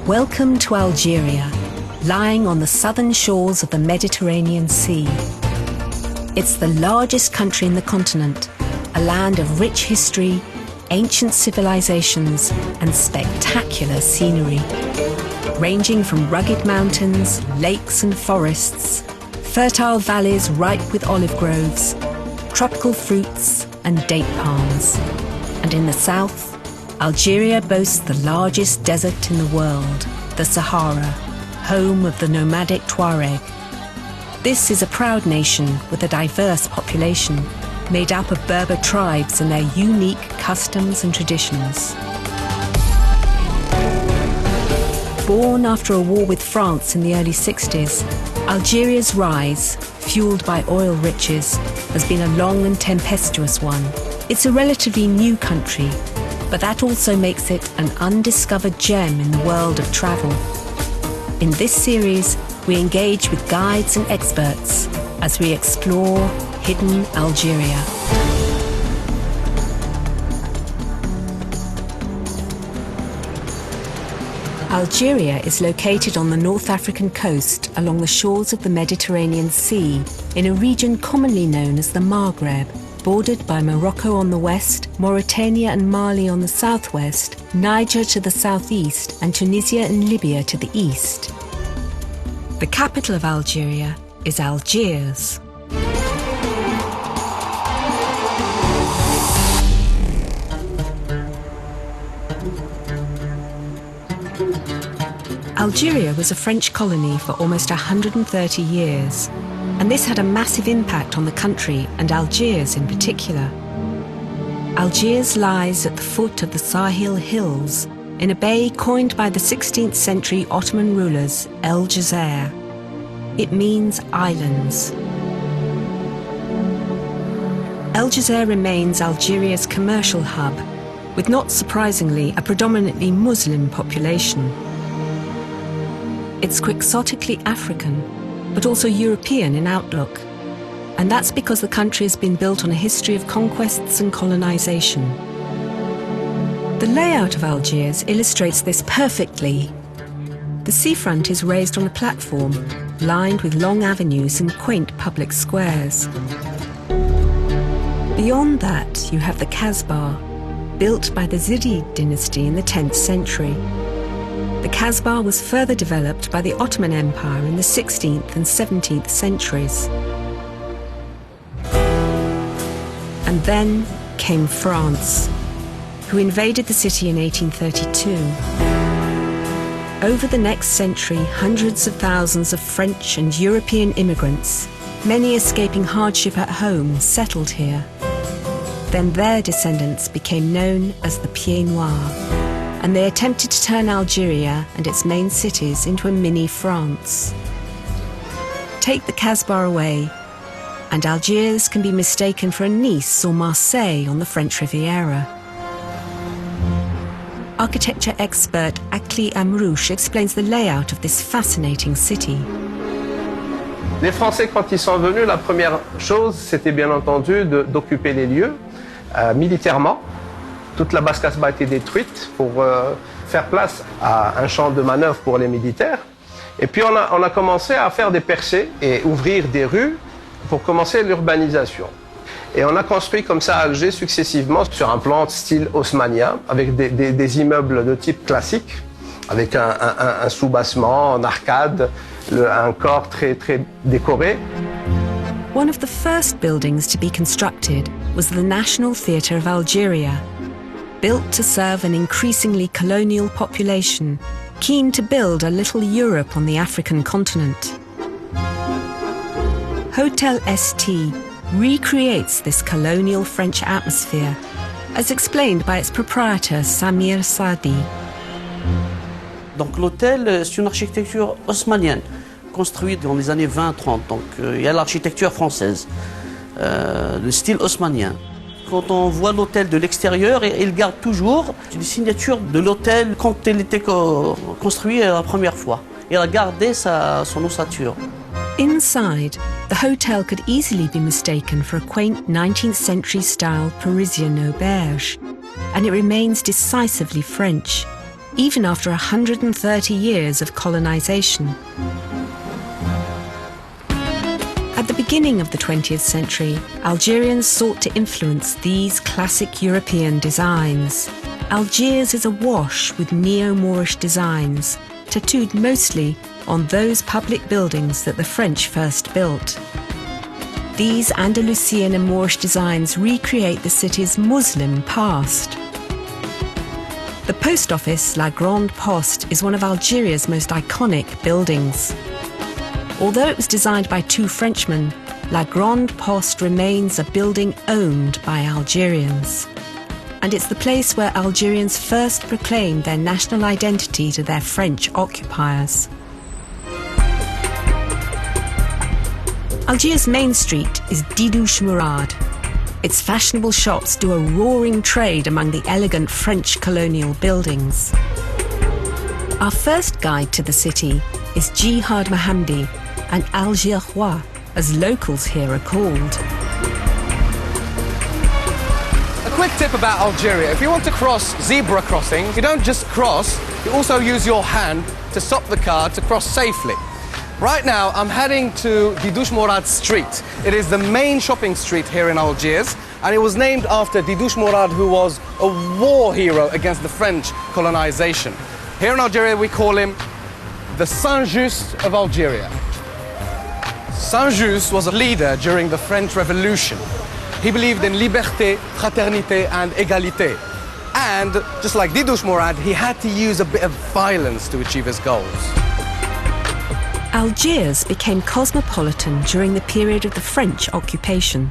Welcome to Algeria, lying on the southern shores of the Mediterranean Sea. It's the largest country in the continent, a land of rich history, ancient civilizations, and spectacular scenery. Ranging from rugged mountains, lakes and forests, fertile valleys ripe with olive groves, tropical fruits and date palms. And in the south, Algeria boasts the largest desert in the world, the Sahara, home of the nomadic Tuareg. This is a proud nation with a diverse population, made up of Berber tribes and their unique customs and traditions. Born after a war with France in the early 60s, Algeria's rise, fueled by oil riches, has been a long and tempestuous one. It's a relatively new country, but that also makes it an undiscovered gem in the world of travel. In this series, we engage with guides and experts as we explore hidden Algeria. Algeria is located on the North African coast along the shores of the Mediterranean Sea, in a region commonly known as the Maghreb, bordered by Morocco on the west, Mauritania and Mali on the southwest, Niger to the southeast, and Tunisia and Libya to the east. The capital of Algeria is Algiers. Algeria was a French colony for almost 130 years, and this had a massive impact on the country and Algiers in particular. Algiers lies at the foot of the Sahel Hills, in a bay coined by the 16th century Ottoman rulers El Jazer. It means islands. El Jazer remains Algeria's commercial hub, with not surprisingly a predominantly Muslim population. It's quixotically African, but also European in outlook. And that's because the country has been built on a history of conquests and colonization. The layout of Algiers illustrates this perfectly. The seafront is raised on a platform, lined with long avenues and quaint public squares. Beyond that, you have the Kasbah, built by the Zirid dynasty in the 10th century. The Kasbah was further developed by the Ottoman Empire in the 16th and 17th centuries. And then came France, who invaded the city in 1832. Over the next century, hundreds of thousands of French and European immigrants, many escaping hardship at home, settled here. Then their descendants became known as the Pieds Noirs, and they attempted to turn Algeria and its main cities into a mini France. Take the Kasbah away, and Algiers can be mistaken for a Nice or Marseille on the French Riviera. Architecture expert Akli Amrouche explains the layout of this fascinating city. Les Français, quand ils sont venus, la première chose, c'était bien entendu d'occuper les lieux militairement. Toute la basse Kasbah a été détruite pour faire place à un champ de manœuvre pour les militaires. Et puis on a commencé à faire des percées et ouvrir des rues pour commencer l'urbanisation. Et on a construit comme ça Alger successivement sur un plan style haussmannien, avec des immeubles de type classique, avec un soubassement, en arcade, un corps très décoré. One of the first buildings to be constructed was the National Theatre of Algeria, built to serve an increasingly colonial population, keen to build a little Europe on the African continent. Hotel ST recreates this colonial French atmosphere, as explained by its proprietor Samir Sadi. Donc l'hôtel, c'est une architecture haussmannienne, construite dans les années 20-30. Donc il y a l'architecture française, le style haussmannien. Quand on voit l'hôtel de l'extérieur, il garde toujours les signatures de l'hôtel quand il était construit la première fois. Il a gardé son ossature. Inside, the hotel could easily be mistaken for a quaint 19th century style Parisian auberge, and it remains decisively French, even after 130 years of colonization. At the beginning of the 20th century, Algerians sought to influence these classic European designs. Algiers is awash with neo-Moorish designs, tattooed mostly on those public buildings that the French first built. These Andalusian and Moorish designs recreate the city's Muslim past. The post office, La Grande Poste, is one of Algeria's most iconic buildings. Although it was designed by two Frenchmen, La Grande Poste remains a building owned by Algerians. And it's the place where Algerians first proclaimed their national identity to their French occupiers. Algiers' main street is Didouche Mourad. Its fashionable shops do a roaring trade among the elegant French colonial buildings. Our first guide to the city is Jihad Mohamdi, an Algérois, as locals here are called. A quick tip about Algeria. If you want to cross zebra crossing, you don't just cross, you also use your hand to stop the car to cross safely. Right now, I'm heading to Didouche Mourad Street. It is the main shopping street here in Algiers, and it was named after Didouche Mourad, who was a war hero against the French colonization. Here in Algeria, we call him the Saint-Just of Algeria. Saint-Just was a leader during the French Revolution. He believed in liberté, fraternité, and égalité. And just like Didouche Mourad, he had to use a bit of violence to achieve his goals. Algiers became cosmopolitan during the period of the French occupation.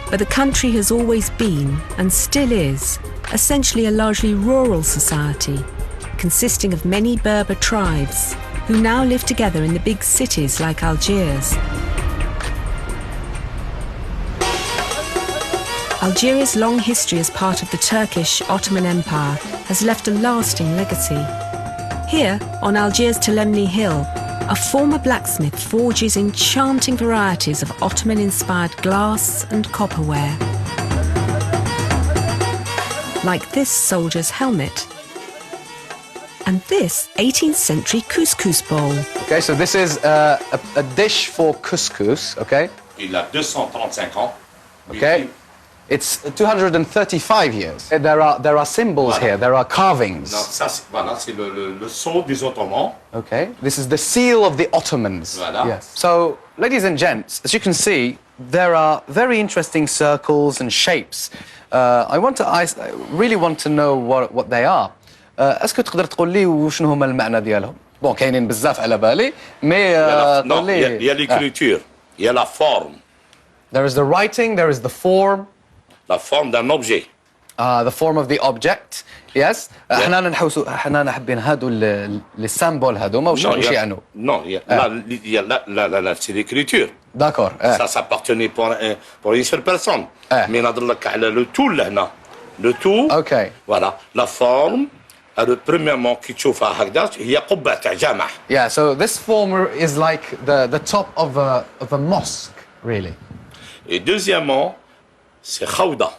But the country has always been, and still is, essentially a largely rural society, consisting of many Berber tribes, who now live together in the big cities like Algiers. Algeria's long history as part of the Turkish Ottoman Empire has left a lasting legacy. Here, on Algiers' Telemni Hill, a former blacksmith forges enchanting varieties of Ottoman-inspired glass and copperware. Like this soldier's helmet. And this 18th century couscous bowl. Okay, so this is a dish for couscous, okay? Il a 235 ans. Okay. It's 235 years. There are symbols here, there are carvings. Non, ça, voilà, c'est le sceau des Ottomans. Okay, this is the seal of the Ottomans. Voilà. Yes. So, ladies and gents, as you can see, there are very interesting circles and shapes. I really want to know what they are. اسكو تقدر تقول لي وشنو هما المعنى ديالهم؟ بون كاينين بزاف على بالي، مي Non, il y a l'écriture, il y a la forme. There is the writing, there is the form. La forme d'un objet. The form of the object. Yes. حنا حابين هادو les symboles هادوما وشنو يعنوا؟ Non, il y a c'est l'écriture. D'accord. Ça s'appartenait pour une seule personne. Mais نهضر لك على le tout لهنا. Le tout. Okay. Voilà, la forme. Premièrement, كي تشوفها هكذا هي قبة تاع جامع. Yeah, so this form is like the top of a mosque, really. Et deuxièmement, c'est خوضة.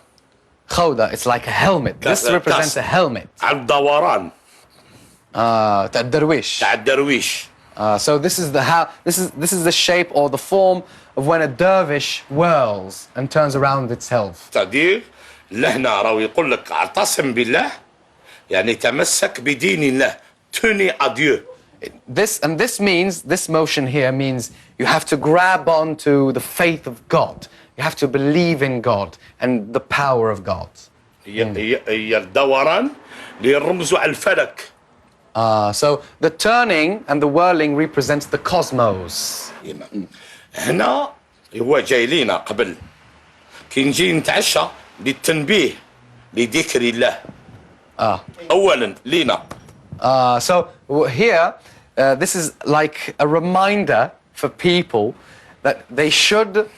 خوضة, it's like a helmet. This represents a helmet. على الدوران. تاع الدرويش. تاع الدرويش. So this is the shape or the form of when a dervish whirls and turns around itself. c'est-à-dire لهنا راهو يقول لك اعتصم بالله يعني تمسك بدين الله. Tenez à Dieu. This means, this motion here means you have to grab on to the faith of God. You have to believe in God and the power of God. هي الدوران اللي يرمزوا على الفلك. So the turning and the whirling represents the cosmos. هنا هو جاي لينا قبل كي نجي نتعشى للتنبيه لذكر الله. أولا لينا. So here, this is like a reminder for people that they should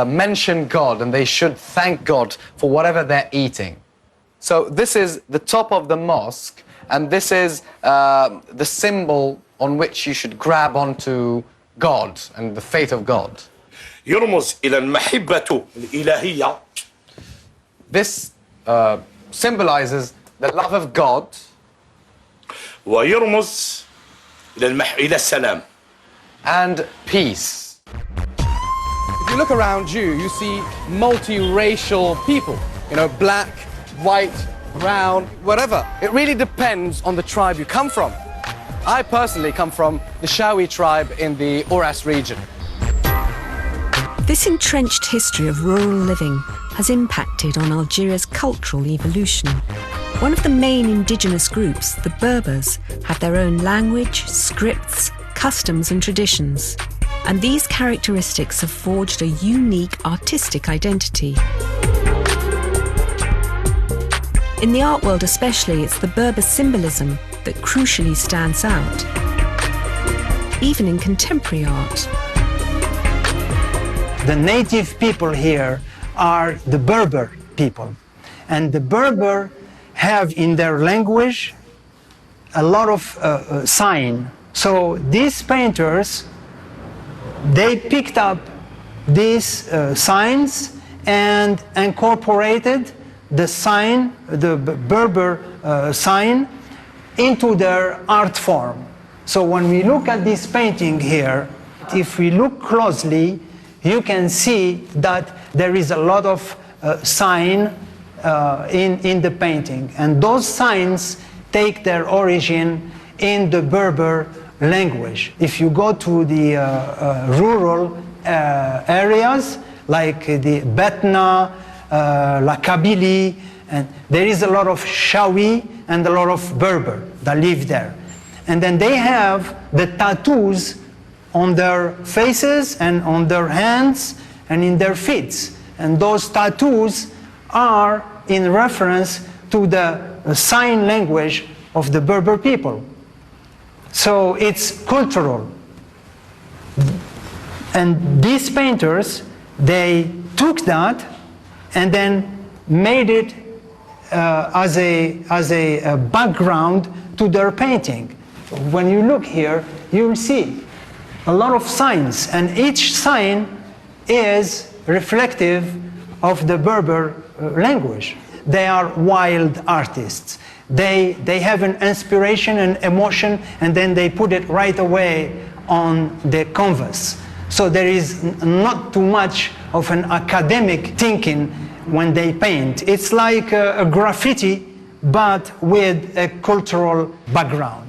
mention God and they should thank God for whatever they're eating. So this is the top of the mosque, and this is the symbol on which you should grab onto God and the faith of God. يرمز إلى المحبة الإلهية. This symbolizes the love of God ويرمز إلى السلام. And peace. If you look around you, you see multiracial people. You know, black, white, brown, whatever. It really depends on the tribe you come from. I personally come from the Shawi tribe in the Oras region. This entrenched history of rural living has impacted on Algeria's cultural evolution. One of the main indigenous groups, the Berbers, have their own language, scripts, customs and traditions. And these characteristics have forged a unique artistic identity. In the art world especially, it's the Berber symbolism that crucially stands out, even in contemporary art. The native people here are the Berber people. And the Berber have in their language a lot of sign. So these painters, they picked up these signs and incorporated the sign, the Berber sign, into their art form. So when we look at this painting here, if we look closely, you can see that there is a lot of sign in the painting. And those signs take their origin in the Berber language. If you go to the rural areas, like the Betna, La Kabylie, and there is a lot of Shawi and a lot of Berber that live there. And then they have the tattoos on their faces and on their hands and in their feet. And those tattoos are in reference to the sign language of the Berber people. So it's cultural. And these painters, they took that and then made it as a background to their painting. When you look here, you'll see a lot of signs, and each sign is reflective of the Berber language. They are wild artists. They have an inspiration and emotion, and then they put it right away on the canvas. So there is not too much of an academic thinking when they paint. It's like a graffiti, but with a cultural background.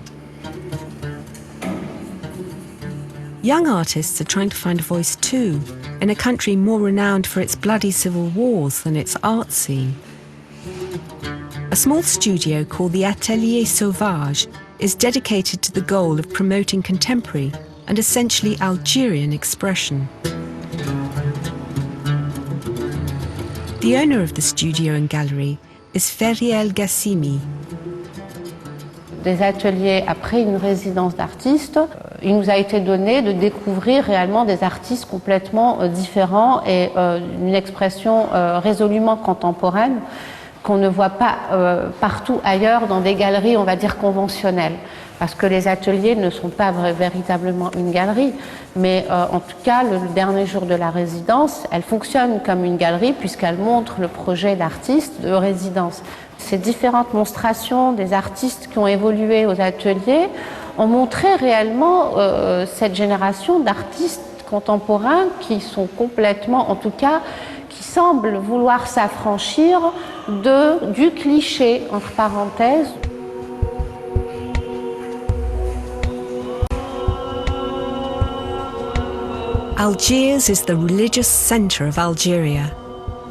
Young artists are trying to find a voice too, in a country more renowned for its bloody civil wars than its art scene. A small studio called the Atelier Sauvage is dedicated to the goal of promoting contemporary and essentially Algerian expression. The owner of the studio and gallery is Feriel Gassimi. Des ateliers après une résidence d'artiste, il nous a été donné de découvrir réellement des artistes complètement différents et une expression résolument contemporaine qu'on ne voit pas partout ailleurs dans des galeries, on va dire, conventionnelles. Parce que les ateliers ne sont pas véritablement une galerie, mais en tout cas, le dernier jour de la résidence, elle fonctionne comme une galerie puisqu'elle montre le projet d'artiste de résidence. Ces différentes monstrations des artistes qui ont évolué aux ateliers ont montré réellement cette génération d'artistes contemporains qui sont complètement, en tout cas, qui semblent vouloir s'affranchir du cliché, entre parenthèses. Algiers is the religious centre of Algeria,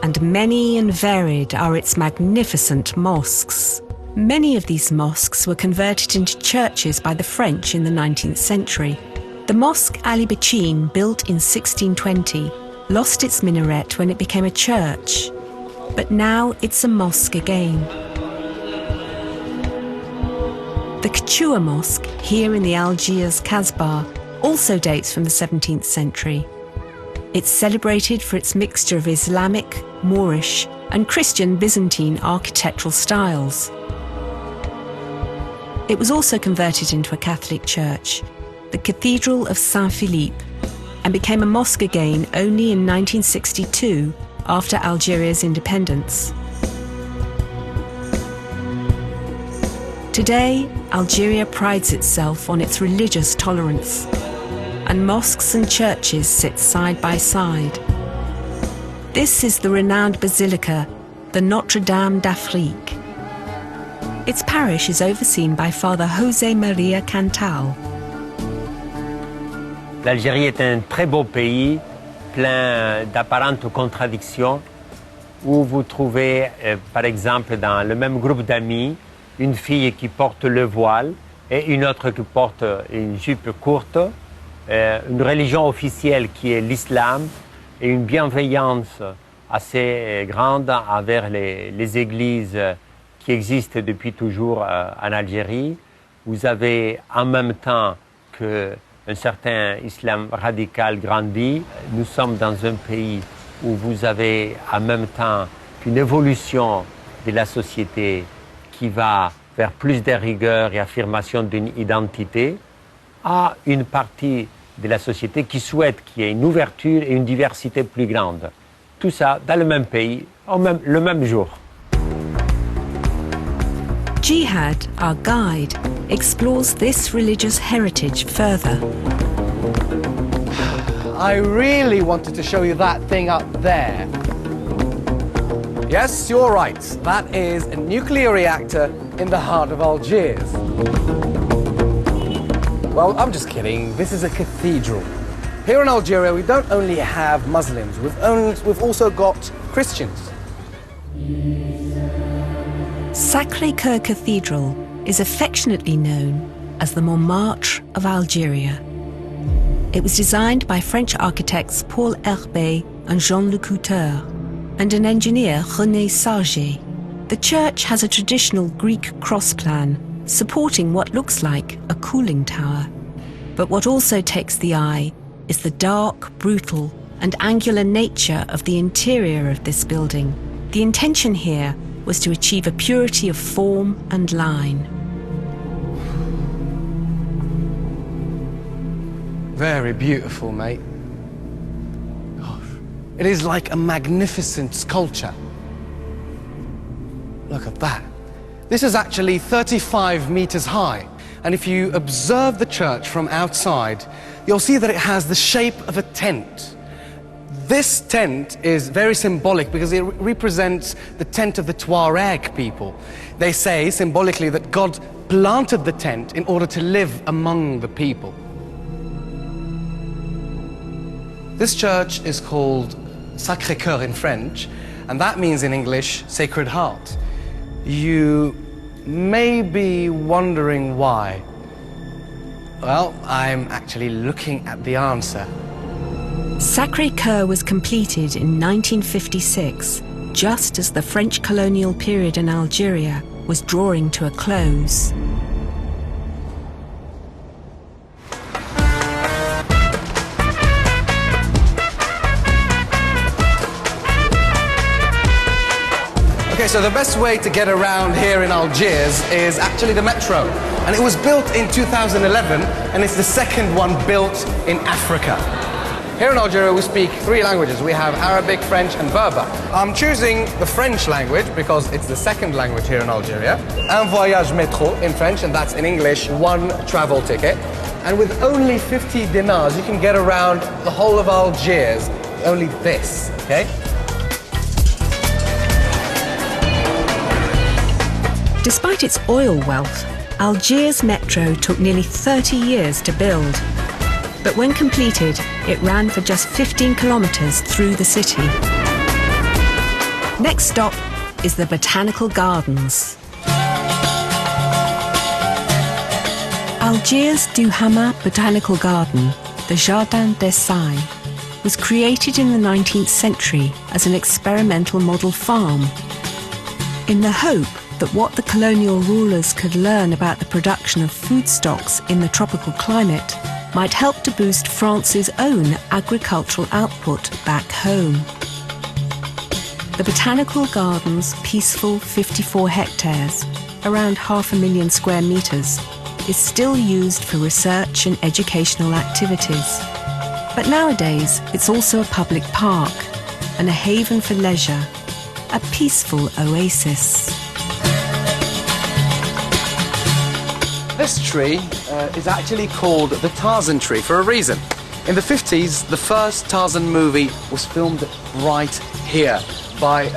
and many and varied are its magnificent mosques. Many of these mosques were converted into churches by the French in the 19th century. The mosque Ali Bachin, built in 1620, lost its minaret when it became a church, but now it's a mosque again. The Kachua Mosque, here in the Algiers Kasbah, also dates from the 17th century. It's celebrated for its mixture of Islamic, Moorish, and Christian Byzantine architectural styles. It was also converted into a Catholic church, the Cathedral of Saint-Philippe, and became a mosque again only in 1962, after Algeria's independence. Today, Algeria prides itself on its religious tolerance, and mosques and churches sit side by side. This is the renowned basilica, the Notre-Dame d'Afrique. Its parish is overseen by Father José Maria Cantal. L'Algérie est un très beau pays, plein d'apparentes contradictions, où vous trouvez, par exemple, dans le même groupe d'amis, une fille qui porte le voile et une autre qui porte une jupe courte, une religion officielle qui est l'islam et une bienveillance assez grande envers les églises qui existent depuis toujours en Algérie. Vous avez en même temps qu'un certain islam radical grandit. Nous sommes dans un pays où vous avez en même temps une évolution de la société qui va vers plus de rigueur et affirmation d'une identité, à une partie de la société qui souhaite qu'il y ait une ouverture et une diversité plus grande. Tout ça dans le même pays, le même jour. Jihad, our guide, explores this religious heritage further. I really wanted to show you that thing up there. Yes, you're right. That is a nuclear reactor in the heart of Algiers. Well, I'm just kidding. This is a cathedral. Here in Algeria, we don't only have Muslims, we've also got Christians. Sacré-Cœur Cathedral is affectionately known as the Montmartre of Algeria. It was designed by French architects Paul Herbet and Jean-Luc Couture, and an engineer, René Sarget. The church has a traditional Greek cross plan, supporting what looks like a cooling tower. But what also takes the eye is the dark, brutal, and angular nature of the interior of this building. The intention here was to achieve a purity of form and line. Very beautiful, mate. It is like a magnificent sculpture. Look at that. This is actually 35 meters high. And if you observe the church from outside, you'll see that it has the shape of a tent. This tent is very symbolic because it represents the tent of the Tuareg people. They say symbolically that God planted the tent in order to live among the people. This church is called Sacré-Cœur in French, and that means in English, Sacred Heart. You may be wondering why. Well, I'm actually looking at the answer. Sacré-Cœur was completed in 1956, just as the French colonial period in Algeria was drawing to a close. Okay, so the best way to get around here in Algiers is actually the metro. And it was built in 2011, and it's the second one built in Africa. Here in Algeria, we speak 3 languages. We have Arabic, French, and Berber. I'm choosing the French language because it's the second language here in Algeria. Un voyage métro in French, and that's in English, 1 travel ticket. And with only 50 dinars, you can get around the whole of Algiers. Only this, okay? Despite its oil wealth, Algiers Metro took nearly 30 years to build. But when completed, it ran for just 15 kilometers through the city. Next stop is the Botanical Gardens. Algiers du Hamma Botanical Garden, the Jardin des Sailles, was created in the 19th century as an experimental model farm, in the hope that what the colonial rulers could learn about the production of food stocks in the tropical climate might help to boost France's own agricultural output back home. The Botanical Gardens' peaceful 54 hectares, around 500,000 square meters, is still used for research and educational activities. But nowadays, it's also a public park and a haven for leisure, a peaceful oasis. This tree is actually called the Tarzan tree for a reason. In the 50s, the first Tarzan movie was filmed right here by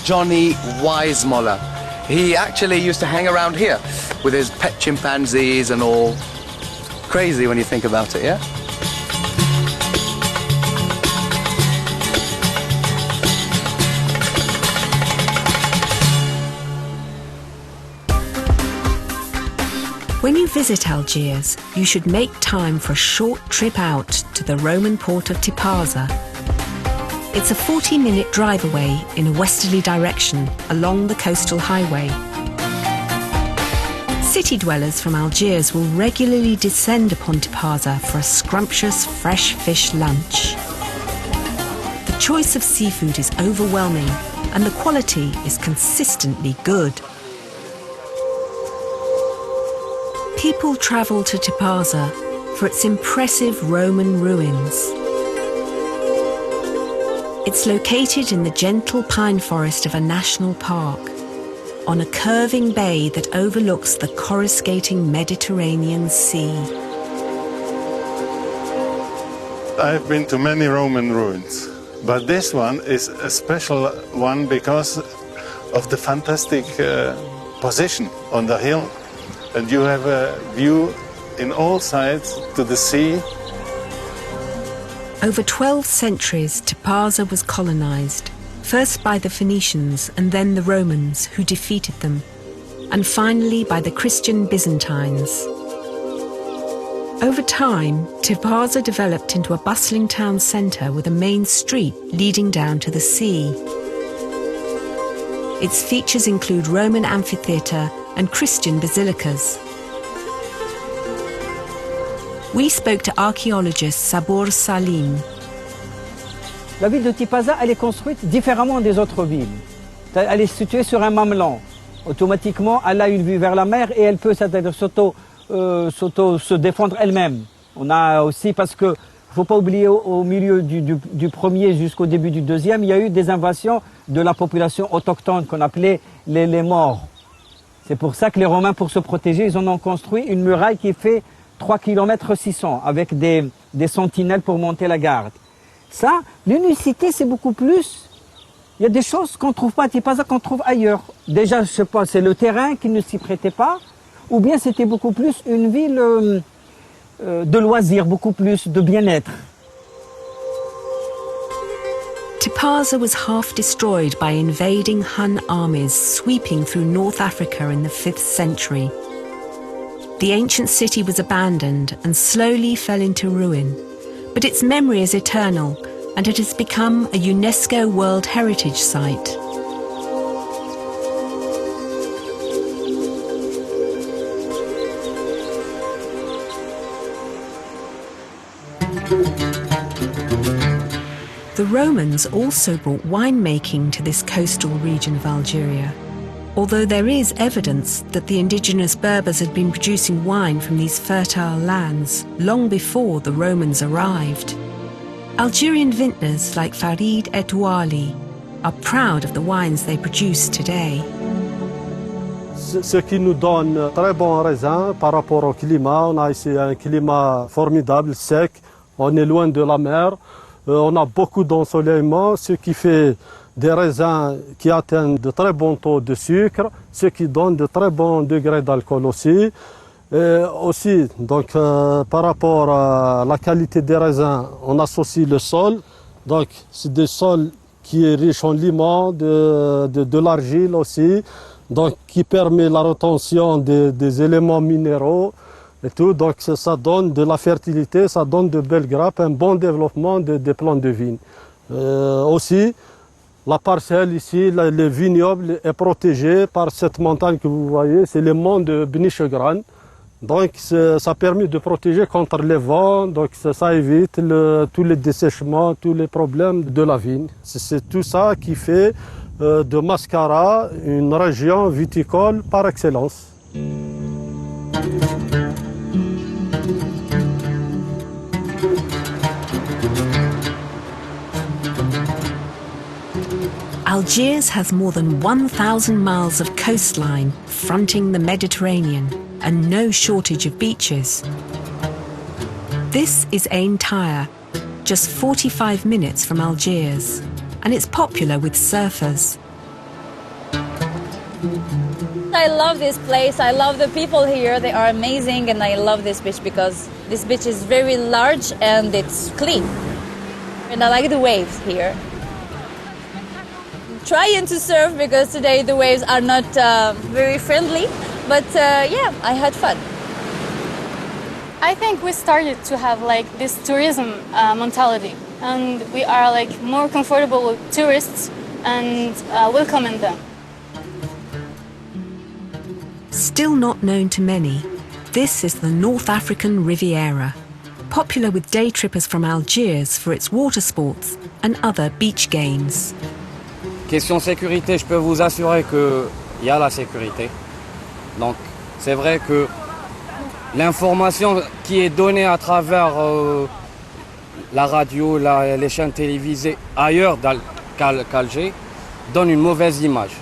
Johnny Weissmuller. He actually used to hang around here with his pet chimpanzees and all. Crazy when you think about it, yeah? When you visit Algiers, you should make time for a short trip out to the Roman port of Tipaza. It's a 40-minute drive away in a westerly direction along the coastal highway. City dwellers from Algiers will regularly descend upon Tipaza for a scrumptious fresh fish lunch. The choice of seafood is overwhelming and the quality is consistently good. People travel to Tipaza for its impressive Roman ruins. It's located in the gentle pine forest of a national park, on a curving bay that overlooks the coruscating Mediterranean Sea. I've been to many Roman ruins, but this one is a special one because of the fantastic position on the hill. And you have a view in all sides to the sea. Over 12 centuries, Tipaza was colonized, first by the Phoenicians and then the Romans, who defeated them, and finally by the Christian Byzantines. Over time, Tipaza developed into a bustling town centre with a main street leading down to the sea. Its features include Roman amphitheatre and Christian basilicas. We spoke to archaeologist Sabor Salim. La ville de Tipaza, elle est construite différemment des autres villes. Elle est située sur un mamelon. Automatiquement, elle a une vue vers la mer et elle peut se défendre elle-même. On a aussi, parce que faut pas oublier, au milieu du premier jusqu'au début du deuxième, il y a eu des invasions de la population autochtone qu'on appelait les Maures. C'est pour ça que les Romains, pour se protéger, ils en ont construit une muraille qui fait 3 km 600 avec des sentinelles pour monter la garde. Ça, l'unicité, c'est beaucoup plus. Il y a des choses qu'on ne trouve pas à Tipaza, qu'on trouve ailleurs. Déjà, je sais pas, c'est le terrain qui ne s'y prêtait pas, ou bien c'était beaucoup plus une ville de loisirs, beaucoup plus de bien-être. Tipaza was half destroyed by invading Hun armies sweeping through North Africa in the 5th century. The ancient city was abandoned and slowly fell into ruin, but its memory is eternal and it has become a UNESCO World Heritage Site. The Romans also brought winemaking to this coastal region of Algeria, although there is evidence that the indigenous Berbers had been producing wine from these fertile lands long before the Romans arrived. Algerian vintners like Farid et Ouali are proud of the wines they produce today. Ce qui nous donne très bons raisins par rapport au climat. On a ici un climat formidable, sec, on est loin de la mer. On a beaucoup d'ensoleillement, ce qui fait des raisins qui atteignent de très bons taux de sucre, ce qui donne de très bons degrés d'alcool aussi. Et aussi, donc, par rapport à la qualité des raisins, on associe le sol. Donc, c'est des sols qui est riche en limon, de l'argile aussi, donc qui permet la rétention des éléments minéraux. Et tout, donc ça donne de la fertilité, ça donne de belles grappes, un bon développement des plants de vigne. Aussi, la parcelle ici, le vignoble est protégé par cette montagne que vous voyez, c'est le mont de Bnichegran. Donc ça permet de protéger contre les vents, donc ça évite tous les dessèchements, tous les problèmes de la vigne. C'est tout ça qui fait de Mascara une région viticole par excellence. Algiers has more than 1,000 miles of coastline fronting the Mediterranean. and no shortage of beaches. This is Ain Tyre, just 45 minutes from Algiers, and it's popular with surfers. I love this place, I love the people here, they are amazing, and I love this beach because this beach is very large and it's clean. And I like the waves here. Trying to surf because today the waves are not very friendly, but yeah, I had fun. I think we started to have like this tourism mentality, and we are like more comfortable with tourists and welcoming them. Still not known to many, this is the North African Riviera, popular with day trippers from Algiers for its water sports and other beach games. Question sécurité, je peux vous assurer qu'il y a la sécurité. Donc c'est vrai que l'information qui est donnée à travers la radio, les chaînes télévisées ailleurs qu'Alger donne une mauvaise image.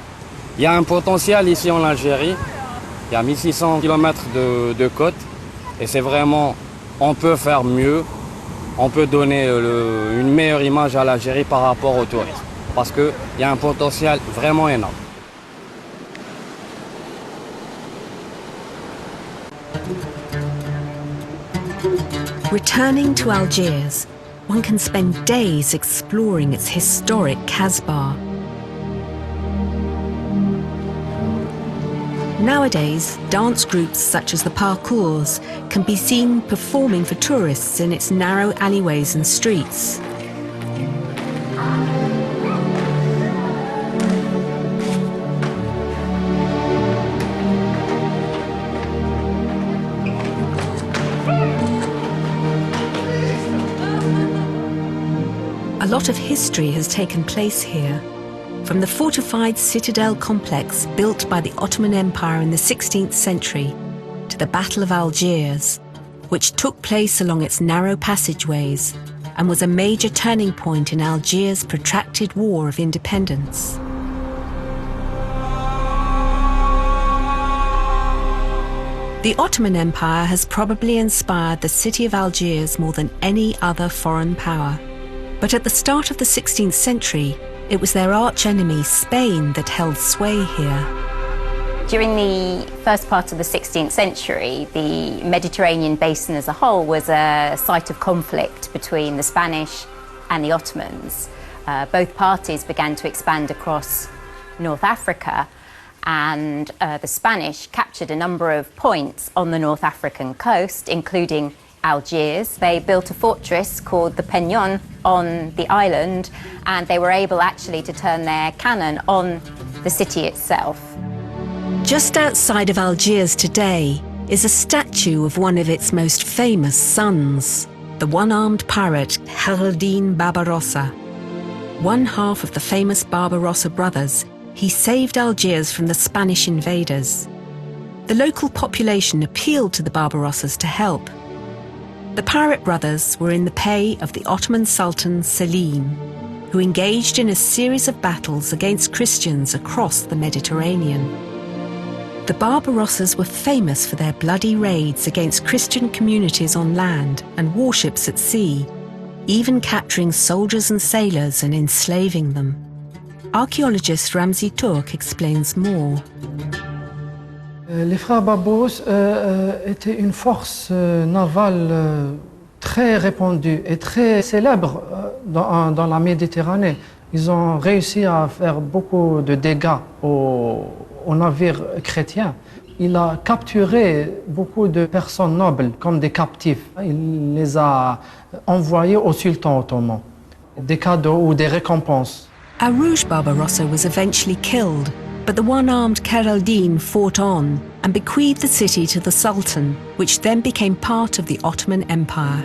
Il y a un potentiel ici en Algérie, il y a 1600 km de côte et c'est vraiment, on peut faire mieux, on peut donner une meilleure image à l'Algérie par rapport au tourisme parce qu'il y a un potentiel vraiment énorme. Returning to Algiers, one can spend days exploring its historic Casbah. Nowadays, dance groups such as the Parkours can be seen performing for tourists in its narrow alleyways and streets. A lot of history has taken place here, from the fortified citadel complex built by the Ottoman Empire in the 16th century to the Battle of Algiers, which took place along its narrow passageways and was a major turning point in Algiers' protracted war of independence. The Ottoman Empire has probably inspired the city of Algiers more than any other foreign power. But at the start of the 16th century, it was their arch-enemy, Spain, that held sway here. During the first part of the 16th century, the Mediterranean basin as a whole was a site of conflict between the Spanish and the Ottomans. Both parties began to expand across North Africa, and the Spanish captured a number of points on the North African coast, including Algiers. They built a fortress called the Peñón on the island, and they were able actually to turn their cannon on the city itself. Just outside of Algiers today is a statue of one of its most famous sons, the one-armed pirate Kheireddin Barbarossa. One half of the famous Barbarossa brothers, he saved Algiers from the Spanish invaders. The local population appealed to the Barbarossas to help. The pirate brothers were in the pay of the Ottoman Sultan Selim, who engaged in a series of battles against Christians across the Mediterranean. The Barbarossas were famous for their bloody raids against Christian communities on land and warships at sea, even capturing soldiers and sailors and enslaving them. Archaeologist Ramzi Turk explains more. Les frères Barbaros étaient une force navale très répandue et très célèbre dans la Méditerranée. Ils ont réussi à faire beaucoup de dégâts aux navires chrétiens. Il a capturé beaucoup de personnes nobles comme des captifs. Il les a envoyés au sultan ottoman, des cadeaux ou des récompenses. Arouj Barbarossa was eventually killed, but the one-armed Kheireddin fought on and bequeathed the city to the Sultan, which then became part of the Ottoman Empire.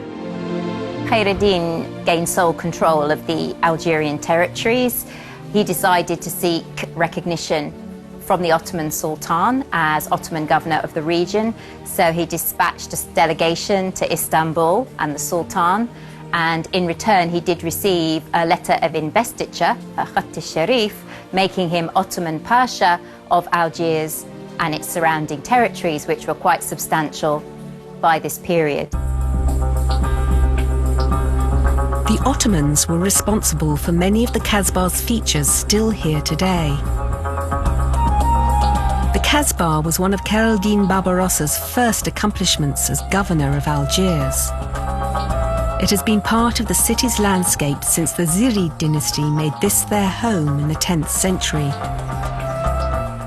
Kheireddin gained sole control of the Algerian territories. He decided to seek recognition from the Ottoman Sultan as Ottoman governor of the region, so he dispatched a delegation to Istanbul and the Sultan, and in return he did receive a letter of investiture, a Khatt al-Sharif, making him Ottoman Pasha of Algiers and its surrounding territories, which were quite substantial by this period. The Ottomans were responsible for many of the Kasbah's features still here today. The Kasbah was one of Kheireddin Barbarossa's first accomplishments as governor of Algiers. It has been part of the city's landscape since the Zirid dynasty made this their home in the 10th century.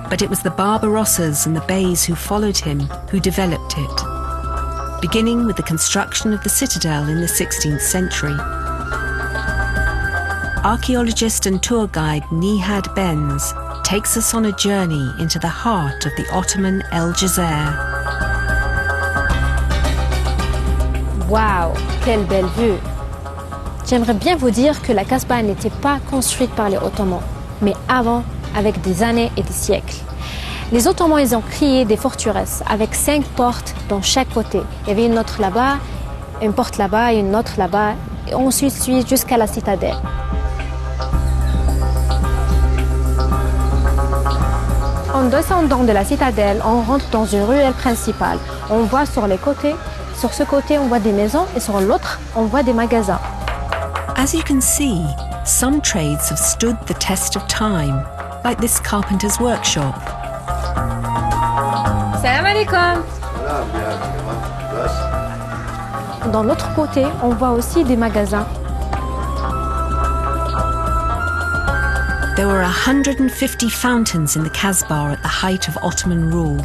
But it was the Barbarossas and the Beys who followed him who developed it, beginning with the construction of the citadel in the 16th century. Archaeologist and tour guide Nihad Benz takes us on a journey into the heart of the Ottoman El Jazer. Waouh, quelle belle vue! J'aimerais bien vous dire que la Kasbah n'était pas construite par les Ottomans, mais avant, avec des années et des siècles. Les Ottomans, ils ont créé des forteresses avec 5 portes dans chaque côté. Il y avait une autre là-bas, une porte là-bas et une autre là-bas, et ensuite suit jusqu'à la citadelle. En descendant de la citadelle, on rentre dans une ruelle principale. On voit sur les côtés, sur ce côté on voit des maisons et sur l'autre on voit des magasins. As you can see, some trades have stood the test of time, like this carpenter's workshop. Salam alaikum. Dans l'autre côté, on voit aussi des magasins. There were 150 fountains in the Kasbah at the height of Ottoman rule.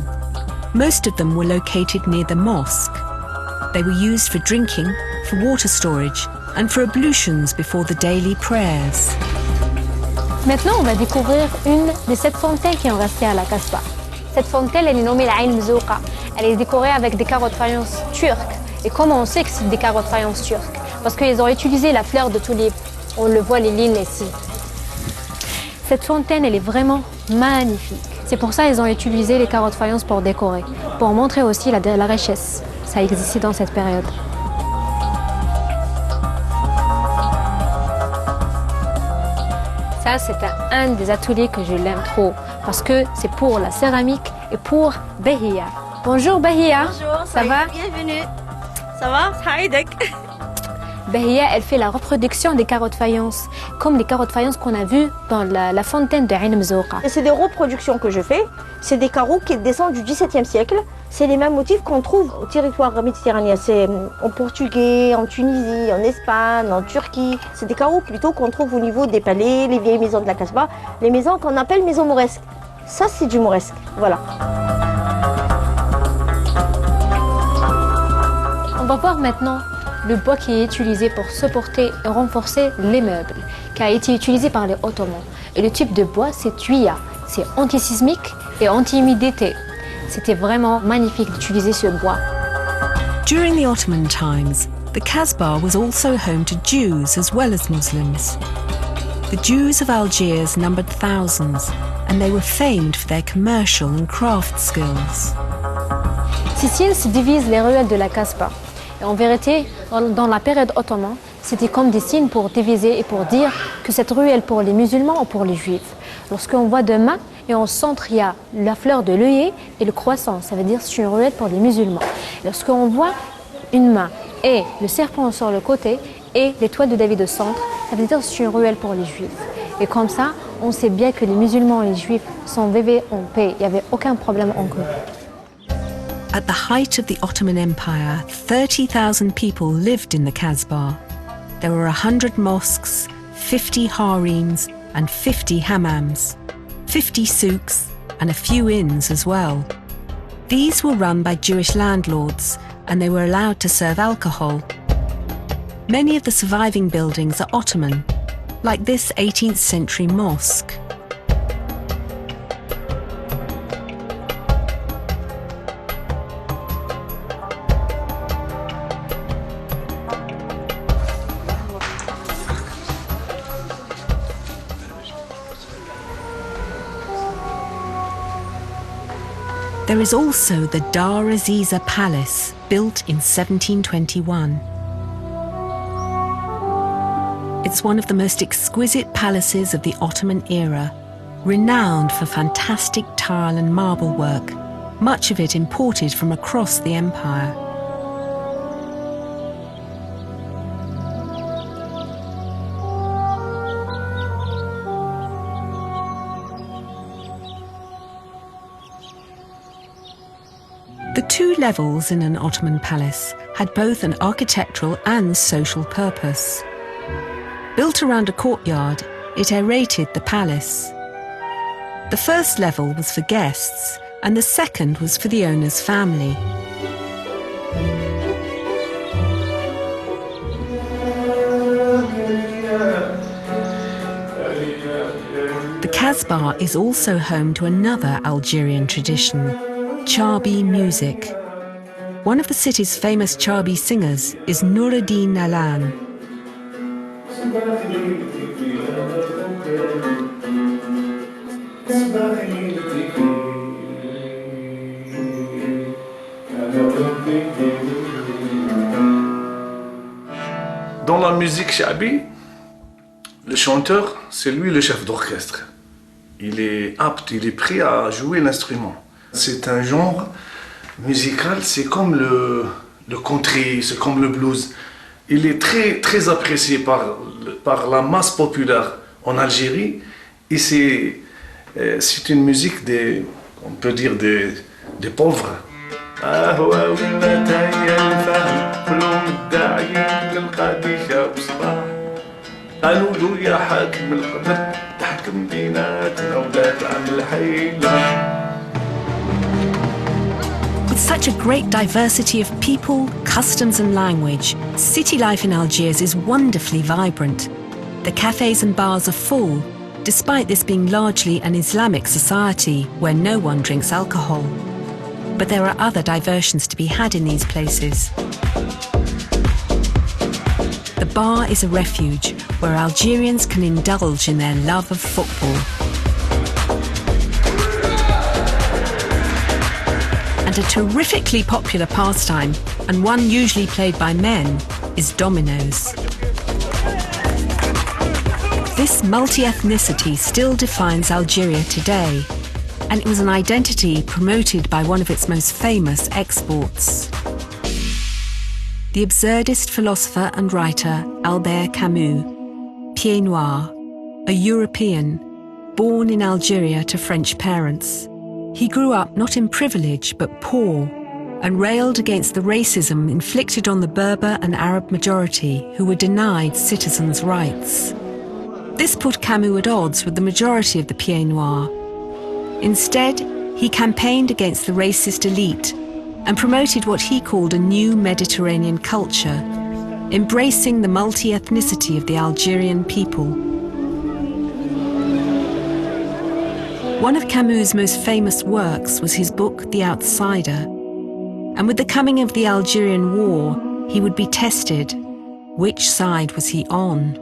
Most of them were located near the mosque. They were used for drinking, for water storage, and for ablutions before the daily prayers. Maintenant, on va découvrir une des 7 fontaines qui ont resté à la Kasbah. Cette fontaine, elle est nommée la Ain Mzouqa. Elle est décorée avec des carreaux de faïence turcs. Et comment on sait que c'est des carreaux de faïence turcs? Parce qu'ils ont utilisé la fleur de tulipe. On le voit les lignes ici. Cette fontaine, elle est vraiment magnifique. C'est pour ça qu'ils ont utilisé les carreaux de faïence pour décorer, pour montrer aussi la richesse. Ça existait dans cette période. Ça, c'est un des ateliers que je l'aime trop, parce que c'est pour la céramique et pour Bahia. Bonjour Bahia. Bonjour, ça va? Bienvenue. Ça va? Haïdek. Bahia, elle fait la reproduction des carreaux de faïence, comme les carreaux de faïence qu'on a vus dans la fontaine de Ain Mzouqa. C'est des reproductions que je fais. C'est des carreaux qui descendent du XVIIe siècle. C'est les mêmes motifs qu'on trouve au territoire méditerranéen. C'est en Portugais, en Tunisie, en Espagne, en Turquie. C'est des carreaux plutôt qu'on trouve au niveau des palais, les vieilles maisons de la Kasbah, les maisons qu'on appelle maisons mauresques. Ça, c'est du mauresque. Voilà. On va voir maintenant le bois qui est utilisé pour supporter et renforcer les meubles, qui a été utilisé par les Ottomans. Et le type de bois, c'est tuya. C'est antisismique et anti-humidité. C'était vraiment magnifique d'utiliser ce bois. During the Ottoman times, the Kasbah was also home to Jews as well as Muslims. The Jews of Algiers numbered thousands, and they were famed for their commercial and craft skills. Sicile se divise les ruelles de la Kasbah. Et en vérité, dans la période ottomane, c'était comme des signes pour diviser et pour dire que cette ruelle est pour les musulmans ou pour les juifs. Lorsqu'on voit deux mains et au centre il y a la fleur de l'œillet et le croissant, ça veut dire que c'est une ruelle pour les musulmans. Lorsqu'on voit une main et le serpent sur le côté et l'étoile de David au centre, ça veut dire que c'est une ruelle pour les juifs. Et comme ça, on sait bien que les musulmans et les juifs sont vivés en paix, il n'y avait aucun problème entre eux. At the height of the Ottoman Empire, 30,000 people lived in the Kasbah. There were 100 mosques, 50 harems, and 50 hammams, 50 souks, and a few inns as well. These were run by Jewish landlords, and they were allowed to serve alcohol. Many of the surviving buildings are Ottoman, like this 18th century mosque. There is also the Dar Aziza Palace, built in 1721. It's one of the most exquisite palaces of the Ottoman era, renowned for fantastic tile and marble work, much of it imported from across the empire. The two levels in an Ottoman palace had both an architectural and social purpose. Built around a courtyard, it aerated the palace. The first level was for guests, and the second was for the owner's family. The Kasbah is also home to another Algerian tradition, Charbi music. One of the city's famous Charbi singers is Noureddin Alan. Dans la musique chabi, le chanteur, c'est lui le chef d'orchestre. Il est apte, il est prêt à jouer l'instrument. C'est un genre musical, c'est comme le country, c'est comme le blues. Il est très apprécié par la masse populaire en Algérie. Et c'est une musique on peut dire des pauvres. With such a great diversity of people, customs and language, city life in Algiers is wonderfully vibrant. The cafes and bars are full, despite this being largely an Islamic society where no one drinks alcohol. But there are other diversions to be had in these places. The bar is a refuge where Algerians can indulge in their love of football. And a terrifically popular pastime, and one usually played by men, is dominoes. This multi-ethnicity still defines Algeria today, and it was an identity promoted by one of its most famous exports. The absurdist philosopher and writer Albert Camus, Pied Noir, a European, born in Algeria to French parents. He grew up not in privilege but poor, and railed against the racism inflicted on the Berber and Arab majority who were denied citizens' rights. This put Camus at odds with the majority of the Pied Noir. Instead, he campaigned against the racist elite and promoted what he called a new Mediterranean culture, embracing the multi-ethnicity of the Algerian people. One of Camus' most famous works was his book The Outsider, and with the coming of the Algerian War, he would be tested. Which side was he on?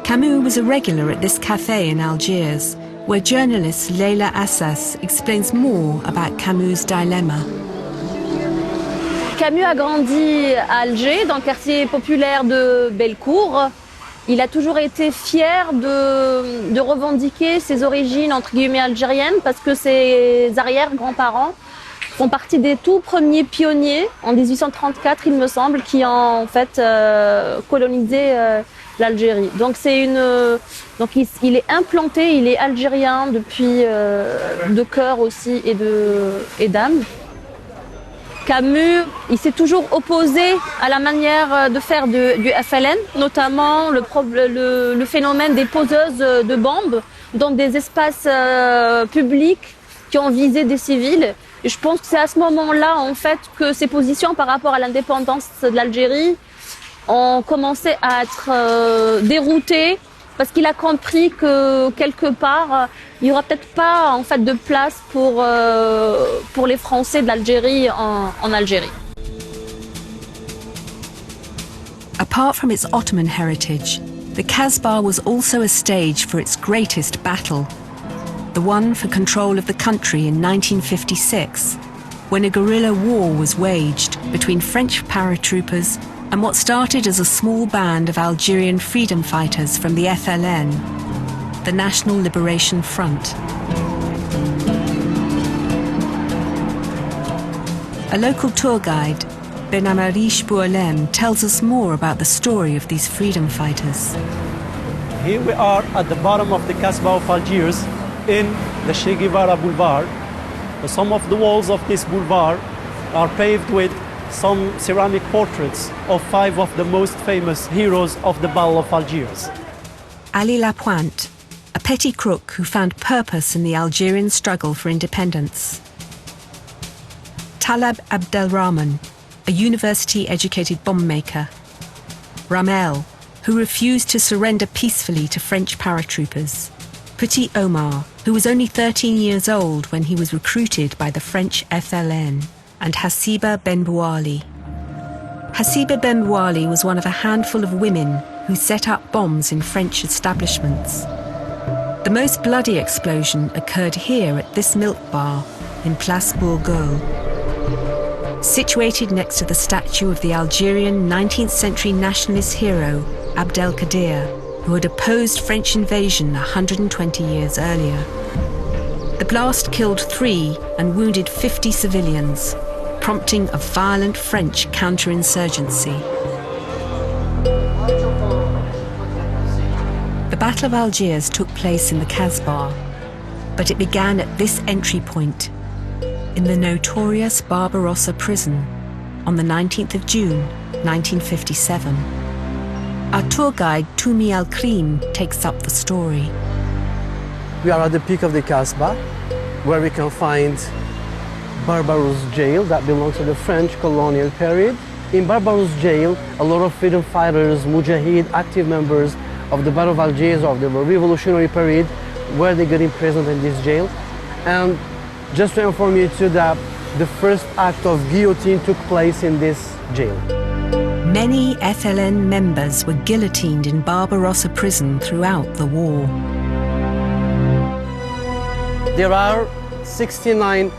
Camus was a regular at this café in Algiers, where journalist Leila Assas explains more about Camus' dilemma. Camus a grandi à Alger, dans le quartier populaire de Bellecour. Il a toujours été fier de revendiquer ses origines entre guillemets algériennes, parce que ses arrière-grands-parents font partie des tout premiers pionniers en 1834, il me semble, qui ont en fait colonisé l'Algérie. Donc il est implanté, il est algérien depuis de cœur aussi et d'âme. Camus, il s'est toujours opposé à la manière de faire du FLN, notamment le phénomène des poseuses de bombes dans des espaces publics qui ont visé des civils. Et je pense que c'est à ce moment-là, en fait, que ses positions par rapport à l'indépendance de l'Algérie ont commencé à être déroutées, parce qu'il a compris que quelque part, il n'y aura peut-être pas en fait de place pour les Français de l'Algérie en Algérie. Apart from its Ottoman heritage, the Kasbah was also a stage for its greatest battle, the one for control of the country in 1956, when a guerrilla war was waged between French paratroopers and what started as a small band of Algerian freedom fighters from the FLN. the National Liberation Front. A local tour guide, Benamarish Boualem, tells us more about the story of these freedom fighters. Here we are at the bottom of the Casbah of Algiers in the Che Guevara Boulevard. Some of the walls of this boulevard are paved with some ceramic portraits of 5 of the most famous heroes of the Battle of Algiers. Ali Lapointe, a petty crook who found purpose in the Algerian struggle for independence. Talab Abdelrahman, a university-educated bomb maker. Ramel, who refused to surrender peacefully to French paratroopers. Petit Omar, who was only 13 years old when he was recruited by the French FLN. And Hasiba Benbouali. Hasiba Benbouali was one of a handful of women who set up bombs in French establishments. The most bloody explosion occurred here at this milk bar in Place Bourgault. Situated next to the statue of the Algerian 19th century nationalist hero Abdelkader, who had opposed French invasion 120 years earlier. The blast killed 3 and wounded 50 civilians, prompting a violent French counterinsurgency. The Battle of Algiers took place in the Casbah, but it began at this entry point, in the notorious Barbarossa prison, on the 19th of June, 1957. Our tour guide, Toumi Al-Krim, takes up the story. We are at the peak of the Casbah, where we can find Barbaros jail that belongs to the French colonial period. In Barbaros jail, a lot of freedom fighters, mujahid, active members of the Battle of Algiers of the revolutionary period were they got imprisoned in this jail. And just to inform you too that the first act of guillotine took place in this jail. Many FLN members were guillotined in Barbarossa prison throughout the war. There are 69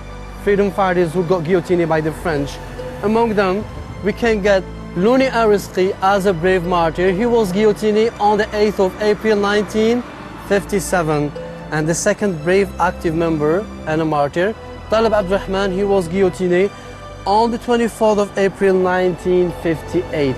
freedom fighters who got guillotined by the French. Among them, we can get Louny Aristide as a brave martyr. He was guillotined on the 8th of April 1957. And the second brave active member and a martyr, Talab Abdelrahman, he was guillotined on the 24th of April 1958.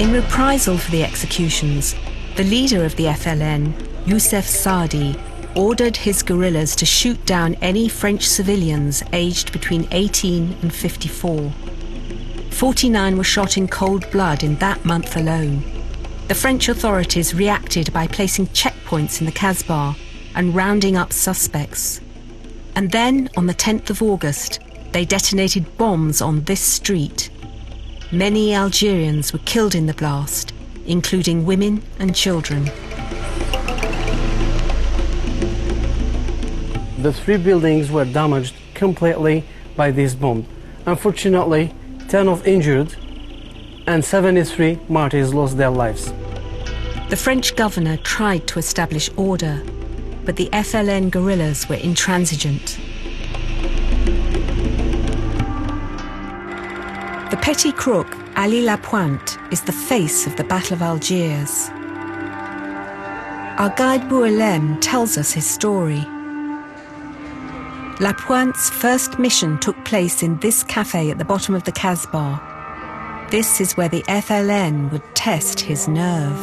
In reprisal for the executions, the leader of the FLN, Youssef Saadi, ordered his guerrillas to shoot down any French civilians aged between 18 and 54. 49 were shot in cold blood in that month alone. The French authorities reacted by placing checkpoints in the Casbah and rounding up suspects. And then, on the 10th of August, they detonated bombs on this street. Many Algerians were killed in the blast, including women and children. The 3 buildings were damaged completely by this bomb. Unfortunately, 10 of injured and 73 martyrs lost their lives. The French governor tried to establish order, but the FLN guerrillas were intransigent. The petty crook Ali Lapointe is the face of the Battle of Algiers. Our guide Boualem tells us his story. Lapointe's first mission took place in this cafe at the bottom of the Casbah. This is where the FLN would test his nerve.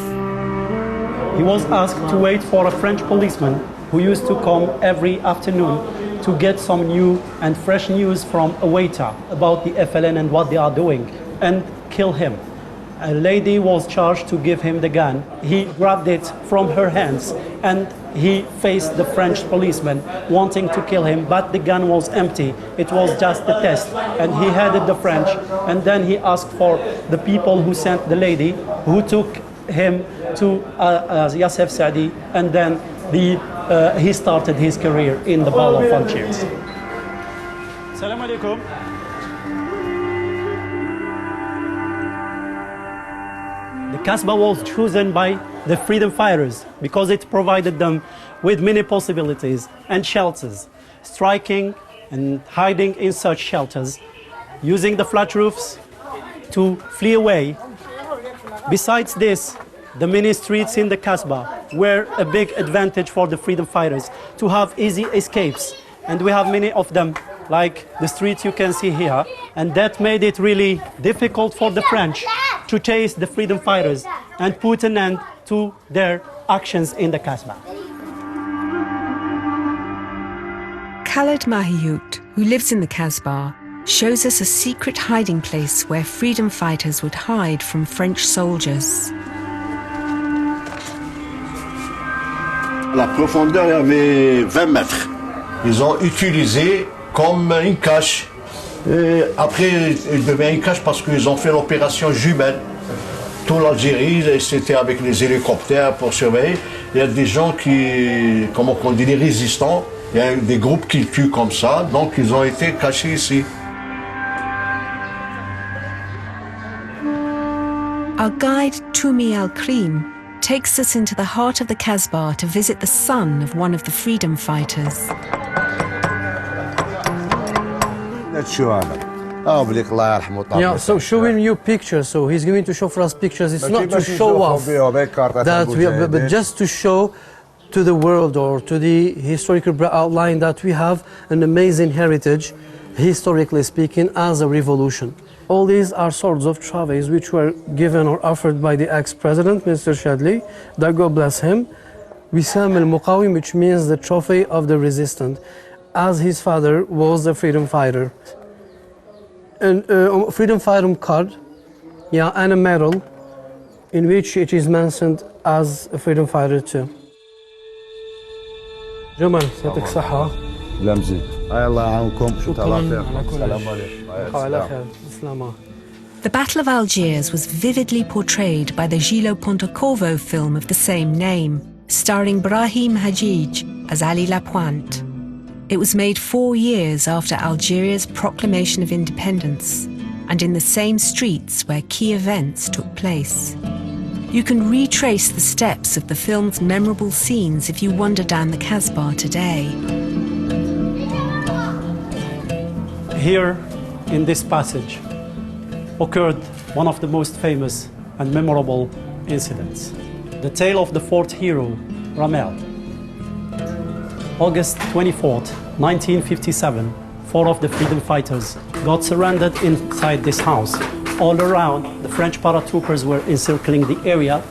He was asked to wait for a French policeman who used to come every afternoon to get some new and fresh news from a waiter about the FLN and what they are doing, and kill him. A lady was charged to give him the gun. He grabbed it from her hands and he faced the French policeman wanting to kill him, but the gun was empty. It was just a test, and he headed the French, and then he asked for the people who sent the lady, who took him to Youssef Saadi, and then he started his career in the Battle of Algiers. Assalamu alaikum. The Casbah was chosen by the freedom fighters because it provided them with many possibilities and shelters, striking and hiding in such shelters, using the flat roofs to flee away. Besides this, the mini streets in the Kasbah were a big advantage for the freedom fighters to have easy escapes. And we have many of them, like the street you can see here. And that made it really difficult for the French to chase the freedom fighters and put an end to their actions in the Kasbah. Khaled Mahiout, who lives in the Kasbah, shows us a secret hiding place where freedom fighters would hide from French soldiers. La profondeur avait 20 mètres. Ils ont utilisé comme une cache. Et après, il devient une cache parce qu'ils ont fait l'opération jumelle. Toute l'Algérie, c'était avec les hélicoptères pour surveiller. Il y a des gens qui, comment on dit, des résistants. Il y a des groupes qui tuent comme ça, donc ils ont été cachés ici. Our guide Toumi Al-Krim takes us into the heart of the Kasbah to visit the son of one of the freedom fighters. Yeah, so showing you pictures, so he's going to show for us pictures. It's not to show off that we have, but just to show to the world or to the historical outline that we have an amazing heritage, historically speaking, as a revolution. All these are sorts of trophies which were given or offered by the ex-president, Mr. Shadley, that God bless him. Wissam al-Muqawim, which means the trophy of the resistant, as his father was a freedom fighter. And a freedom fighter card, yeah, and a medal in which it is mentioned as a freedom fighter too. جمال يعطيك الصحة. لا مزيد. الله يعاونكم. شكرا على كل شيء. على خير. سلامة. The Battle of Algiers was vividly portrayed by the Gillo Pontecorvo film of the same name, starring Brahim Hajij as Ali Lapointe. It was made 4 years after Algeria's proclamation of independence, and in the same streets where key events took place. You can retrace the steps of the film's memorable scenes if you wander down the Kasbah today. Here, in this passage, occurred one of the most famous and memorable incidents. The tale of the fourth hero, Ramel. August 24th, 1957, 4 of the freedom fighters got surrendered inside this house. All around, the French paratroopers were encircling the area,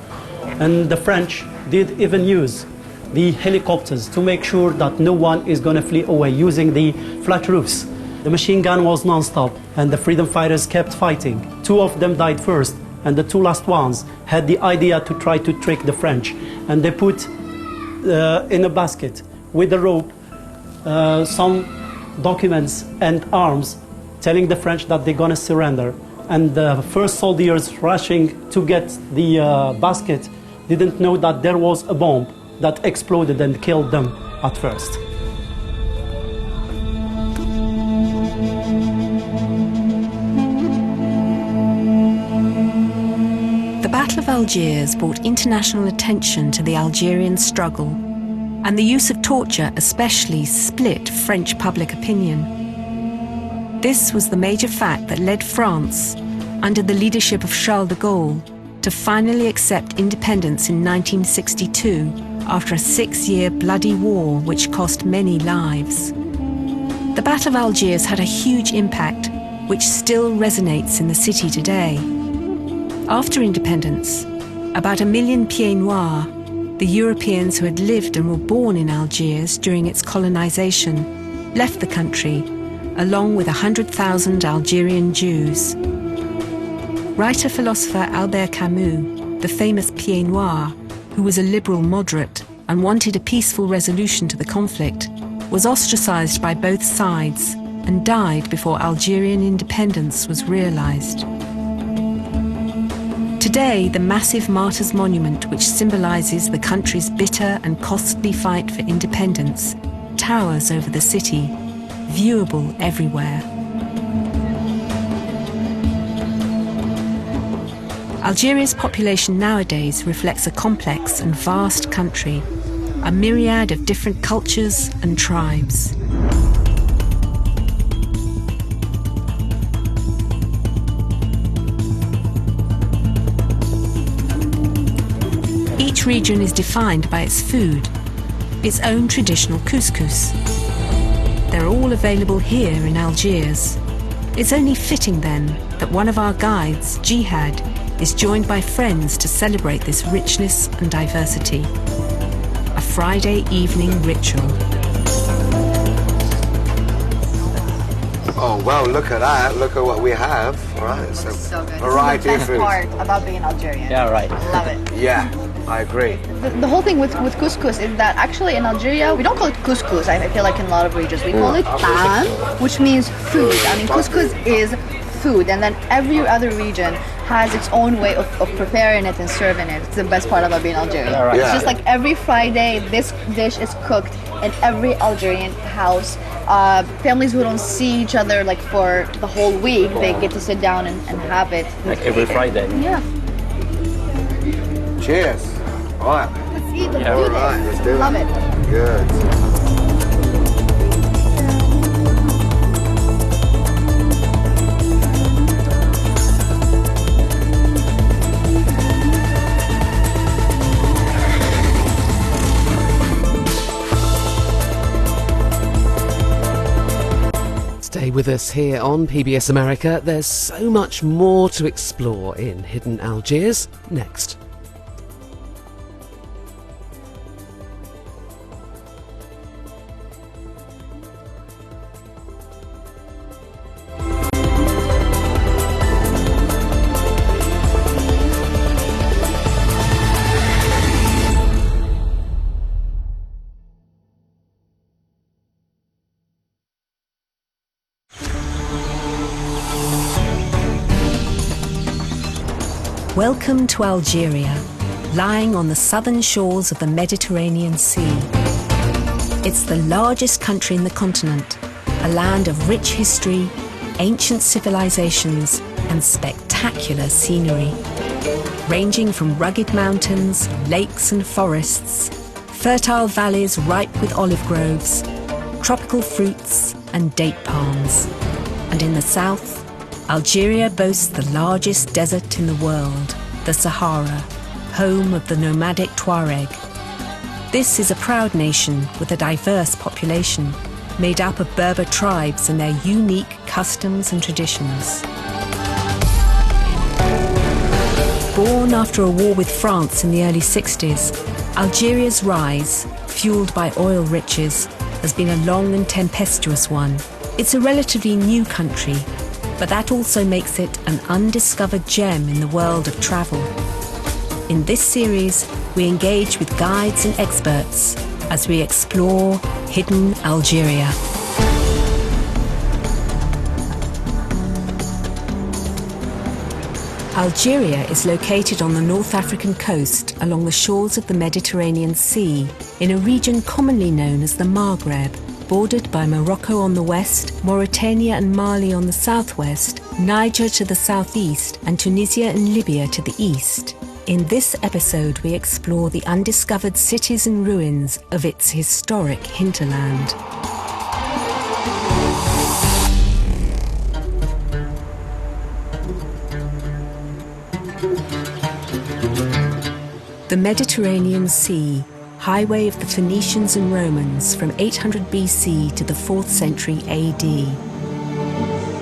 and the French did even use the helicopters to make sure that no one is going to flee away using the flat roofs. The machine gun was non-stop, and the freedom fighters kept fighting. 2 of them died first, and the 2 last ones had the idea to try to trick the French, and they put in a basket with a rope some documents and arms telling the French that they're going to surrender. And the first soldiers rushing to get the basket didn't know that there was a bomb that exploded and killed them at first. The Battle of Algiers brought international attention to the Algerian struggle, and the use of torture especially split French public opinion. This was the major fact that led France, under the leadership of Charles de Gaulle, to finally accept independence in 1962 after a 6-year bloody war which cost many lives. The Battle of Algiers had a huge impact which still resonates in the city today. After independence, about 1 million Pieds Noirs, the Europeans who had lived and were born in Algiers during its colonization, left the country, along with 100,000 Algerian Jews. Writer-philosopher Albert Camus, the famous Pieds Noirs, who was a liberal moderate and wanted a peaceful resolution to the conflict, was ostracized by both sides and died before Algerian independence was realized. Today, the massive Martyrs' Monument, which symbolizes the country's bitter and costly fight for independence, towers over the city, viewable everywhere. Algeria's population nowadays reflects a complex and vast country, a myriad of different cultures and tribes. Each region is defined by its food, its own traditional couscous. They're all available here in Algiers. It's only fitting then that one of our guides, Jihad, is joined by friends to celebrate this richness and diversity. A Friday evening ritual. Oh, well, look at that. Look at what we have. All right, it's a So good. variety of This is the food. best part about being Algerian. Yeah, right. I love it. Yeah, I agree. The whole thing with couscous is that actually in Algeria, we don't call it couscous. I feel like in a lot of regions, we call it tam, which means food. I mean, couscous is food, and then every other region has its own way of preparing it and serving it. It's the best part about being Algerian. Yeah, right. It's Yeah. just like every Friday, this dish is cooked in every Algerian house. Families who don't see each other like for the whole week, they get to sit down and have it. Like every Friday. Yeah. Cheers. All right. Let's eat. Let's Yeah, do all this. right, let's do it. Love it. Good. Stay with us here on PBS America. There's so much more to explore in Hidden Algiers next. Welcome to Algeria, lying on the southern shores of the Mediterranean Sea. It's the largest country in the continent, a land of rich history, ancient civilizations, and spectacular scenery. Ranging from rugged mountains, lakes and forests, fertile valleys ripe with olive groves, tropical fruits and date palms. And in the south, Algeria boasts the largest desert in the world, the Sahara, home of the nomadic Tuareg. This is a proud nation with a diverse population, made up of Berber tribes and their unique customs and traditions. Born after a war with France in the early 60s, Algeria's rise, fueled by oil riches, has been a long and tempestuous one. It's a relatively new country, but that also makes it an undiscovered gem in the world of travel. In this series, we engage with guides and experts as we explore hidden Algeria. Algeria is located on the North African coast along the shores of the Mediterranean Sea, in a region commonly known as the Maghreb, bordered by Morocco on the west, Mauritania and Mali on the southwest, Niger to the southeast, and Tunisia and Libya to the east. In this episode, we explore the undiscovered cities and ruins of its historic hinterland. The Mediterranean Sea, highway of the Phoenicians and Romans from 800 BC to the 4th century AD.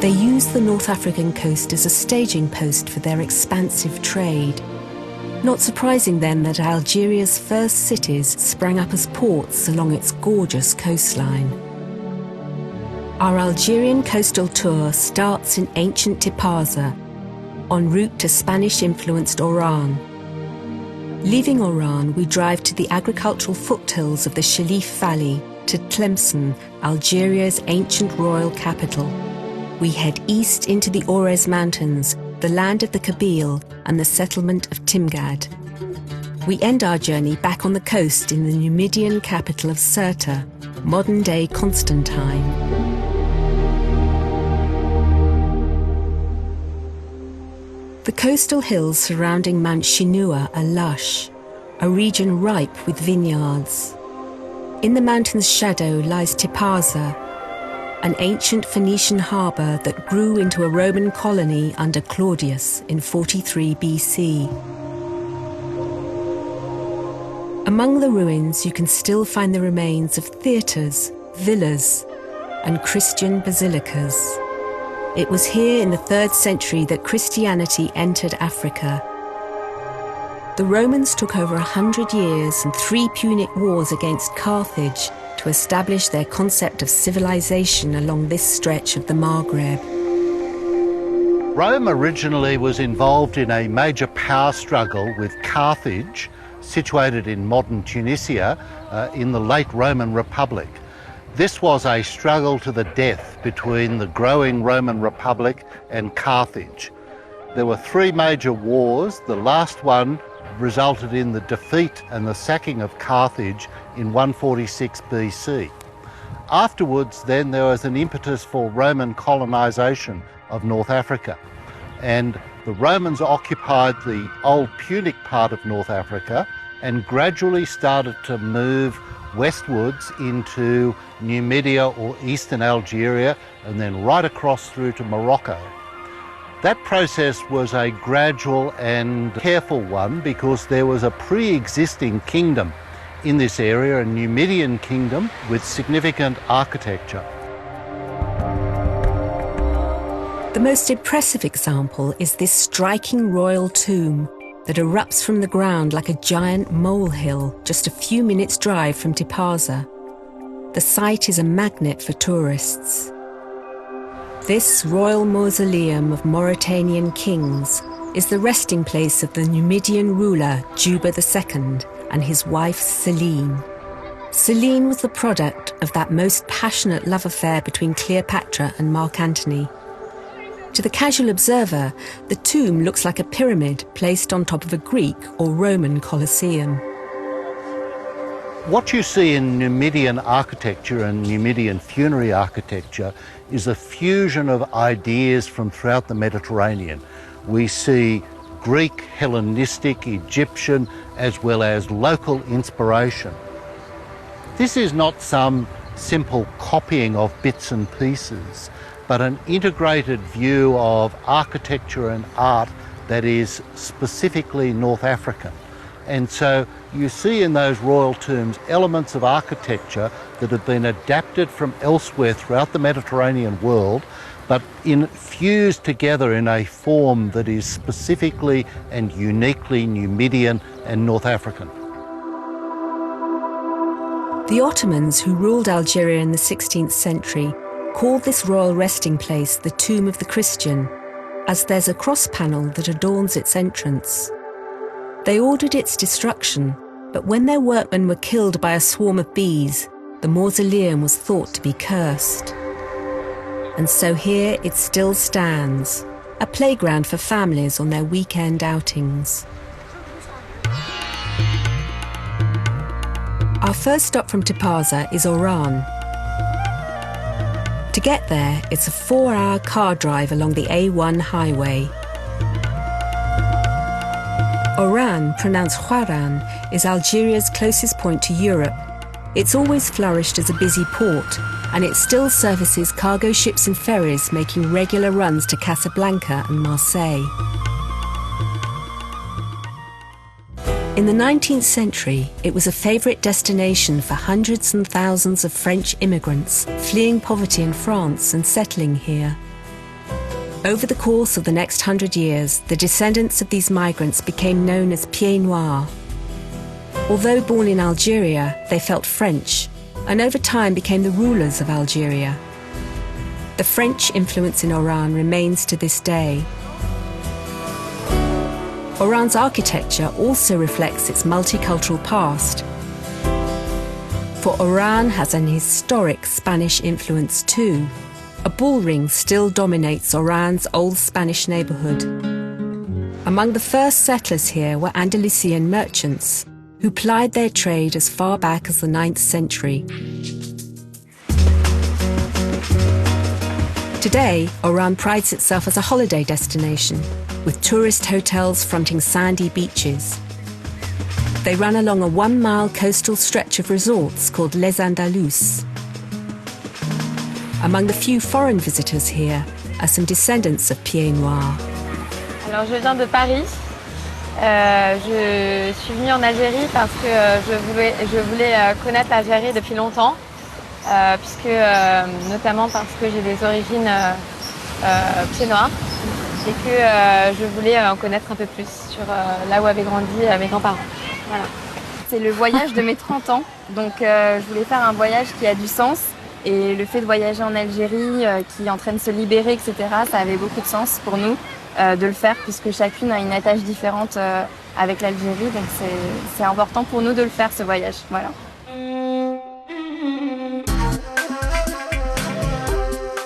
They used the North African coast as a staging post for their expansive trade. Not surprising then that Algeria's first cities sprang up as ports along its gorgeous coastline. Our Algerian coastal tour starts in ancient Tipaza, en route to Spanish-influenced Oran. Leaving Oran, we drive to the agricultural foothills of the Shelif Valley, to Tlemcen, Algeria's ancient royal capital. We head east into the Orez Mountains, the land of the Kabyle and the settlement of Timgad. We end our journey back on the coast in the Numidian capital of Sirte, modern-day Constantine. The coastal hills surrounding Mount Shinua are lush, a region ripe with vineyards. In the mountain's shadow lies Tipaza, an ancient Phoenician harbour that grew into a Roman colony under Claudius in 43 BC. Among the ruins, you can still find the remains of theatres, villas, and Christian basilicas. It was here in the 3rd century that Christianity entered Africa. The Romans took over 100 years and 3 Punic wars against Carthage to establish their concept of civilization along this stretch of the Maghreb. Rome originally was involved in a major power struggle with Carthage, situated in modern Tunisia, in the late Roman Republic. This was a struggle to the death between the growing Roman Republic and Carthage. There were 3 major wars. The last one resulted in the defeat and the sacking of Carthage in 146 BC. Afterwards, then, there was an impetus for Roman colonisation of North Africa. And the Romans occupied the old Punic part of North Africa and gradually started to move westwards into Numidia or eastern Algeria and then right across through to Morocco. That process was a gradual and careful one because there was a pre-existing kingdom in this area, a Numidian kingdom with significant architecture. The most impressive example is this striking royal tomb that erupts from the ground like a giant molehill just a few minutes' drive from Tipaza. The site is a magnet for tourists. This royal mausoleum of Mauritanian kings is the resting place of the Numidian ruler Juba II and his wife Selene. Selene was the product of that most passionate love affair between Cleopatra and Mark Antony. To the casual observer, the tomb looks like a pyramid placed on top of a Greek or Roman Colosseum. What you see in Numidian architecture and Numidian funerary architecture is a fusion of ideas from throughout the Mediterranean. We see Greek, Hellenistic, Egyptian, as well as local inspiration. This is not some simple copying of bits and pieces, but an integrated view of architecture and art that is specifically North African. And so you see in those royal tombs elements of architecture that have been adapted from elsewhere throughout the Mediterranean world, but fused together in a form that is specifically and uniquely Numidian and North African. The Ottomans, who ruled Algeria in the 16th century, called this royal resting place the Tomb of the Christian, as there's a cross panel that adorns its entrance. They ordered its destruction, but when their workmen were killed by a swarm of bees, the mausoleum was thought to be cursed. And so here it still stands, a playground for families on their weekend outings. Our first stop from Tipaza is Oran. To get there, it's a 4-hour car drive along the A1 highway. Oran, pronounced Houaran, is Algeria's closest point to Europe. It's always flourished as a busy port, and it still services cargo ships and ferries making regular runs to Casablanca and Marseille. In the 19th century, it was a favourite destination for hundreds and thousands of French immigrants fleeing poverty in France and settling here. Over the course of the next 100 years, the descendants of these migrants became known as Pieds Noirs. Although born in Algeria, they felt French, and over time became the rulers of Algeria. The French influence in Oran remains to this day. Oran's architecture also reflects its multicultural past. For Oran has an historic Spanish influence too. A bull ring still dominates Oran's old Spanish neighbourhood. Among the first settlers here were Andalusian merchants, who plied their trade as far back as the 9th century. Today, Oran prides itself as a holiday destination, with tourist hotels fronting sandy beaches. They run along a 1-mile coastal stretch of resorts called Les Andalous. Among the few foreign visitors here are some descendants of Pieds Noirs. Alors je viens de Paris. Je suis venue en Algérie parce que je voulais connaître l'Algérie depuis longtemps, notamment parce que j'ai des origines pieds noirs et que je voulais en connaître un peu plus sur là où avaient grandi mes grands-parents. Voilà. C'est le voyage de mes 30 ans, donc je voulais faire un voyage qui a du sens. Et le fait de voyager en Algérie, qui est en train de se libérer, etc., ça avait beaucoup de sens pour nous de le faire, puisque chacune a une attache différente avec l'Algérie. Donc c'est important pour nous de le faire, ce voyage. Voilà.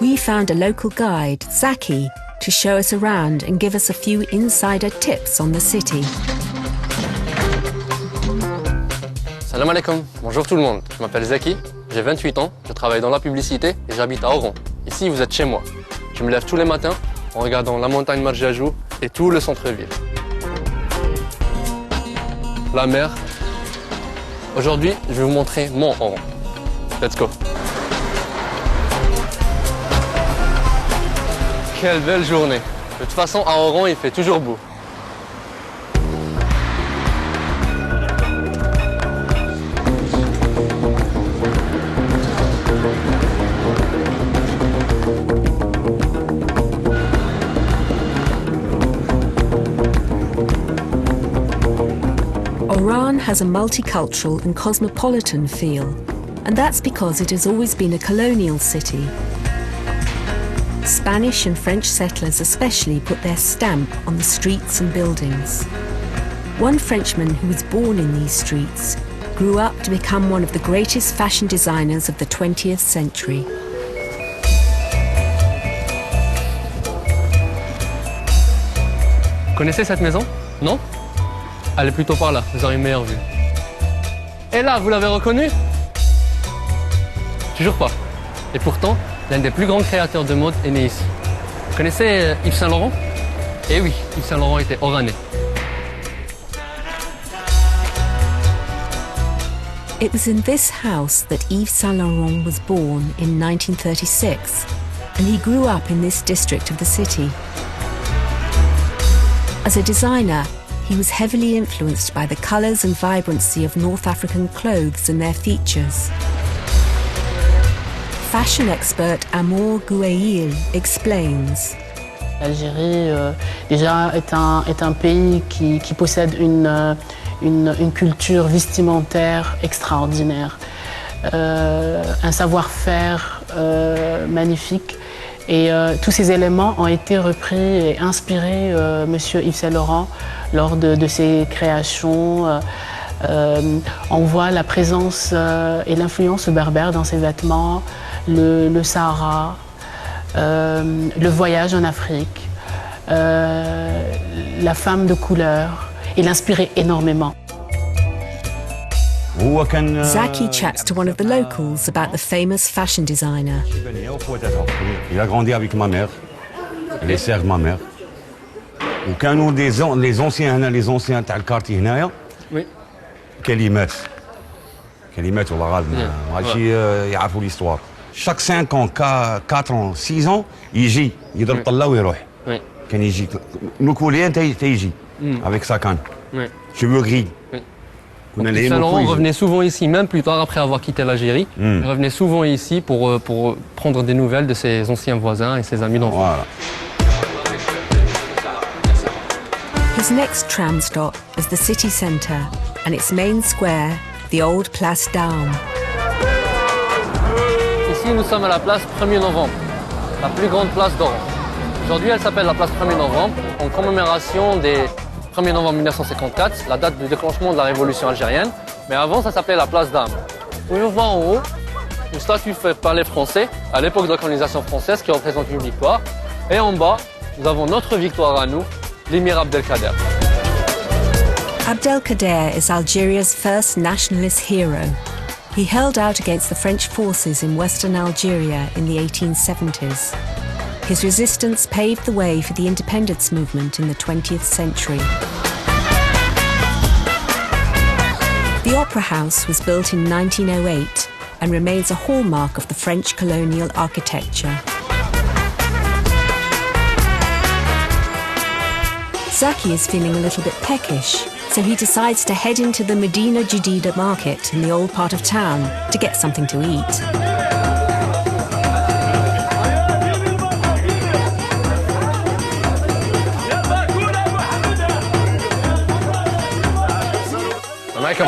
We found a local guide, Zaki, to show us around and give us a few insider tips on the city. Salam alaikum, bonjour tout le monde, je m'appelle Zaki, j'ai 28 ans, je travaille dans la publicité et j'habite à Oran. Ici, vous êtes chez moi. Je me lève tous les matins en regardant la montagne Marjajou et tout le centre-ville. La mer. Aujourd'hui, je vais vous montrer mon Oran. Let's go. Quelle belle journée. De toute façon, à Oran, il fait toujours beau. Oran has a multicultural and cosmopolitan feel, and that's because it has always been a colonial city. Spanish and French settlers especially put their stamp on the streets and buildings. One Frenchman who was born in these streets grew up to become one of the greatest fashion designers of the 20th century. Vous connaissez cette maison? Non? Elle est plutôt par là, vous aurez une meilleure vue. Et là, vous l'avez reconnu? Toujours pas. Et pourtant, l'un des plus grands créateurs de mode est né ici. Vous connaissez Yves Saint Laurent? Eh oui, Yves Saint Laurent était oranais. It was in this house that Yves Saint Laurent was born in 1936, and he grew up in this district of the city. As a designer, he was heavily influenced by the colours and vibrancy of North African clothes and their features. Fashion expert Amour Gouail explains. L'Algérie déjà est un pays qui possède une culture vestimentaire extraordinaire, un savoir-faire magnifique. Et tous ces éléments ont été repris et inspirés Monsieur Yves Saint Laurent lors de ses créations. On voit la présence et l'influence berbère dans ses vêtements, le Sahara, le voyage en Afrique, la femme de couleur. Il inspirait énormément. Zaki chats to one of the locals about the famous fashion designer. Il a grandi avec ma mère, les sœurs de ma mère. وكانوا les anciens تاع الكارتي هنايا. Oui. كلمات والله غالب ماشي يعرفوا l'histoire. Chaque 5 ans, 4 ans, 6 ans, يجي يضرب طله ويروح. كان يجي نوكولين تيجي avec sa canne. Cheveux gris. Yves Saint Laurent revenait souvent ici, même plus tard après avoir quitté l'Algérie. Il revenait souvent ici pour prendre des nouvelles de ses anciens voisins et ses amis d'enfance. Voilà. His next tram stop is the city centre and its main square, the old Place d'Armes. Ici, nous sommes à la place 1er novembre, la plus grande place d'Oran. Aujourd'hui, elle s'appelle la place 1er novembre en commémoration des 1er novembre 1954, la date du déclenchement de la révolution algérienne. Mais avant, ça s'appelait la place d'Armes. Où on voit en haut une statue faite par les Français à l'époque de la colonisation française qui représente une victoire. Et en bas, nous avons notre victoire à nous, l'émir Abdelkader. Abdelkader is Algeria's first nationalist hero. He held out against the French forces in western Algeria in the 1870s. His resistance paved the way for the independence movement in the 20th century. The Opera House was built in 1908 and remains a hallmark of the French colonial architecture. Zaki is feeling a little bit peckish, so he decides to head into the Medina Jadida market in the old part of town to get something to eat. معكم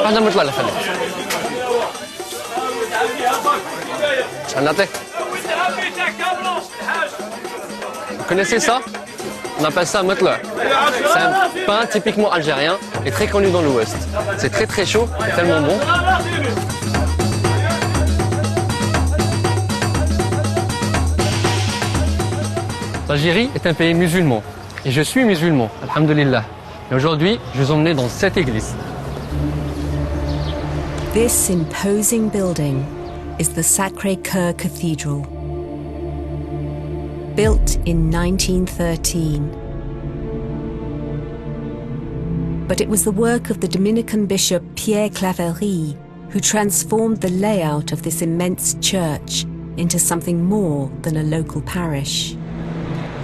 هذا مثل خلي نعطيك. Vous connaissez ça? On appelle ça metla. C'est un pain typiquement algérien et très connu dans l'Ouest. C'est très chaud et tellement bon. L'Algérie est un pays musulman et je suis musulman, alhamdulillah. Et aujourd'hui, je vous emmène dans cette église. This imposing building is the Sacré-Cœur Cathedral. Built in 1913. But it was the work of the Dominican bishop Pierre Claverie who transformed the layout of this immense church into something more than a local parish.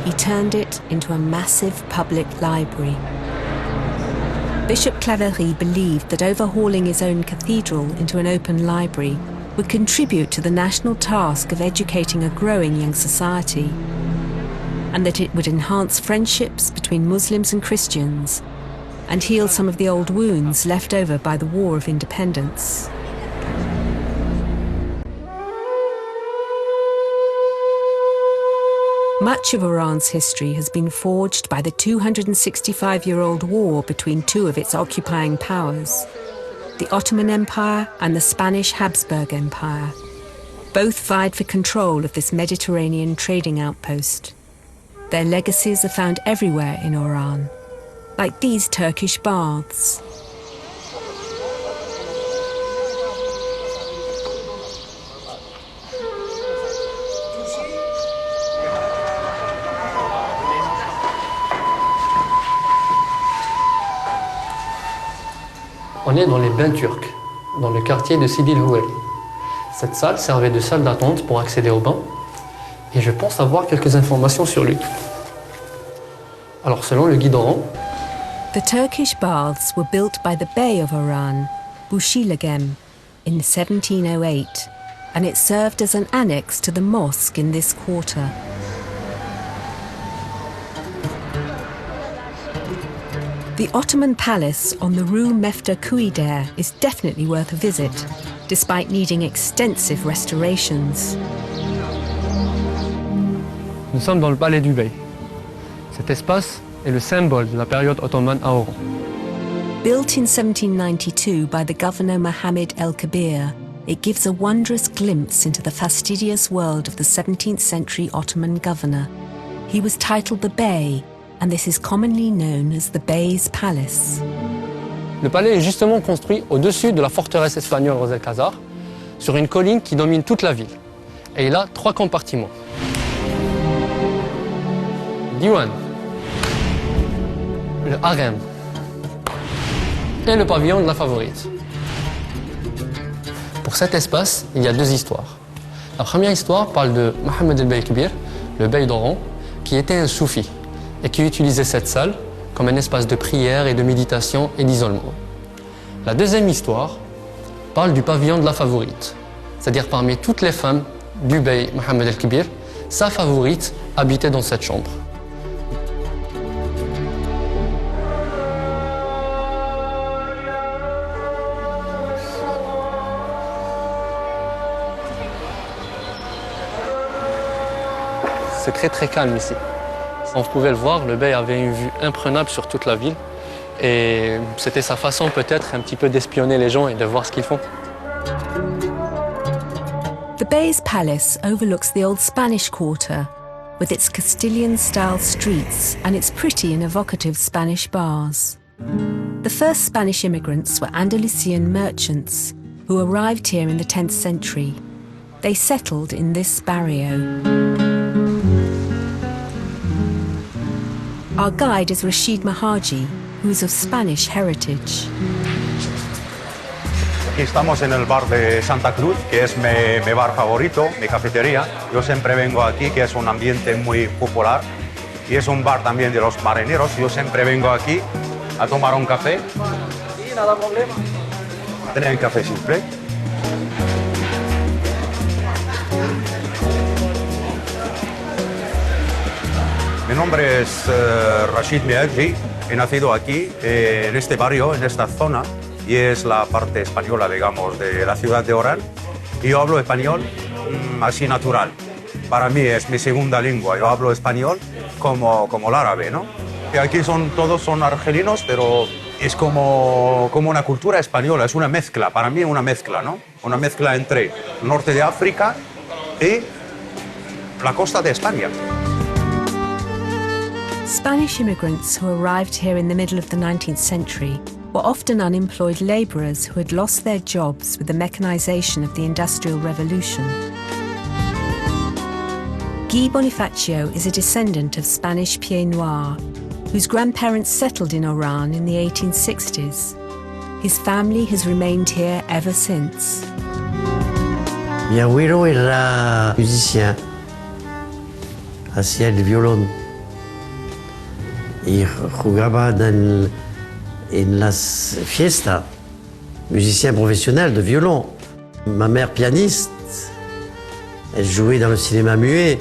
He turned it into a massive public library. Bishop Claverie believed that overhauling his own cathedral into an open library would contribute to the national task of educating a growing young society, and that it would enhance friendships between Muslims and Christians and heal some of the old wounds left over by the War of Independence. Much of Iran's history has been forged by the 265-year-old war between two of its occupying powers, the Ottoman Empire and the Spanish Habsburg Empire. Both vied for control of this Mediterranean trading outpost. Their legacies are found everywhere in Oran, like these Turkish baths. On est dans les bains turcs, dans le quartier de Sidi el-Houari. Cette salle servait de salle d'attente pour accéder au bain, et je pense avoir quelques informations sur lui. Alors selon le guide Oran, the Turkish baths were built by the Bey of Oran, Bushilagem, in 1708, and it served as an annex to the mosque in this quarter. The Ottoman palace on the Rue Mefta Kuider is definitely worth a visit, despite needing extensive restorations. Nous sommes dans le palais du Bey. Cet espace est le symbole de la période ottomane à Oran. Built in 1792 by the governor Mohammed el-Kabir, it gives a wondrous glimpse into the fastidious world of the 17th century Ottoman governor. He was titled the Bey, and this is commonly known as the Bey's Palace. Le palais est justement construit au-dessus de la forteresse espagnole Ros el Khazar, sur une colline qui domine toute la ville. Et il a 3 compartiments. Le diwan, le harem et le pavillon de la favorite. Pour cet espace, il y a 2 histoires. La première histoire parle de Mohammed el-Bey Kibir, le bey d'Oran, qui était un soufi et qui utilisait cette salle comme un espace de prière et de méditation et d'isolement. La deuxième histoire parle du pavillon de la favorite, c'est-à-dire parmi toutes les femmes du bey Mohammed el-Kibir, sa favorite habitait dans cette chambre. C'est très calme ici. On pouvait le voir, le bey avait une vue imprenable sur toute la ville et c'était sa façon peut-être un petit peu d'espionner les gens et de voir ce qu'ils font. The Bey's palace overlooks the old Spanish quarter with its Castilian-style streets and its pretty and evocative Spanish bars. The first Spanish immigrants were Andalusian merchants who arrived here in the 10th century. They settled in this barrio. Our guide is Rashid Mahaji, who is of Spanish heritage. Aquí estamos en el bar de Santa Cruz, que es mi bar favorito, mi cafetería. Yo siempre vengo aquí, que es un ambiente muy popular. y es un bar también de los marineros. Yo siempre vengo aquí a tomar un café. Sí, nada problema. Tener un café simple. Mi nombre es Rashid Miadji. He nacido aquí, en este barrio, en esta zona, y es la parte española, digamos, de la ciudad de Orán. Y yo hablo español así natural. Para mí es mi segunda lengua. Yo hablo español como el árabe, ¿no? Y aquí todos son argelinos, pero es como una cultura española, es una mezcla, para mí una mezcla, ¿no? Una mezcla entre el norte de África y la costa de España. Spanish immigrants who arrived here in the middle of the 19th century were often unemployed labourers who had lost their jobs with the mechanisation of the Industrial Revolution. Guy Bonifacio is a descendant of Spanish Pieds Noirs, whose grandparents settled in Oran in the 1860s. His family has remained here ever since. Mi abuelo era musicien, hacía el violón y jugaba en las fiestas, musicien professionnel de violon. Ma mère pianiste, elle jouait dans le cinéma muet.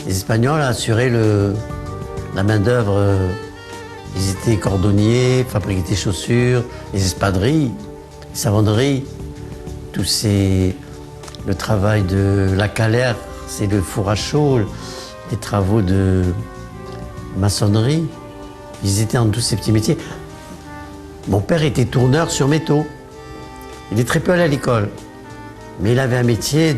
Les Espagnols assuraient la main-d'œuvre. Ils étaient cordonniers, fabriquaient des chaussures, les espadrilles, les savonneries. Le travail de la calère, c'est le four à chaud, les travaux de maçonnerie. Ils étaient en tous ces petits métiers. Mon père était tourneur sur métaux. Il est très peu allé à l'école, mais il avait un métier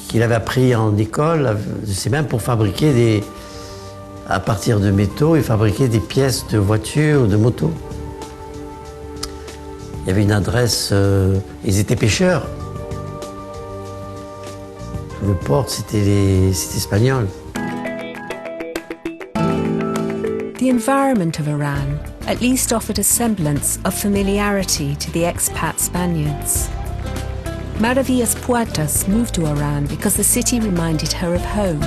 qu'il avait appris en école, c'est même pour fabriquer à partir de métaux et fabriquer des pièces de voitures, de motos. Il y avait une adresse, ils étaient pêcheurs. Le port, c'était espagnol. The environment of Oran at least offered a semblance of familiarity to the expat Spaniards. Maravillas Puertas moved to Oran because the city reminded her of home.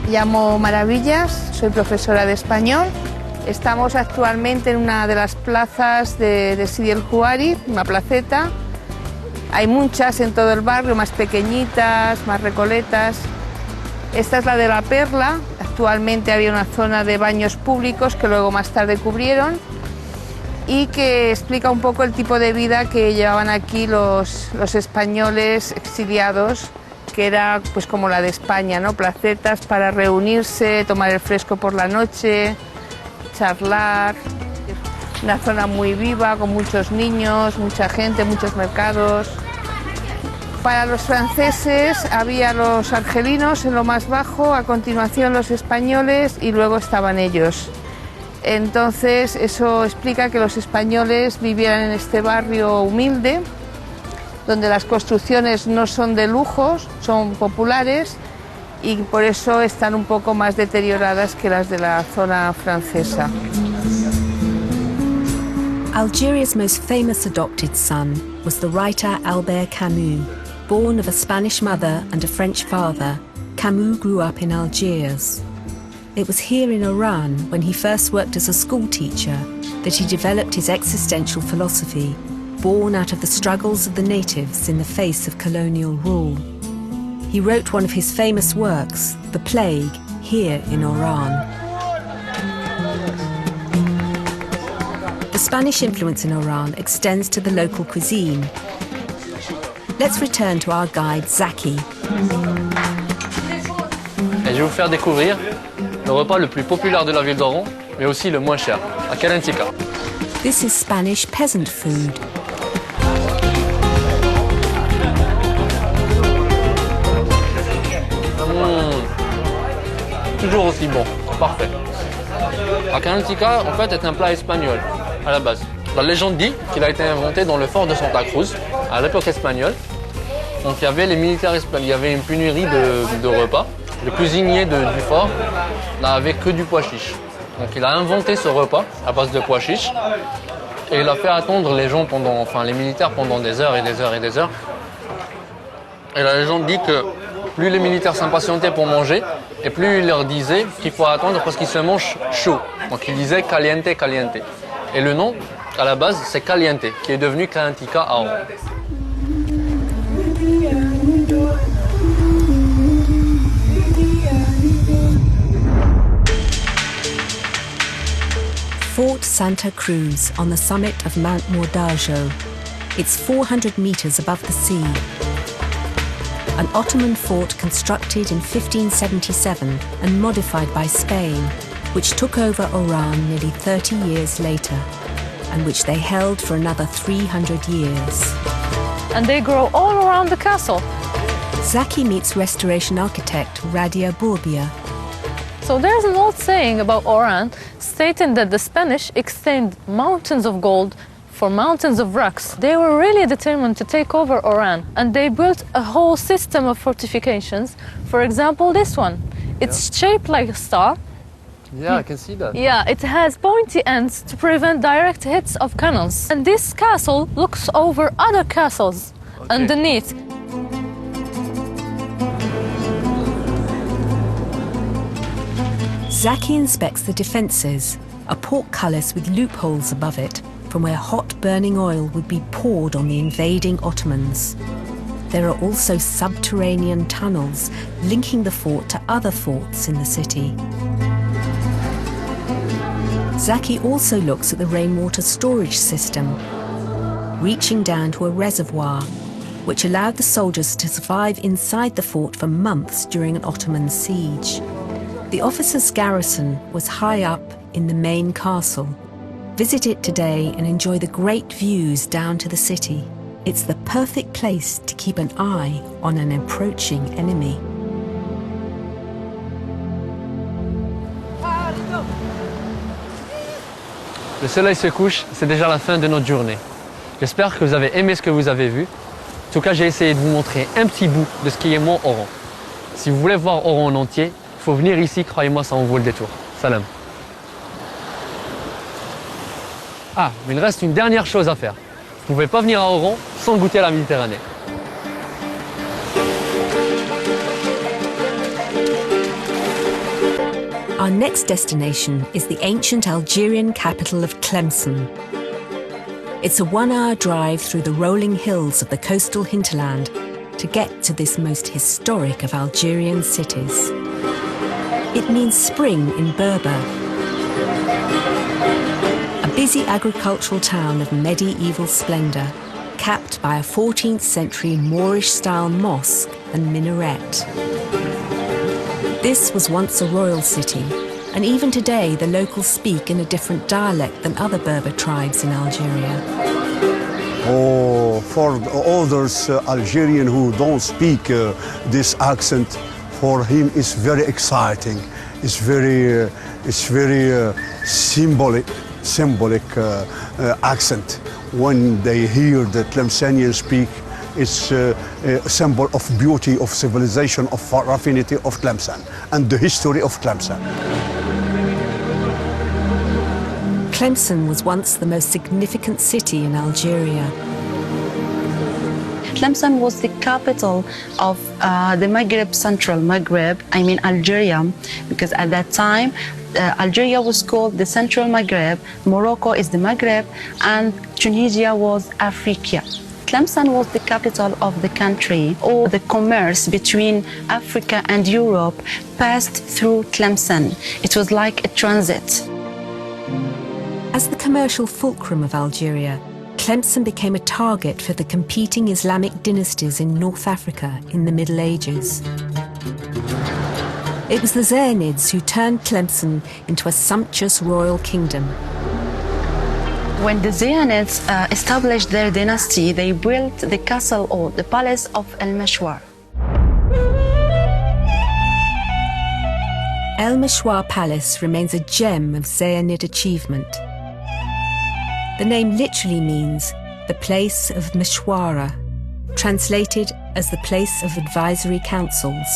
Llamo Maravillas, soy profesora de español. Estamos actualmente en una de las plazas de Sidi el Juari, una placeta. Hay muchas en todo el barrio, más pequeñitas, más recoletas. Esta es la de la Perla. Actualmente había una zona de baños públicos que luego más tarde cubrieron y que explica un poco el tipo de vida que llevaban aquí los españoles exiliados, que era pues como la de España, ¿no? Placetas para reunirse, tomar el fresco por la noche, charlar. Una zona muy viva, con muchos niños, mucha gente, muchos mercados. Para los franceses había los argelinos en lo más bajo, a continuación los españoles y luego estaban ellos. Entonces eso explica que los españoles vivieran en este barrio humilde, donde las construcciones no son de lujos, son populares y por eso están un poco más deterioradas que las de la zona francesa. Algeria's most famous adopted son was the writer Albert Camus. Born of a Spanish mother and a French father, Camus grew up in Algiers. It was here in Oran, when he first worked as a school teacher, that he developed his existential philosophy, born out of the struggles of the natives in the face of colonial rule. He wrote one of his famous works, The Plague, here in Oran. The Spanish influence in Oran extends to the local cuisine. Let's return to our guide Zaki. Et je vais vous faire découvrir le repas le plus populaire de la ville d'Oran, mais aussi le moins cher, à Kalentika. This is Spanish peasant food. Toujours aussi bon, parfait. La Kalentika, en fait, est un plat espagnol, à la base. La légende dit qu'il a été inventé dans le fort de Santa Cruz, à l'époque espagnole. Donc il y avait les militaires espagnols, il y avait une pénurie de repas. Le cuisinier du fort n'avait que du pois chiche. Donc il a inventé ce repas à base de pois chiche. Et il a fait attendre les gens les militaires pendant des heures et des heures et des heures. Et la légende dit que plus les militaires s'impatientaient pour manger, et plus il leur disait qu'il faut attendre parce qu'ils se mangent chaud. Donc il disait caliente, caliente. Et le nom, à la base, c'est caliente, qui est devenu Calantica à Oran. Fort Santa Cruz on the summit of Mount Mordajo. It's 400 meters above the sea. An Ottoman fort constructed in 1577 and modified by Spain, which took over Oran nearly 30 years later, and which they held for another 300 years. And they grow all around the castle. Zaki meets restoration architect Radia Bourbia. So there's an old saying about Oran stating that the Spanish exchanged mountains of gold for mountains of rocks. They were really determined to take over Oran, and they built a whole system of fortifications. For example, this one. It's shaped like a star. Yeah, I can see that. Yeah, it has pointy ends to prevent direct hits of cannons. And this castle looks over other castles underneath. Zaki inspects the defences, a portcullis with loopholes above it, from where hot burning oil would be poured on the invading Ottomans. There are also subterranean tunnels linking the fort to other forts in the city. Zaki also looks at the rainwater storage system, reaching down to a reservoir, which allowed the soldiers to survive inside the fort for months during an Ottoman siege. The officers' garrison was high up in the main castle. Visit it today and enjoy the great views down to the city. It's the perfect place to keep an eye on an approaching enemy. Le soleil se couche, c'est déjà la fin de notre journée. J'espère que vous avez aimé ce que vous avez vu. En tout cas, j'ai essayé de vous montrer un petit bout de ce qui est mon Oran. Si vous voulez voir Oran en entier, il faut venir ici, croyez-moi, ça en vaut le détour. Salam. Ah, mais il reste une dernière chose à faire. Vous ne pouvez pas venir à Oran sans goûter à la Méditerranée. Our next destination is the ancient Algerian capital of Tlemcen. It's a 1-hour drive through the rolling hills of the coastal hinterland to get to this most historic of Algerian cities. It means spring in Berber. A busy agricultural town of medieval splendour, capped by a 14th century Moorish-style mosque and minaret. This was once a royal city, and even today the locals speak in a different dialect than other Berber tribes in Algeria. Oh, for others Algerian who don't speak this accent, for him it's very exciting. It's very symbolic accent. When they hear the Tlemcenians speak, it's a symbol of beauty, of civilization, of raffinity of Tlemcen and the history of Tlemcen. Tlemcen was once the most significant city in Algeria. Tlemcen was the capital of the Maghreb, Central Maghreb, Algeria, because at that time Algeria was called the Central Maghreb, Morocco is the Maghreb, and Tunisia was Africa. Tlemcen was the capital of the country. All the commerce between Africa and Europe passed through Tlemcen. It was like a transit. As the commercial fulcrum of Algeria, Tlemcen became a target for the competing Islamic dynasties in North Africa in the Middle Ages. It was the Zaynids who turned Tlemcen into a sumptuous royal kingdom. When the Zaynids established their dynasty, they built the castle or the palace of El-Meshwar. El-Meshwar Palace remains a gem of Zaynid achievement. The name literally means the place of Meshwara, translated as the place of advisory councils.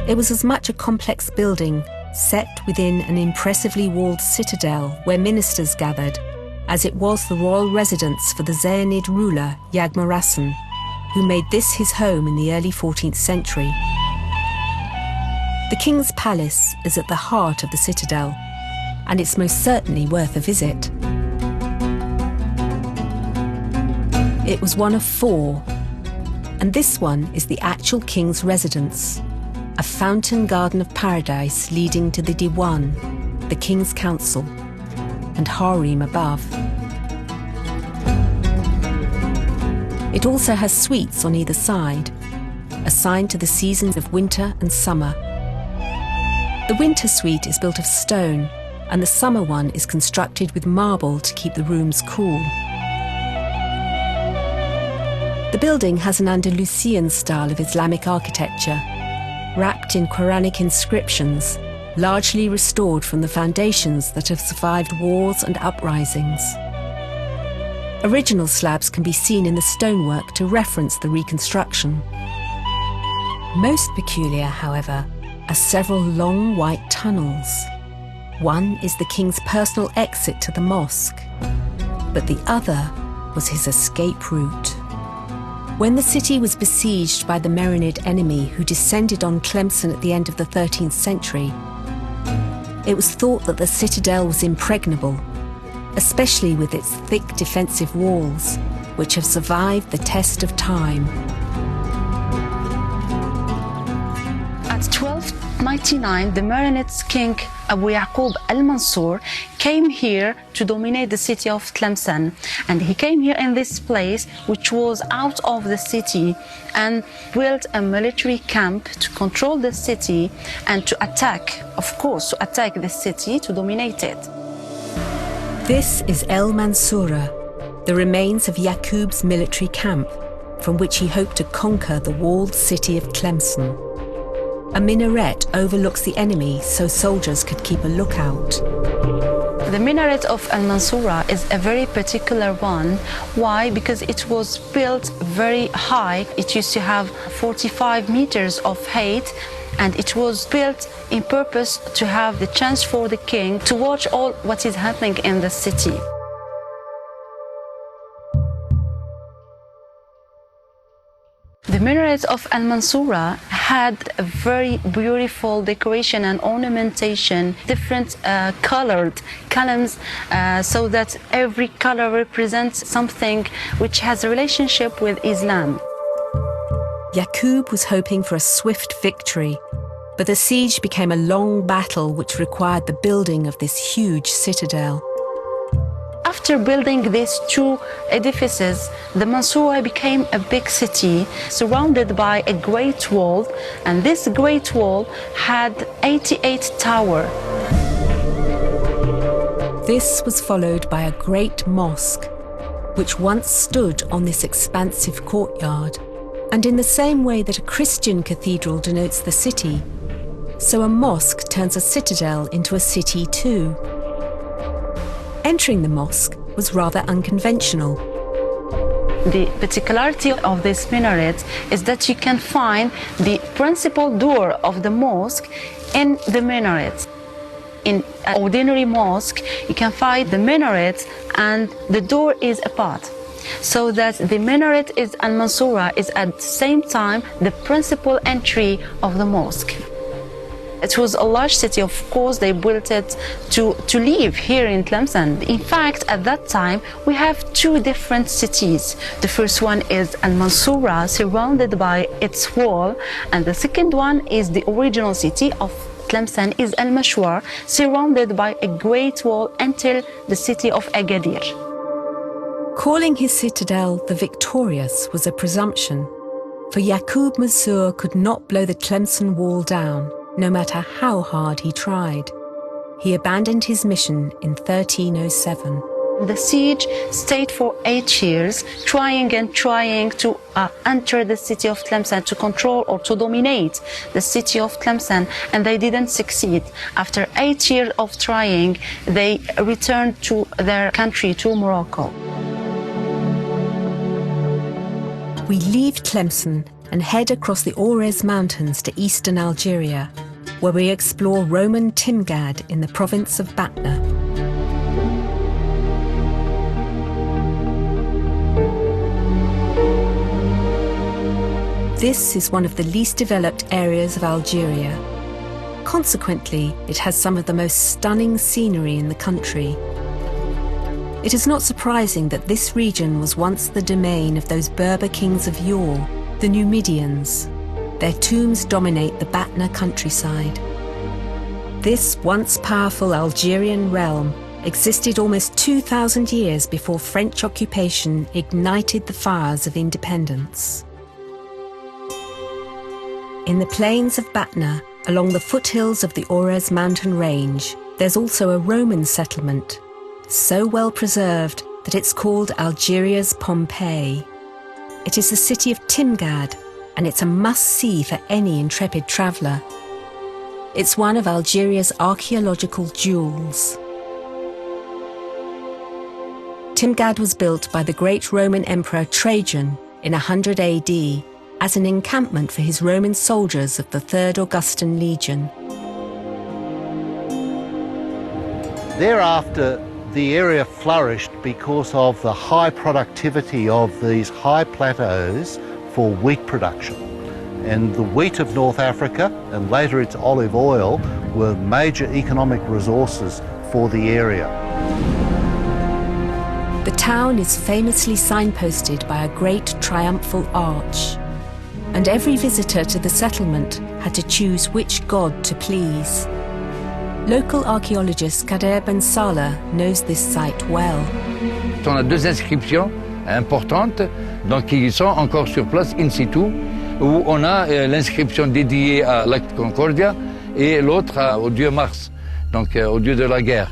It was as much a complex building set within an impressively walled citadel where ministers gathered as it was the royal residence for the Zayanid ruler Yagmarasan, who made this his home in the early 14th century. The king's palace is at the heart of the citadel, and it's most certainly worth a visit. It was one of 4, and this one is the actual king's residence, a fountain garden of paradise leading to the Diwan, the king's council, and harem above. It also has suites on either side, assigned to the seasons of winter and summer. The winter suite is built of stone, and the summer one is constructed with marble to keep the rooms cool. The building has an Andalusian style of Islamic architecture, wrapped in Quranic inscriptions, largely restored from the foundations that have survived wars and uprisings. Original slabs can be seen in the stonework to reference the reconstruction. Most peculiar, however, are several long white tunnels. One is the king's personal exit to the mosque, but the other was his escape route. When the city was besieged by the Marinid enemy who descended on Tlemcen at the end of the 13th century, it was thought that the citadel was impregnable, especially with its thick defensive walls, which have survived the test of time. At 1299, the Marinids king Abu Yaqub al-Mansur came here to dominate the city of Tlemcen, and he came here in this place which was out of the city and built a military camp to control the city and to attack, of course, to attack the city, to dominate it. This is El Mansoura, the remains of Yaqub's military camp, from which he hoped to conquer the walled city of Tlemcen. A minaret overlooks the enemy so soldiers could keep a lookout. The minaret of Al-Mansoura is a very particular one. Why? Because it was built very high. It used to have 45 meters of height, and it was built in purpose to have the chance for the king to watch all what is happening in the city. The minaret of Al-Mansoura had a very beautiful decoration and ornamentation, different colored columns, so that every color represents something which has a relationship with Islam. Yaqub was hoping for a swift victory, but the siege became a long battle which required the building of this huge citadel. After building these 2 edifices, the Mansoura became a big city surrounded by a great wall, and this great wall had 88 towers. This was followed by a great mosque, which once stood on this expansive courtyard. And in the same way that a Christian cathedral denotes the city, so a mosque turns a citadel into a city too. Entering the mosque was rather unconventional. The particularity of this minaret is that you can find the principal door of the mosque in the minaret. In an ordinary mosque, you can find the minaret and the door is apart. So that the minaret is Al-Mansoura is at the same time the principal entry of the mosque. It was a large city, of course. They built it to live here in Tlemcen. In fact, at that time, we have 2 different cities. The first one is Al-Mansoura, surrounded by its wall, and the second one is the original city of Tlemcen, is Al-Mashwar, surrounded by a great wall until the city of Agadir. Calling his citadel the Victorious was a presumption, for Yaqub Mansur could not blow the Tlemcen wall down, no matter how hard he tried. He abandoned his mission in 1307. The siege stayed for 8 years, trying and trying to enter the city of Tlemcen, to control or to dominate the city of Tlemcen, and they didn't succeed. After 8 years of trying, they returned to their country, to Morocco. We leave Tlemcen and head across the Aurès Mountains to eastern Algeria, where we explore Roman Timgad in the province of Batna. This is one of the least developed areas of Algeria. Consequently, it has some of the most stunning scenery in the country. It is not surprising that this region was once the domain of those Berber kings of yore, the Numidians. Their tombs dominate the Batna countryside. This once powerful Algerian realm existed almost 2,000 years before French occupation ignited the fires of independence. In the plains of Batna, along the foothills of the Aurès mountain range, there's also a Roman settlement, so well preserved that it's called Algeria's Pompeii. It is the city of Timgad, and it's a must-see for any intrepid traveller. It's one of Algeria's archaeological jewels. Timgad was built by the great Roman Emperor Trajan in 100 AD as an encampment for his Roman soldiers of the 3rd Augustan Legion. Thereafter, the area flourished because of the high productivity of these high plateaus for wheat production. And the wheat of North Africa, and later its olive oil, were major economic resources for the area. The town is famously signposted by a great triumphal arch, and every visitor to the settlement had to choose which god to please. Local archaeologist Kader Ben Salah knows this site well. On a deux inscriptions importantes, donc qui sont encore sur place in situ, où on a l'inscription dédiée à l'acte Concordia et l'autre au dieu Mars, donc au dieu de la guerre.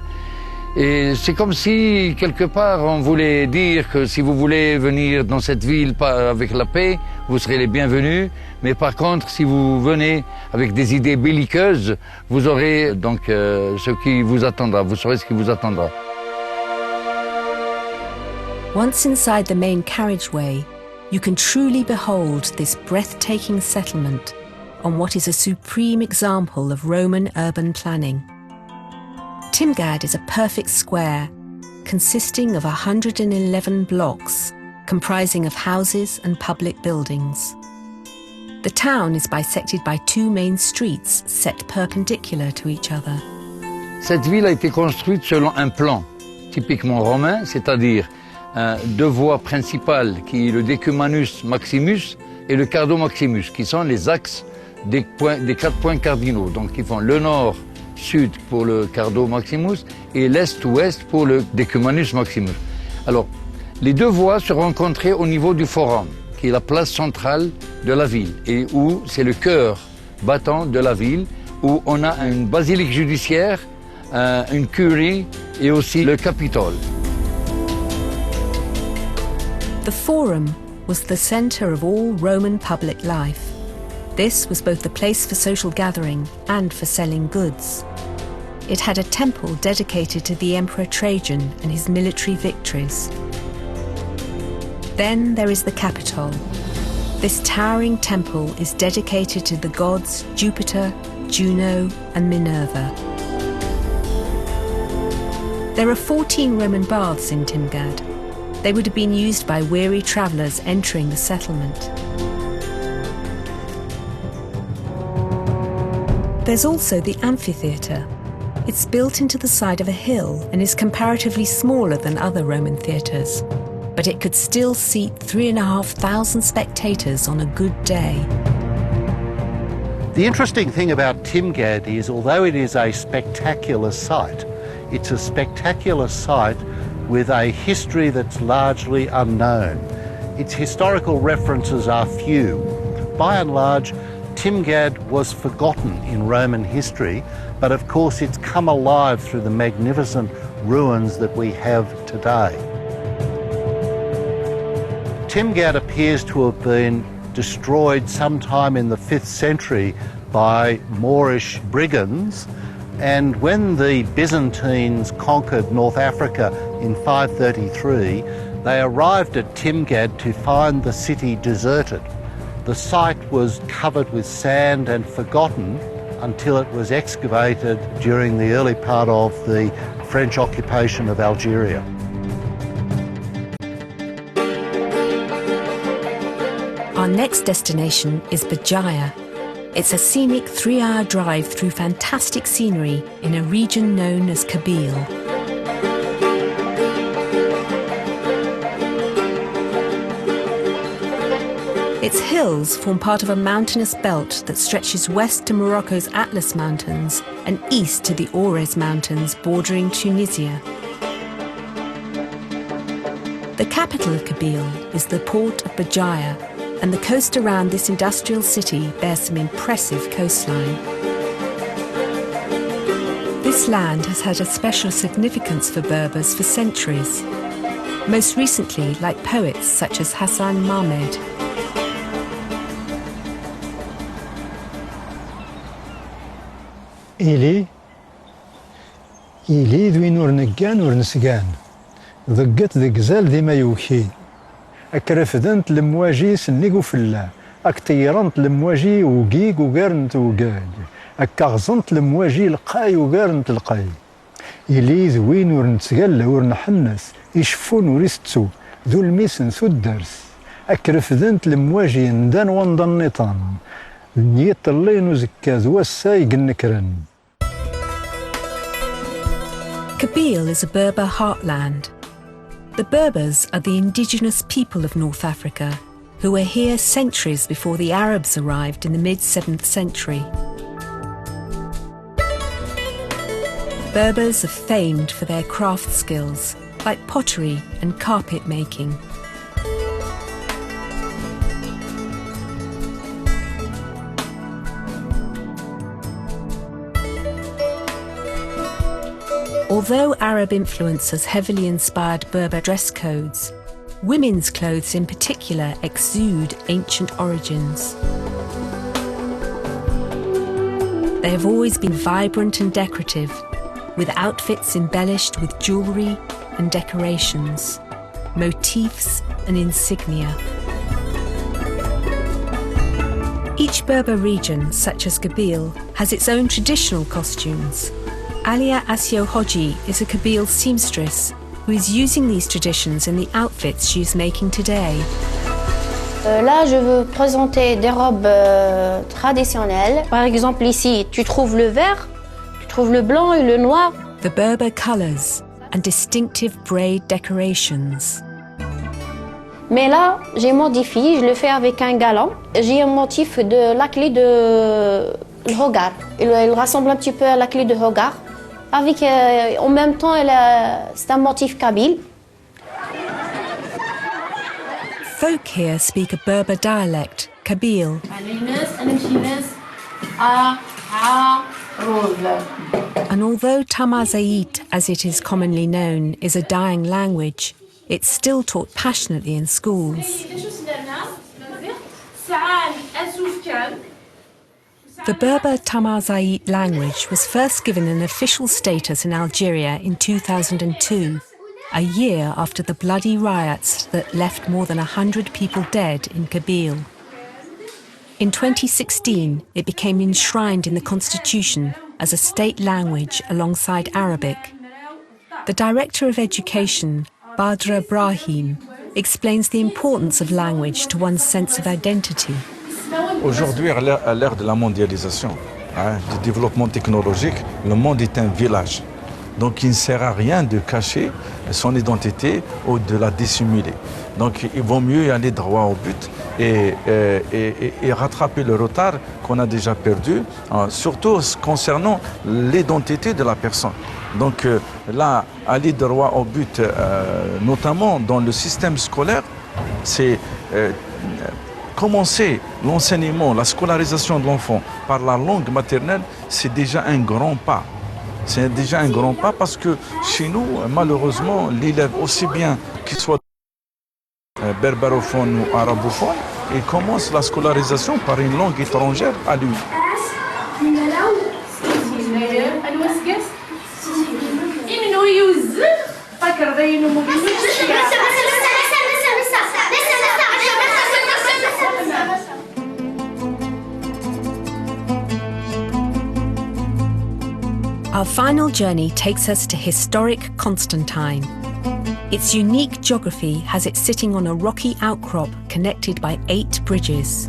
Et c'est comme si, quelque part, on voulait dire que si vous voulez venir dans cette ville avec la paix, vous serez les bienvenus. Mais par contre, si vous venez avec des idées belliqueuses, vous aurez donc ce qui vous attendra, vous saurez ce qui vous attendra. Once inside the main carriageway, you can truly behold this breathtaking settlement on what is a supreme example of Roman urban planning. Timgad is a perfect square, consisting of 111 blocks, comprising of houses and public buildings. The town is bisected by two main streets set perpendicular to each other. Cette ville a été construite selon un plan typiquement romain, c'est-à-dire deux voies principales qui est le Decumanus Maximus et le Cardo Maximus, qui sont les axes des 4 points cardinaux, donc qui font le nord-sud pour le Cardo Maximus et l'est-ouest pour le Decumanus Maximus. Alors, les deux voies se rencontraient au niveau du Forum, qui est la place centrale de la ville, et où c'est le cœur battant de la ville, où on a une basilique judiciaire, une curie et aussi le Capitole. The Forum was the centre of all Roman public life. This was both the place for social gathering and for selling goods. It had a temple dedicated to the Emperor Trajan and his military victories. Then there is the Capitol. This towering temple is dedicated to the gods Jupiter, Juno, and Minerva. There are 14 Roman baths in Timgad. They would have been used by weary travellers entering the settlement. There's also the amphitheatre. It's built into the side of a hill and is comparatively smaller than other Roman theatres, but it could still seat 3,500 spectators on a good day. The interesting thing about Timgad is, although it is a spectacular site, it's a spectacular site with a history that's largely unknown. Its historical references are few. By and large, Timgad was forgotten in Roman history, but of course it's come alive through the magnificent ruins that we have today. Timgad appears to have been destroyed sometime in the 5th century by Moorish brigands, and when the Byzantines conquered North Africa in 533, they arrived at Timgad to find the city deserted. The site was covered with sand and forgotten until it was excavated during the early part of the French occupation of Our next destination is Bajaya. It's a scenic 3-hour drive through fantastic scenery in a region known as Kabyle. Its hills form part of a mountainous belt that stretches west to Morocco's Atlas Mountains and east to the Aures Mountains bordering Tunisia. The capital of Kabyle is the port of Bajaya, and the coast around this industrial city bears some impressive coastline. This land has had a special significance for Berbers for centuries, most recently like poets such as Hassan Mahmed. إلي ذوين ور نكان ور نسكان ضقت ذك زال ديما يوكي أكرفدنت لمواجي سنيقو فلا أكتيرنت لمواجي وقيق وقارنت وقاق أكغزنت لمواجي لقاي وقارنت لقاي إلي ذوين ور نتسقال ور نحنس يشفون وريستو ذو الميسن ثو الدرس أكرفدنت لمواجي ندان وندن نيطان نيت اللين وزكاز والسايق النكرن. Kabyle is a Berber heartland. The Berbers are the indigenous people of North Africa who were here centuries before the Arabs arrived in the mid-7th century. Berbers are famed for their craft skills, like pottery and carpet making. Although Arab influence has heavily inspired Berber dress codes, women's clothes in particular exude ancient origins. They have always been vibrant and decorative, with outfits embellished with jewellery and decorations, motifs and insignia. Each Berber region, such as Kabyle, has its own traditional costumes. Alia Asio Hoji is a Kabyle seamstress who is using these traditions in the outfits she's making today. Là, je veux présenter des robes traditionnelles. Par exemple, ici, tu trouves le vert, tu trouves le blanc et le noir. The Berber colours and distinctive braid decorations. Mais là, j'ai modifié, je le fais avec un galant. J'ai un motif de la clé de Hogar. Il ressemble un petit peu à la clé de Hogar. Avec, en même temps, c'est un motif kabyle. Folk here speak a Berber dialect, Kabyle. And although Tamazight, as it is commonly known, is a dying language, it's still taught passionately in schools. The Berber Tamazight language was first given an official status in Algeria in 2002, a year after the bloody riots that left more than 100 people dead in Kabyle. In 2016, it became enshrined in the constitution as a state language alongside Arabic. The Director of Education, Badra Ibrahim, explains the importance of language to one's sense of identity. Aujourd'hui, à l'ère de la mondialisation, du développement technologique, le monde est un village. Donc il ne sert à rien de cacher son identité ou de la dissimuler. Donc il vaut mieux aller droit au but et rattraper le retard qu'on a déjà perdu, surtout concernant l'identité de la personne. Donc là, aller droit au but, notamment dans le système scolaire, c'est commencer l'enseignement, la scolarisation de l'enfant par la langue maternelle, c'est déjà un grand pas. C'est déjà un grand pas parce que chez nous, malheureusement, l'élève, aussi bien qu'il soit berbérophone ou arabophone, il commence la scolarisation par une langue étrangère à lui. Our final journey takes us to historic Constantine. Its unique geography has it sitting on a rocky outcrop connected by 8 bridges.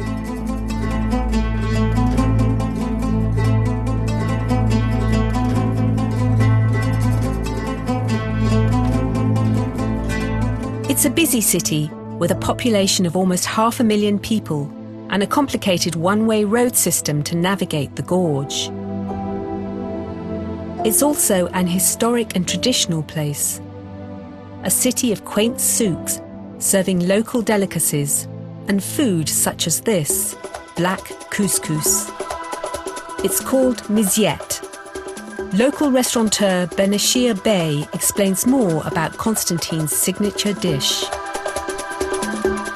It's a busy city with a population of almost 500,000 people and a complicated one-way road system to navigate the gorge. It's also an historic and traditional place, a city of quaint souks serving local delicacies and food such as this, black couscous. It's called miziet. Local restaurateur Benashir Bey explains more about Constantine's signature dish.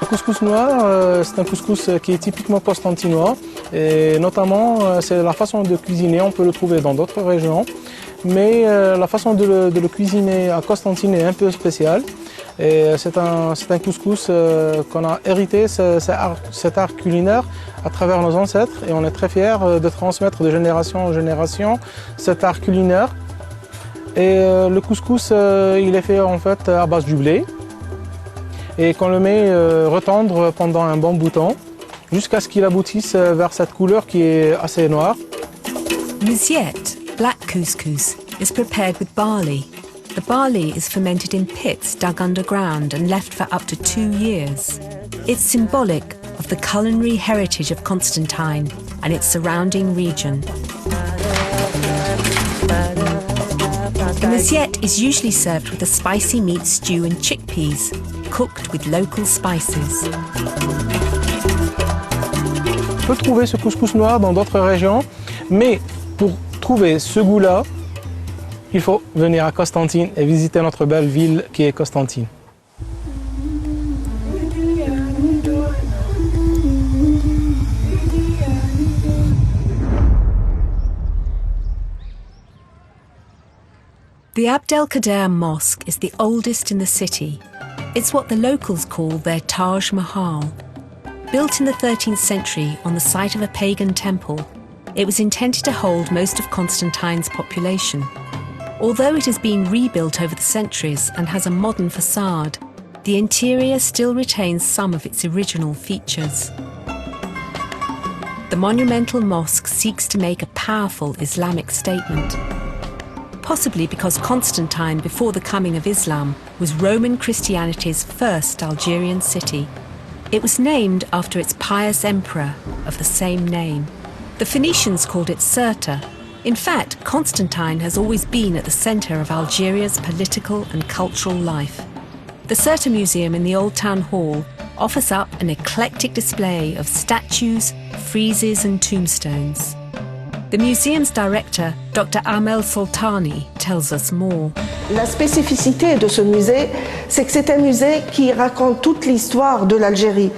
Le couscous noir, c'est un couscous qui est typiquement constantinois et notamment c'est la façon de cuisiner, on peut le trouver dans d'autres régions, mais la façon de le cuisiner à Constantine est un peu spéciale. Et c'est un couscous qu'on a hérité, cet art culinaire, à travers nos ancêtres. Et on est très fiers de transmettre de génération en génération cet art culinaire. Et le couscous, il est fait en fait à base du blé. Et qu'on le met retendre pendant un bon bout de temps, jusqu'à ce qu'il aboutisse vers cette couleur qui est assez noire. Miziet, black couscous, is prepared with barley. The barley is fermented in pits dug underground and left for up to 2 years. It's symbolic of the culinary heritage of Constantine and its surrounding region. The miziet is usually served with a spicy meat stew and chickpeas, cooked with local spices. On peut trouver ce couscous noir dans d'autres régions, mais pour trouver ce goût-là, il faut venir à Constantine et visiter notre belle ville qui est Constantine. The Abdelkader Mosque is the oldest in the city. It's what the locals call their Taj Mahal. Built in the 13th century on the site of a pagan temple, it was intended to hold most of Constantine's population. Although it has been rebuilt over the centuries and has a modern facade, the interior still retains some of its original features. The monumental mosque seeks to make a powerful Islamic statement. Possibly because Constantine, before the coming of Islam, was Roman Christianity's first Algerian city. It was named after its pious emperor of the same name. The Phoenicians called it Sirta. In fact, Constantine has always been at the centre of Algeria's political and cultural life. The Sirta Museum in the Old Town Hall offers up an eclectic display of statues, friezes and tombstones. The museum's director, Dr. Amel Soltani, tells us more. La spécificité de ce musée, c'est que c'est un musée qui raconte toute l'histoire de l'Algérie.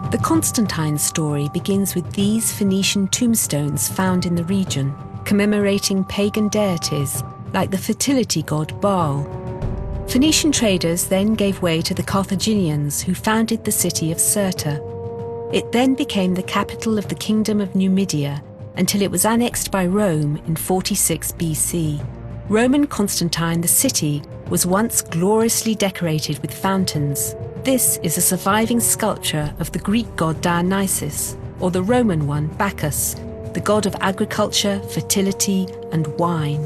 The Constantine story begins with these Phoenician tombstones found in the region, commemorating pagan deities like the fertility god Baal. Phoenician traders then gave way to the Carthaginians who founded the city of Sirta. It then became the capital of the Kingdom of Numidia until it was annexed by Rome in 46 BC. Roman Constantine the city was once gloriously decorated with fountains. This is a surviving sculpture of the Greek god Dionysus, or the Roman one Bacchus, the god of agriculture, fertility and wine.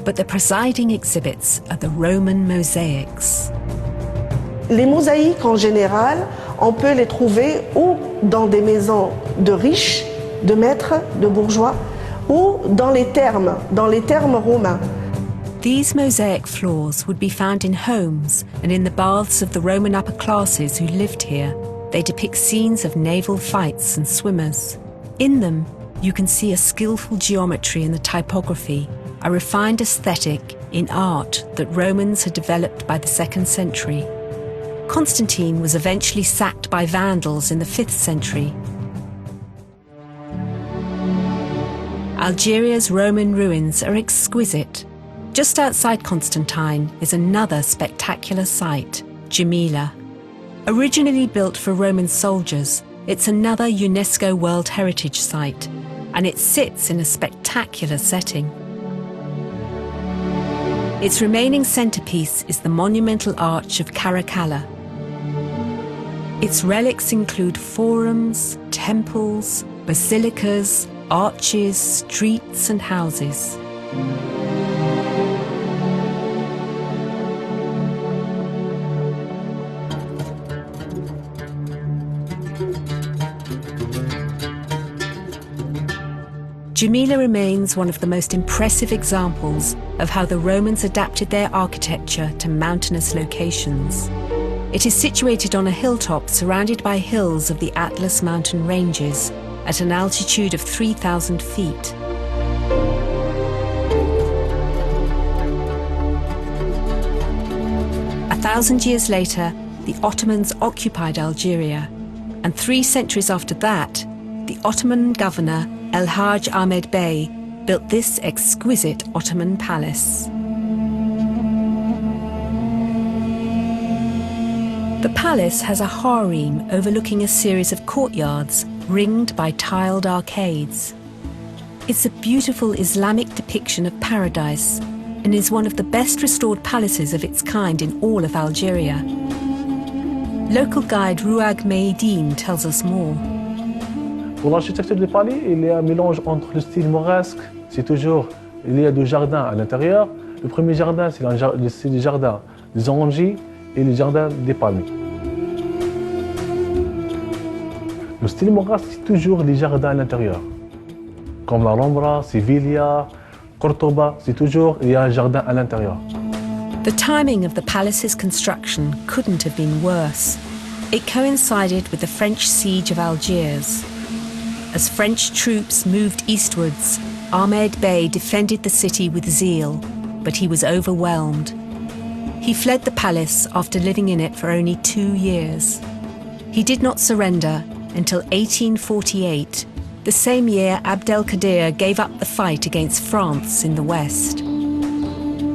But the presiding exhibits are the Roman mosaics. Les mosaïques en général, on peut les trouver ou dans des maisons de riches, de maîtres, de bourgeois, ou dans les thermes romains. These mosaic floors would be found in homes and in the baths of the Roman upper classes who lived here. They depict scenes of naval fights and swimmers. In them, you can see a skillful geometry in the typography, a refined aesthetic in art that Romans had developed by the 2nd century. Constantine was eventually sacked by Vandals in the 5th century. Algeria's Roman ruins are exquisite. Just outside Constantine is another spectacular site, Jamila. Originally built for Roman soldiers, it's another UNESCO World Heritage Site, and it sits in a spectacular setting. Its remaining centrepiece is the monumental arch of Caracalla. Its relics include forums, temples, basilicas, arches, streets and houses. Jamila remains one of the most impressive examples of how the Romans adapted their architecture to mountainous locations. It is situated on a hilltop surrounded by hills of the Atlas mountain ranges at an altitude of 3,000 feet. A 1,000 years later, the Ottomans occupied Algeria, and 3 centuries after that, the Ottoman governor El-Hajj Ahmed Bey built this exquisite Ottoman palace. The palace has a harem overlooking a series of courtyards ringed by tiled arcades. It's a beautiful Islamic depiction of paradise and is one of the best restored palaces of its kind in all of Algeria. Local guide Rouag Meidine tells us more. Pour l'architecture du palais, il y a un mélange entre le style mauresque, c'est toujours, il y a deux jardins à l'intérieur. Le premier jardin, c'est le jardin des orangers et le jardin des palmiers. Le style mauresque, c'est toujours les jardins à l'intérieur. Comme la Rambla, Sevilla, Cordoba, c'est toujours, il y a un jardin à l'intérieur. The timing of the palace's construction couldn't have been worse. It coincided with the French siege of Algiers. As French troops moved eastwards, Ahmed Bey defended the city with zeal, but he was overwhelmed. He fled the palace after living in it for only 2 years. He did not surrender until 1848, the same year Abdelkader gave up the fight against France in the west.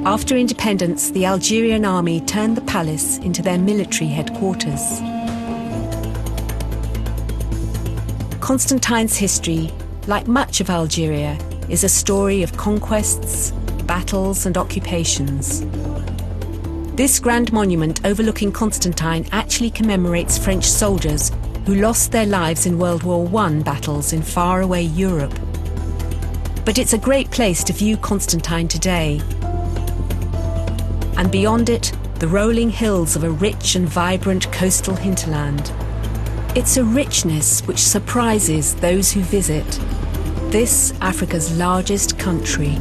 After independence, the Algerian army turned the palace into their military headquarters. Constantine's history, like much of Algeria, is a story of conquests, battles and occupations. This grand monument overlooking Constantine actually commemorates French soldiers who lost their lives in World War I battles in faraway Europe. But it's a great place to view Constantine today. And beyond it, the rolling hills of a rich and vibrant coastal hinterland. It's a richness which surprises those who visit. This Africa's largest country.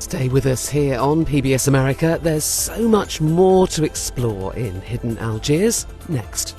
Stay with us here on PBS America. There's so much more to explore in Hidden Algiers next.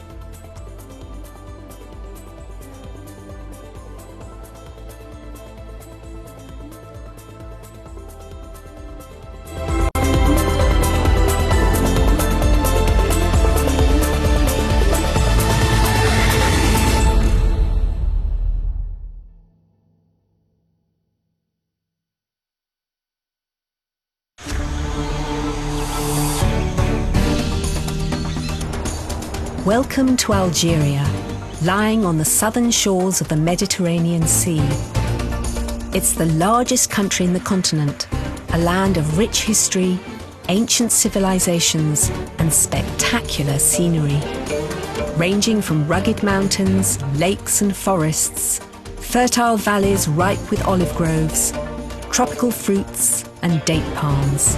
Welcome to Algeria, lying on the southern shores of the Mediterranean Sea. It's the largest country in the continent, a land of rich history, ancient civilizations, and spectacular scenery. Ranging from rugged mountains, lakes and forests, fertile valleys ripe with olive groves, tropical fruits and date palms.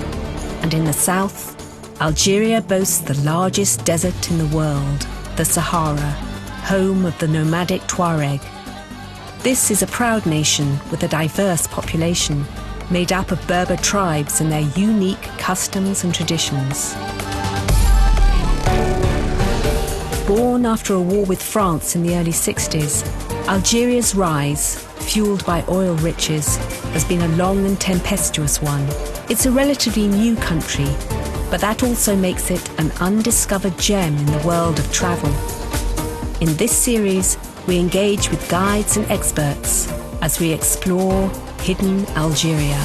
And in the south, Algeria boasts the largest desert in the world, the Sahara, home of the nomadic Tuareg. This is a proud nation with a diverse population, made up of Berber tribes and their unique customs and traditions. Born after a war with France in the early 60s, Algeria's rise, fueled by oil riches, has been a long and tempestuous one. It's a relatively new country, but that also makes it an undiscovered gem in the world of travel. In this series, we engage with guides and experts as we explore hidden Algeria.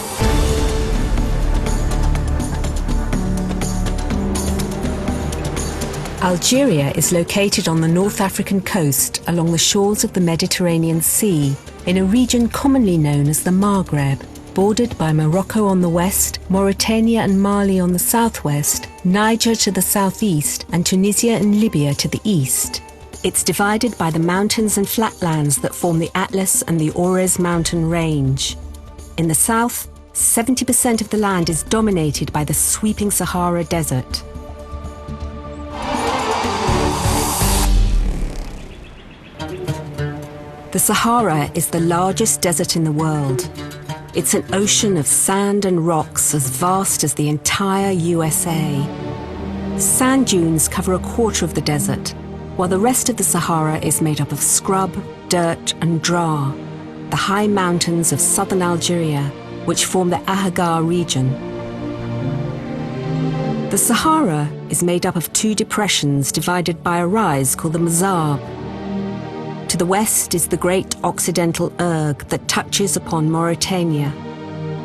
Algeria is located on the North African coast along the shores of the Mediterranean Sea, in a region commonly known as the Maghreb, bordered by Morocco on the west, Mauritania and Mali on the southwest, Niger to the southeast, and Tunisia and Libya to the east. It's divided by the mountains and flatlands that form the Atlas and the Orez mountain range. In the south, 70% of the land is dominated by the sweeping Sahara Desert. The Sahara is the largest desert in the world. It's an ocean of sand and rocks as vast as the entire USA. Sand dunes cover a quarter of the desert, while the rest of the Sahara is made up of scrub, dirt and Draa, the high mountains of southern Algeria, which form the Ahaggar region. The Sahara is made up of two depressions divided by a rise called the Mzab. To the west is the great Occidental Erg that touches upon Mauritania.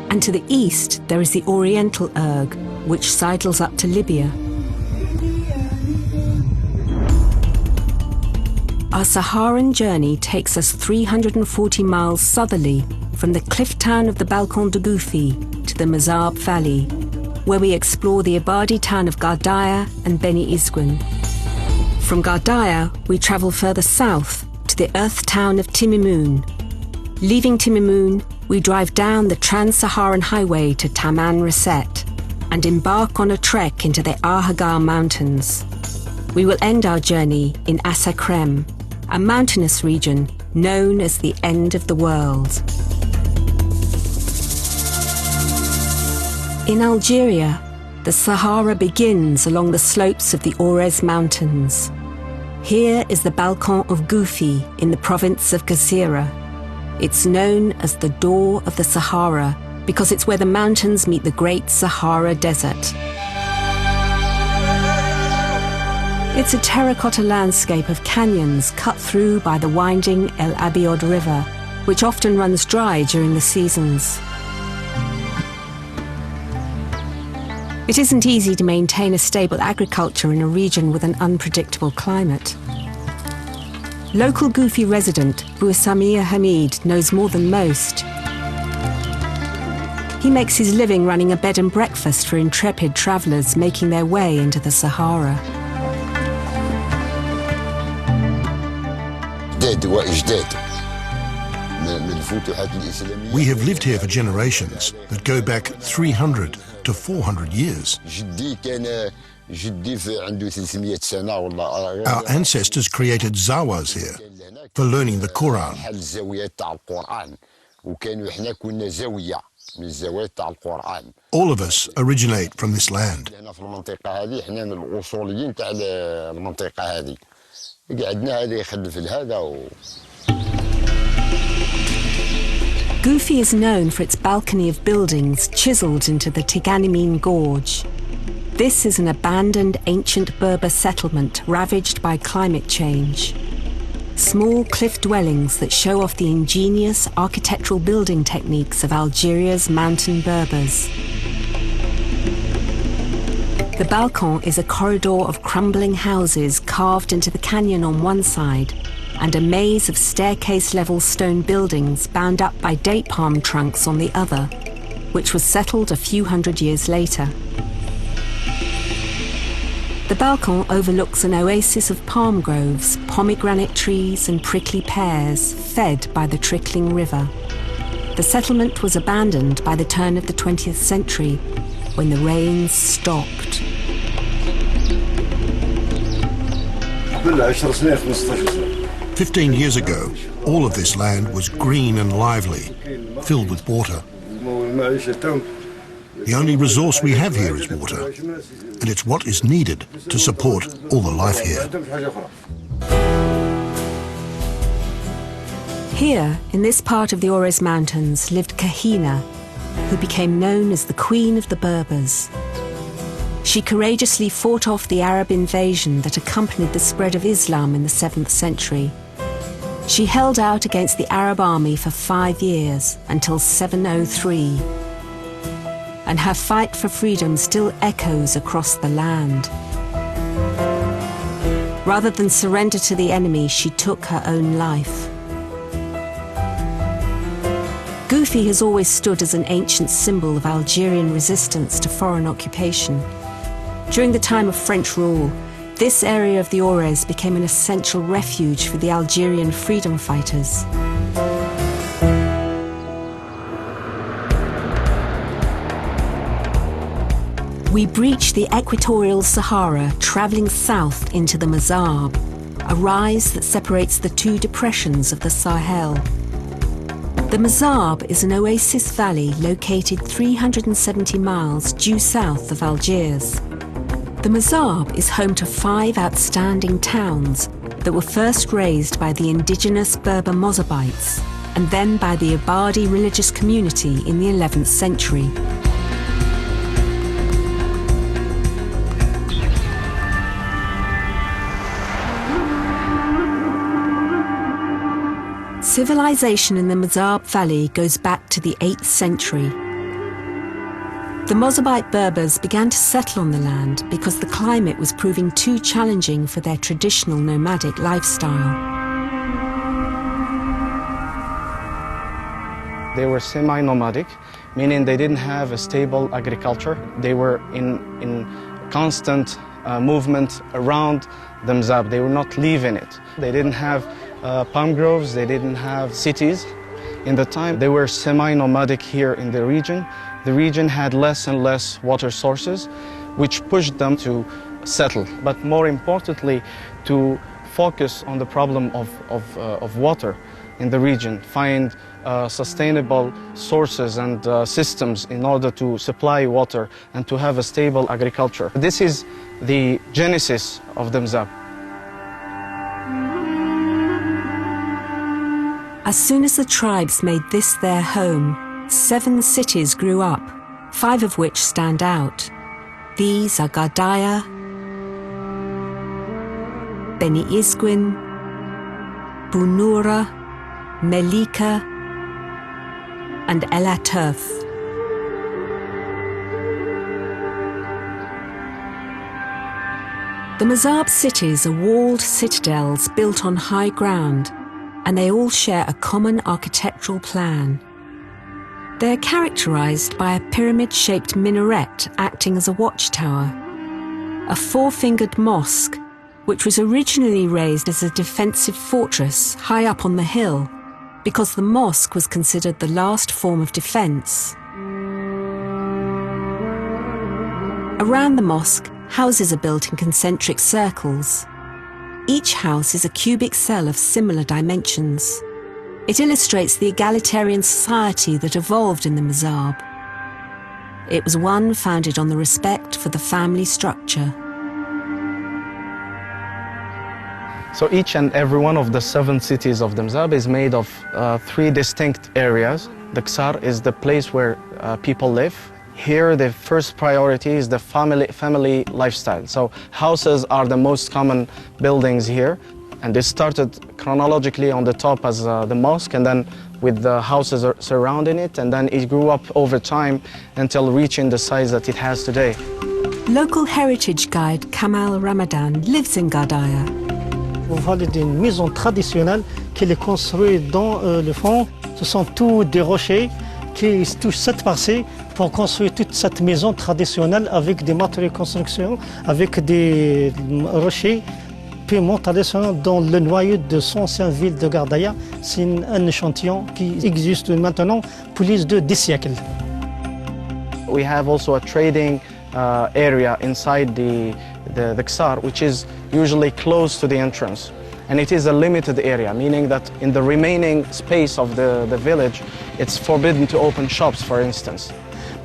And to the east there is the Oriental Erg, which sidles up to Libya. Our Saharan journey takes us 340 miles southerly from the cliff town of the Balkan de Goufi to the Mzab Valley, where we explore the Abadi town of Gardaya and Beni Isguen. From Gardaya, we travel further south to the earth town of Timimoun. Leaving Timimoun, we drive down the Trans-Saharan Highway to Taman Reset and embark on a trek into the Ahaggar Mountains. We will end our journey in Assakrem, a mountainous region known as the end of the world. In Algeria, the Sahara begins along the slopes of the Orez Mountains. Here is the Balkan of Goufi in the province of Qasira. It's known as the Door of the Sahara because it's where the mountains meet the Great Sahara Desert. It's a terracotta landscape of canyons cut through by the winding El Abiod River, which often runs dry during the seasons. It isn't easy to maintain a stable agriculture in a region with an unpredictable climate. Local Goufi resident Bouassamir Hamid knows more than most. He makes his living running a bed and breakfast for intrepid travellers making their way into the Sahara. We have lived here for generations that go back 300 to 400 years. Our ancestors created zawas here for learning the Quran. All of us originate from this land. Goufi is known for its balcony of buildings chiseled into the Tiganimene Gorge. This is an abandoned ancient Berber settlement ravaged by climate change. Small cliff dwellings that show off the ingenious architectural building techniques of Algeria's mountain Berbers. The Balkan is a corridor of crumbling houses carved into the canyon on one side, and a maze of staircase-level stone buildings bound up by date palm trunks on the other, which was settled a few hundred years later. The Balkan overlooks an oasis of palm groves, pomegranate trees and prickly pears, fed by the trickling river. The settlement was abandoned by the turn of the 20th century, when the rains stopped. 15 years ago, all of this land was green and lively, filled with water. The only resource we have here is water, and it's what is needed to support all the life here. Here, in this part of the Orez Mountains, lived Kahina, who became known as the Queen of the Berbers. She courageously fought off the Arab invasion that accompanied the spread of Islam in the 7th century. She held out against the Arab army for 5 years, until 703. And her fight for freedom still echoes across the land. Rather than surrender to the enemy, she took her own life. Goufi has always stood as an ancient symbol of Algerian resistance to foreign occupation. During the time of French rule, this area of the Aurès became an essential refuge for the Algerian freedom fighters. We breach the equatorial Sahara, travelling south into the Mazab, a rise that separates the two depressions of the Sahel. The Mazab is an oasis valley located 370 miles due south of Algiers. The Mazab is home to 5 outstanding towns that were first raised by the indigenous Berber Mozabites and then by the Abadi religious community in the 11th century. Civilization in the Mazab Valley goes back to the 8th century. The Mozabite Berbers began to settle on the land because the climate was proving too challenging for their traditional nomadic lifestyle. They were semi-nomadic, meaning they didn't have a stable agriculture. They were in constant movement around the Mazab. They were not leaving it. They didn't have palm groves, they didn't have cities. In the time, they were semi-nomadic here in the region. The region had less and less water sources, which pushed them to settle. But more importantly, to focus on the problem of water in the region, find sustainable sources and systems in order to supply water and to have a stable agriculture. This is the genesis of the Mazab. As soon as the tribes made this their home, 7 cities grew up, 5 of which stand out. These are Gardaya, Beni Isguin, Bunura, Melika, and El Atuf. The Mazab cities are walled citadels built on high ground, and they all share a common architectural plan. They are characterized by a pyramid-shaped minaret acting as a watchtower, a 4-fingered mosque, which was originally raised as a defensive fortress high up on the hill, because the mosque was considered the last form of defense. Around the mosque, houses are built in concentric circles. Each house is a cubic cell of similar dimensions. It illustrates the egalitarian society that evolved in the Mazab. It was one founded on the respect for the family structure. So each and every one of the 7 cities of the Mazab is made of 3 distinct areas. The Ksar is the place where people live. Here, the first priority is the family lifestyle. So houses are the most common buildings here. And they started chronologically on the top as the mosque, and then with the houses surrounding it, and then it grew up over time until reaching the size that it has today. Local heritage guide Kamal Ramadan lives in Gardaya. Vous voyez une maison traditionnelle qui est construite dans le fond. Ce sont tous des rochers qui touchent cette partie pour construire toute cette maison traditionnelle avec des matériaux de construction, avec des rochers paiement traditionnel dans le noyau de son ancienne ville de Gardaya. C'est un échantillon qui existe maintenant plus de 10 siècles. We have also a trading area inside the Ksar, which is usually close to the entrance. And it is a limited area, meaning that in the remaining space of the village, it's forbidden to open shops, for instance.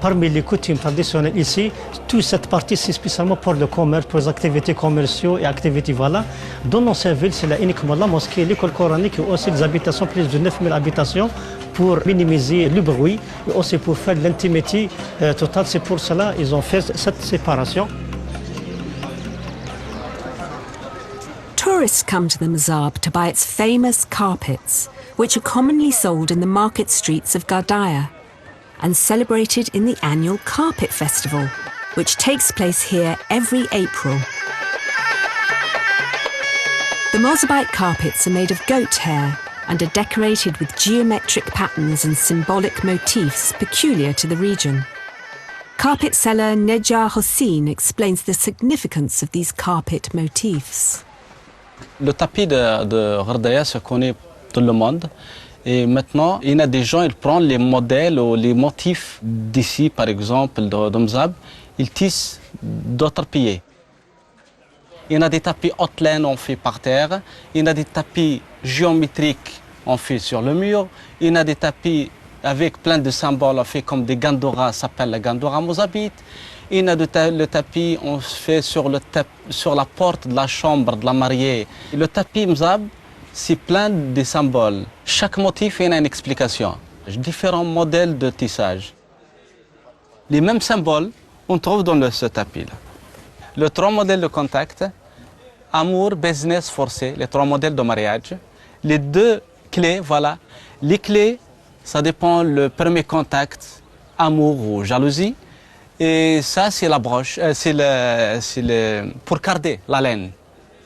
Parmi les coutumes traditionnelles ici, toute cette partie c'est spécialement pour le commerce, pour les activités commerciales et activités voilà. Dans l'ancienne ville, c'est là uniquement la mosquée, l'école coranique et aussi des habitations, plus de 9000 habitations pour minimiser le bruit et aussi pour faire l'intimité totale. C'est pour cela qu'ils ont fait cette séparation. Tourists come to the Mazab to buy its famous carpets, which are commonly sold in the market streets of Gardaya and celebrated in the annual Carpet Festival, which takes place here every April. The Mozabite carpets are made of goat hair and are decorated with geometric patterns and symbolic motifs peculiar to the region. Carpet seller Nejar Hossein explains the significance of these carpet motifs. Le tapis de Gardaya se connaît tout le monde. Et maintenant, il y a des gens, ils prennent les modèles ou les motifs d'ici, par exemple, de Mzab, ils tissent d'autres pays. Il y en a des tapis haute laine, on fait par terre. Il y en a des tapis géométriques, on fait sur le mur. Il y en a des tapis avec plein de symboles, on fait comme des gandoras, ça s'appelle la gandora mozabite. Il y en a le tapis, on fait sur la porte de la chambre de la mariée. Le tapis Mzab, c'est plein de symboles. Chaque motif a une explication. Différents modèles de tissage. Les mêmes symboles, on trouve dans ce tapis-là. Les 3 modèles de contact, amour, business, forcé, les 3 modèles de mariage. Les 2 clés, voilà. Les clés, ça dépend le premier contact, amour ou jalousie. Et ça, c'est la broche, pour garder la laine.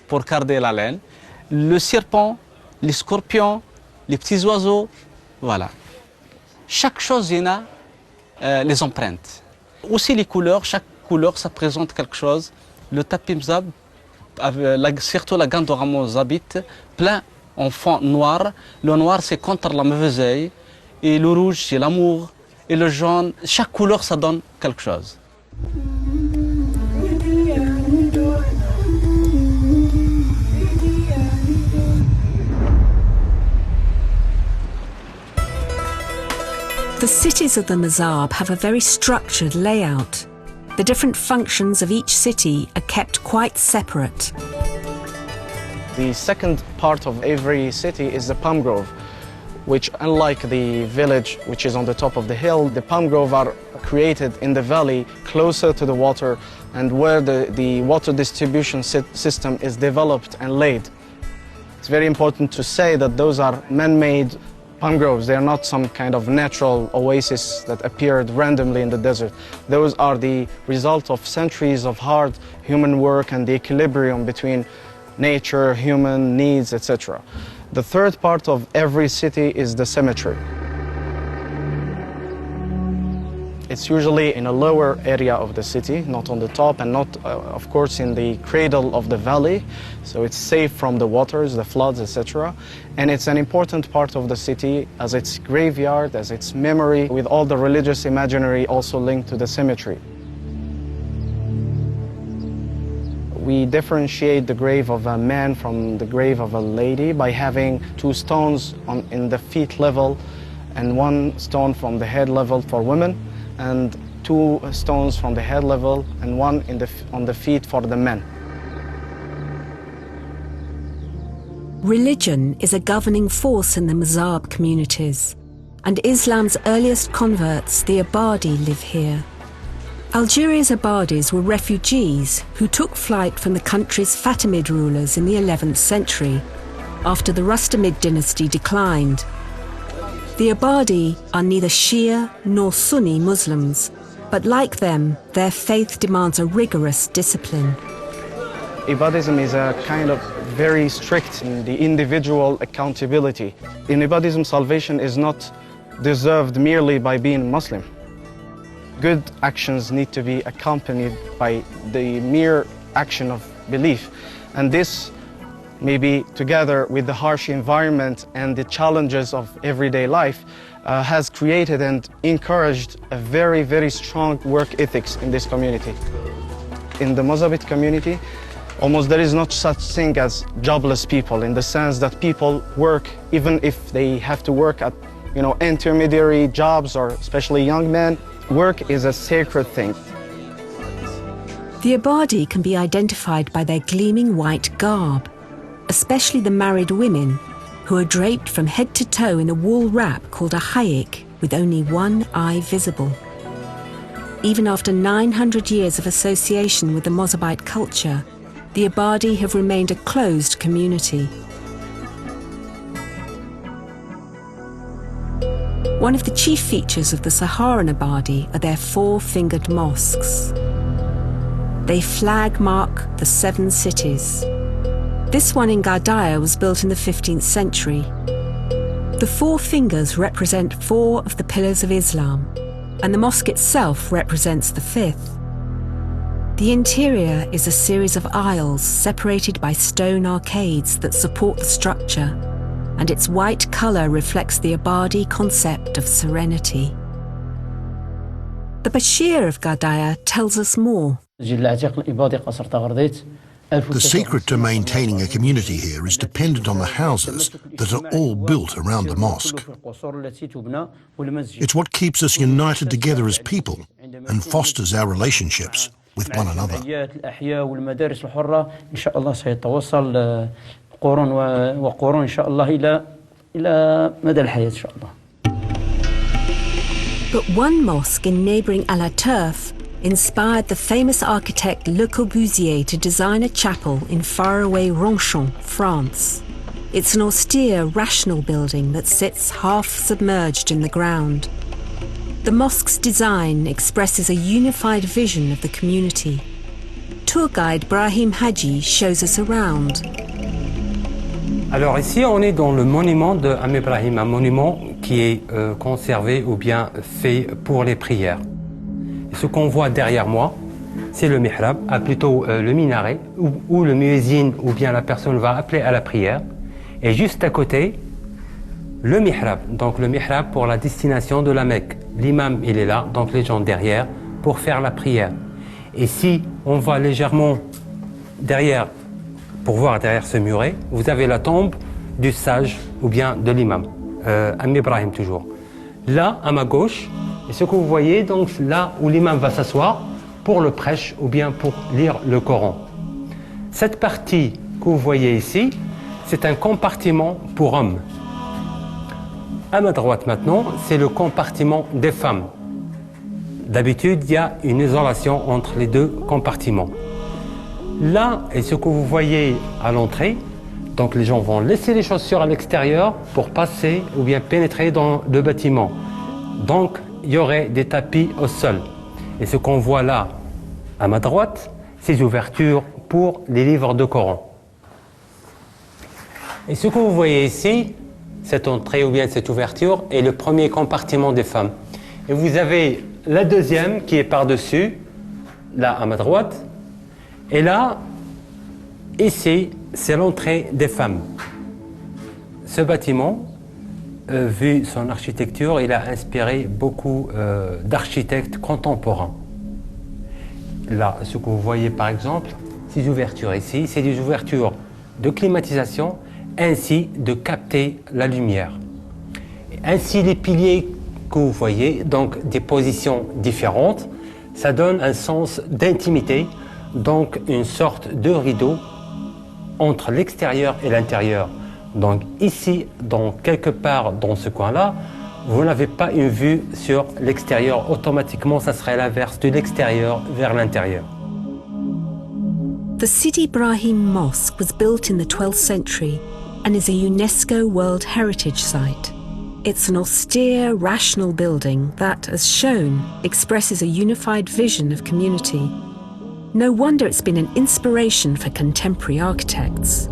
Pour garder la laine. Le serpent, les scorpions, les petits oiseaux, voilà. Chaque chose, il y en a les empreintes. Aussi les couleurs, chaque couleur, ça présente quelque chose. Le tapis Mzab, surtout la gandora mozabite, plein en fond noir. Le noir, c'est contre la mauvaise œil. Et le rouge, c'est l'amour. Et le jaune, chaque couleur, ça donne quelque chose. The cities of the Mazab have a very structured layout. The different functions of each city are kept quite separate. The second part of every city is the palm grove, which, unlike the village which is on the top of the hill, the palm grove are created in the valley closer to the water and where the water distribution system is developed and laid. It's very important to say that those are man-made palm groves. They are not some kind of natural oasis that appeared randomly in the desert. Those are the result of centuries of hard human work and the equilibrium between nature, human needs, etc. The third part of every city is the cemetery. It's usually in a lower area of the city, not on the top and not, of course, in the cradle of the valley. So it's safe from the waters, the floods, etc. And it's an important part of the city as its graveyard, as its memory, with all the religious imaginary also linked to the cemetery. We differentiate the grave of a man from the grave of a lady by having 2 stones in the feet level and 1 stone from the head level for women, and 2 stones from the head level and 1 on the feet for the men. Religion is a governing force in the Mazab communities, and Islam's earliest converts, the Abadi, live here. Algeria's Abadis were refugees who took flight from the country's Fatimid rulers in the 11th century, after the Rustamid dynasty declined. The Abadi are neither Shia nor Sunni Muslims, but like them, their faith demands a rigorous discipline. Ibadism is a kind of very strict in the individual accountability. In Ibadism, salvation is not deserved merely by being Muslim. Good actions need to be accompanied by the mere action of belief. And this, maybe together with the harsh environment and the challenges of everyday life, has created and encouraged a very, very strong work ethics in this community. In the Mozabite community, almost there is not such thing as jobless people, in the sense that people work even if they have to work at, intermediary jobs, or especially young men. Work is a sacred thing. The Abadi can be identified by their gleaming white garb, especially the married women, who are draped from head to toe in a wool wrap called a hayik, with only one eye visible. Even after 900 years of association with the Mozabite culture, the Abadi have remained a closed community. One of the chief features of the Saharan Abadi are their four-fingered mosques. They flag mark the 7 cities. This one in Gardaya was built in the 15th century. The 4 fingers represent 4 of the pillars of Islam, and the mosque itself represents the 5th. The interior is a series of aisles separated by stone arcades that support the structure, and its white colour reflects the Abadi concept of serenity. The Bashir of Gardaya tells us more. The secret to maintaining a community here is dependent on the houses that are all built around the mosque. It's what keeps us united together as people and fosters our relationships with one another. But one mosque in neighbouring Alaturf inspired the famous architect Le Corbusier to design a chapel in faraway Ronchon, France. It's an austere, rational building that sits half submerged in the ground. The mosque's design expresses a unified vision of the community. Tour guide Brahim Haji shows us around. Alors ici, on est dans le monument de Am Ibrahim, un monument qui est conservé ou bien fait pour les prières. Et ce qu'on voit derrière moi, c'est le mihrab, plutôt le minaret, où le muezzin ou bien la personne va appeler à la prière. Et juste à côté, le mihrab, donc le mihrab pour la destination de la Mecque. L'imam, il est là, donc les gens derrière, pour faire la prière. Et si on va légèrement derrière, pour voir derrière ce muret, vous avez la tombe du sage ou bien de l'imam, Am Ibrahim toujours. Là, à ma gauche, et ce que vous voyez, donc là où l'imam va s'asseoir pour le prêche ou bien pour lire le Coran. Cette partie que vous voyez ici, c'est un compartiment pour hommes. À ma droite maintenant, c'est le compartiment des femmes. D'habitude, il y a une isolation entre les deux compartiments. Là, et ce que vous voyez à l'entrée, donc les gens vont laisser les chaussures à l'extérieur pour passer ou bien pénétrer dans le bâtiment. Donc, il y aurait des tapis au sol. Et ce qu'on voit là, à ma droite, ces ouvertures pour les livres de Coran. Et ce que vous voyez ici, cette entrée ou bien cette ouverture, est le premier compartiment des femmes. Et vous avez la deuxième qui est par-dessus, là à ma droite. Et là, ici, c'est l'entrée des femmes. Ce bâtiment, vu son architecture, il a inspiré beaucoup d'architectes contemporains. Là, ce que vous voyez par exemple, ces ouvertures ici, c'est des ouvertures de climatisation, ainsi de capter la lumière. Ainsi, les piliers que vous voyez, donc des positions différentes, ça donne un sens d'intimité, donc une sorte de rideau entre l'extérieur et l'intérieur. Donc ici, quelque part dans ce coin-là, vous n'avez pas une vue sur l'extérieur. Automatiquement, ça serait l'inverse, de l'extérieur vers l'intérieur. The Sidi Ibrahim Mosque was built in the 12th century and is a UNESCO World Heritage Site. It's an austere, rational building that, as shown, expresses a unified vision of community. No wonder it's been an inspiration for contemporary architects.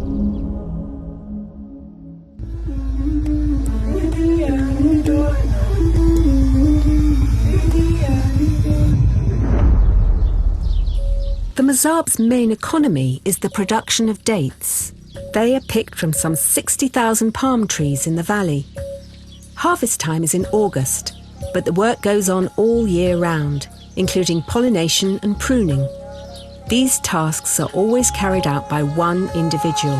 The Mazab's main economy is the production of dates. They are picked from some 60,000 palm trees in the valley. Harvest time is in August, but the work goes on all year round, including pollination and pruning. These tasks are always carried out by one individual.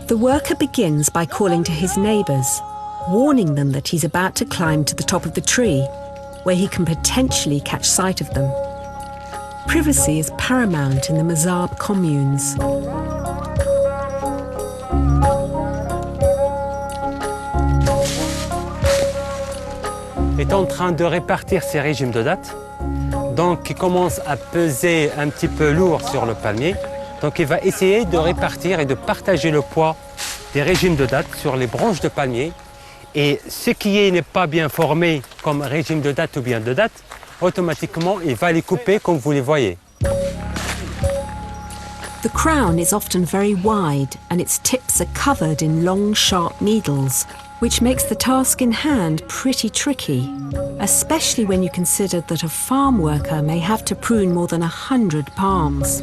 The worker begins by calling to his neighbours, warning them that he's about to climb to the top of the tree, where he can potentially catch sight of them. Privacy is paramount in the Mazab communes. est en train de répartir ces régimes de dattes, donc qui commence à peser un petit peu lourd sur le palmier. Donc il va essayer de répartir et de partager le poids des régimes de dattes sur les branches de palmier. Et ce qui n'est pas bien formé comme régime de dattes ou bien de dattes, automatiquement il va les couper comme vous les voyez. The crown is often very wide and its tips are covered in long, sharp needles, which makes the task in hand pretty tricky, especially when you consider that a farm worker may have to prune more than 100 palms.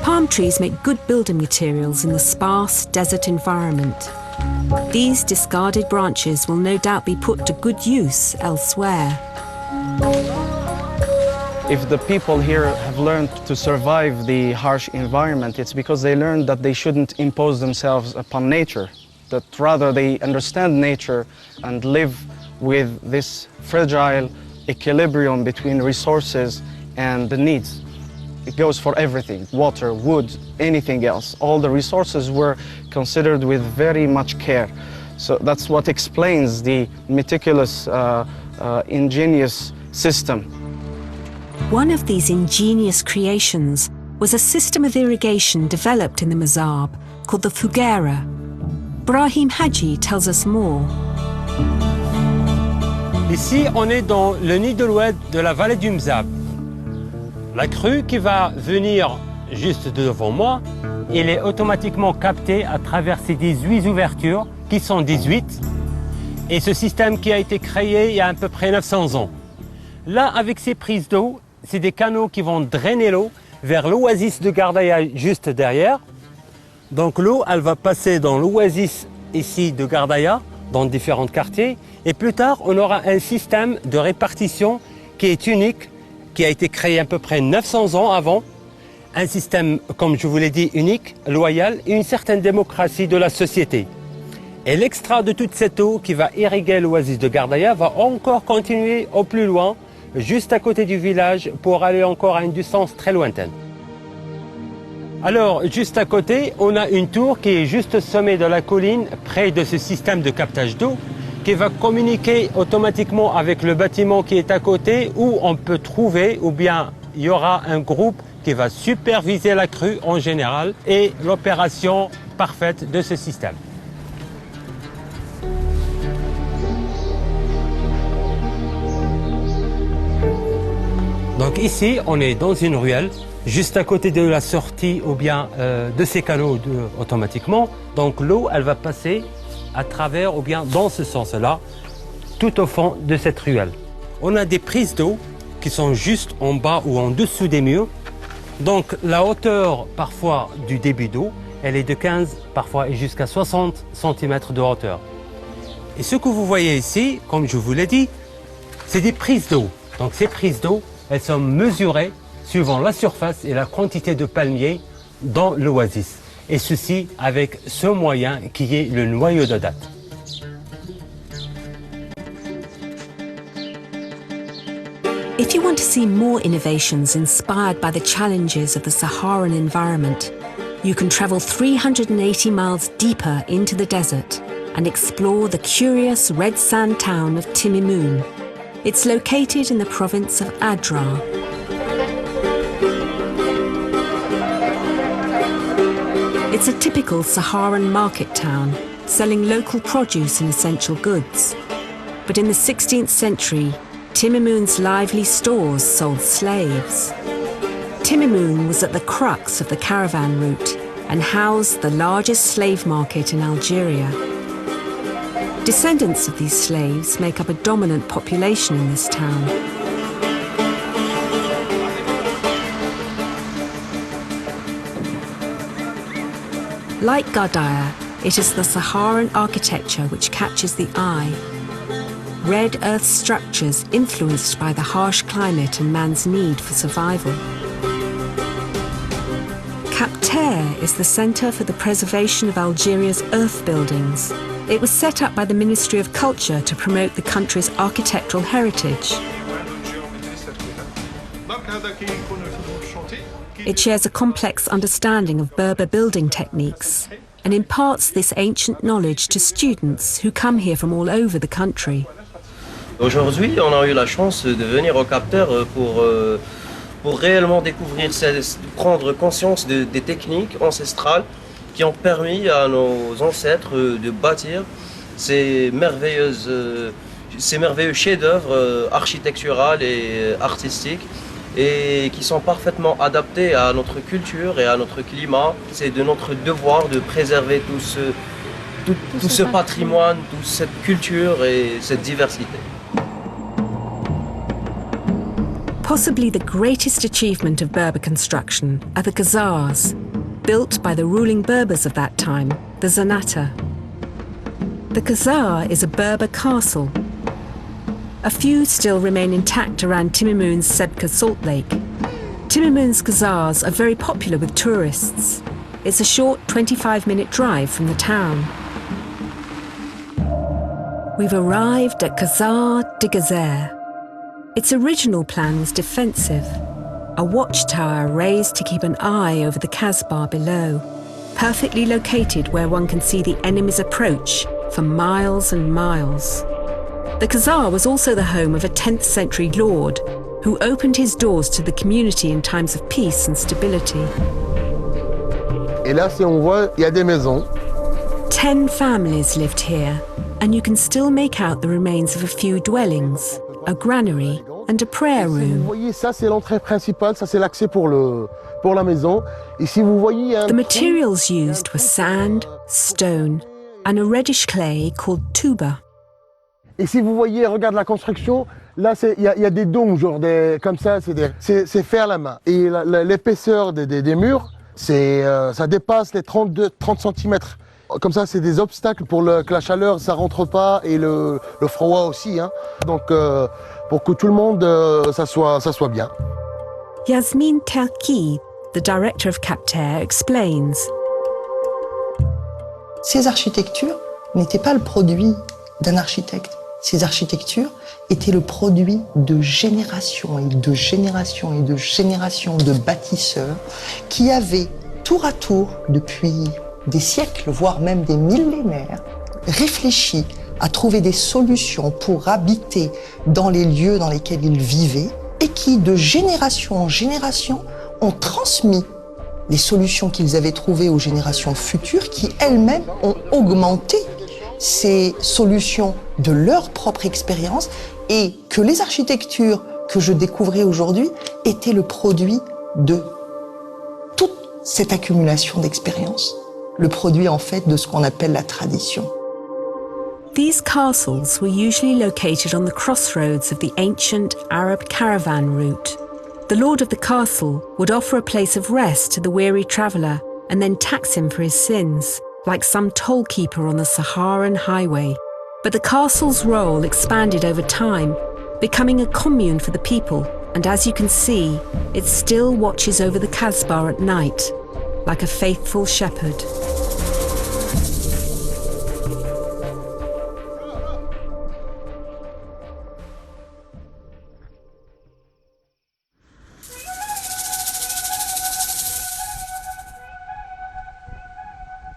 Palm trees make good building materials in the sparse desert environment. These discarded branches will no doubt be put to good use elsewhere. If the people here have learned to survive the harsh environment, it's because they learned that they shouldn't impose themselves upon nature, that rather they understand nature and live with this fragile equilibrium between resources and the needs. It goes for everything, water, wood, anything else. All the resources were considered with very much care. So that's what explains the meticulous, ingenious system. One of these ingenious creations was a system of irrigation developed in the Mazab called the Fougera. Brahim Haji tells us more. Ici, on est dans le nid de l'oued de la vallée du Mzab. La crue qui va venir juste devant moi, elle est automatiquement captée à travers ces 18 ouvertures, qui sont 18, et ce système qui a été créé il y a à peu près 900 ans. Là, avec ces prises d'eau, c'est des canaux qui vont drainer l'eau vers l'oasis de Gardaya juste derrière. Donc l'eau, elle va passer dans l'oasis ici de Gardaya, dans différents quartiers. Et plus tard, on aura un système de répartition qui est unique, qui a été créé à peu près 900 ans avant. Un système, comme je vous l'ai dit, unique, loyal et une certaine démocratie de la société. Et l'extra de toute cette eau qui va irriguer l'oasis de Gardaya va encore continuer au plus loin, juste à côté du village, pour aller encore à une distance très lointaine. Alors, juste à côté, on a une tour qui est juste au sommet de la colline, près de ce système de captage d'eau, qui va communiquer automatiquement avec le bâtiment qui est à côté, où on peut trouver, ou bien il y aura un groupe qui va superviser la crue en général et l'opération parfaite de ce système. Donc ici, on est dans une ruelle, juste à côté de la sortie ou bien de ces canaux automatiquement. Donc l'eau, elle va passer à travers ou bien dans ce sens-là, tout au fond de cette ruelle. On a des prises d'eau qui sont juste en bas ou en dessous des murs. Donc la hauteur parfois du débit d'eau, elle est de 15 parfois et jusqu'à 60 cm de hauteur. Et ce que vous voyez ici, comme je vous l'ai dit, c'est des prises d'eau. Donc ces prises d'eau, elles sont mesurées suivant la surface et la quantité de palmiers dans l'oasis. Et ceci avec ce moyen qui est le noyau de dattes. If you want to see more innovations inspired by the challenges of the Saharan environment, you can travel 380 miles deeper into the desert and explore the curious red sand town of Timimoun. It's located in the province of Adrar. It's a typical Saharan market town, selling local produce and essential goods. But in the 16th century, Timimoun's lively stores sold slaves. Timimoun was at the crux of the caravan route and housed the largest slave market in Algeria. Descendants of these slaves make up a dominant population in this town. Like Gardaya, it is the Saharan architecture which catches the eye. Red earth structures influenced by the harsh climate and man's need for survival. Cap Terre is the centre for the preservation of Algeria's earth buildings. It was set up by the Ministry of Culture to promote the country's architectural heritage. It shares a complex understanding of Berber building techniques. and imparts this ancient knowledge to students who come here from all over the country. Aujourd'hui, on a eu la chance de venir au Cap-Terre pour réellement découvrir, prendre conscience des techniques ancestrales qui ont permis à nos ancêtres de bâtir ces merveilleux chefs-d'œuvre architecturaux et artistiques et qui sont parfaitement adaptés à notre culture et à notre climat. C'est de notre devoir de préserver tout ce patrimoine, toute cette culture et cette diversité. Possibly the greatest achievement of Berber construction are the Khazars, built by the ruling Berbers of that time, the Zanata. The Khazar is a Berber castle. A few still remain intact around Timimoun's Sebka Salt Lake. Timimoun's Khazars are very popular with tourists. It's a short 25-minute drive from the town. We've arrived at Khazar de Gazer. Its original plan was defensive, a watchtower raised to keep an eye over the Kasbah below, perfectly located where one can see the enemy's approach for miles and miles. The Khazar was also the home of a 10th century lord who opened his doors to the community in times of peace and stability. Et là, si on voit, il y a des maisons. 10 families lived here, and you can still make out the remains of a few dwellings, a granary and a prayer room. Vous voyez, ça c'est l'entrée principale, ça c'est l'accès pour la maison. Et si vous voyez The materials used were sand, stone, and a reddish clay called tuba. Et si vous voyez, regarde la construction, là il y a des dômes, genre comme ça, c'est fait à la main. Et l'épaisseur des murs, ça dépasse les 30 cm. Comme ça, c'est des obstacles pour que la chaleur, ça rentre pas, et le froid aussi. Hein. Donc, pour que tout le monde, ça soit bien. Yasmin Telki, the director of Capter, explains. Ces architectures n'étaient pas le produit d'un architecte. Ces architectures étaient le produit de générations et de générations et de générations de bâtisseurs qui avaient tour à tour, depuis des siècles, voire même des millénaires, réfléchi à trouver des solutions pour habiter dans les lieux dans lesquels ils vivaient et qui, de génération en génération, ont transmis les solutions qu'ils avaient trouvées aux générations futures qui, elles-mêmes, ont augmenté ces solutions de leur propre expérience et que les architectures que je découvrais aujourd'hui étaient le produit de toute cette accumulation d'expériences. Le produit en fait de ce qu'on appelle la tradition. These castles were usually located on the crossroads of the ancient Arab caravan route. The lord of the castle would offer a place of rest to the weary traveller and then tax him for his sins, like some toll keeper on the Saharan highway. But the castle's role expanded over time, becoming a commune for the people, and as you can see, it still watches over the Kasbah at night, like a faithful shepherd.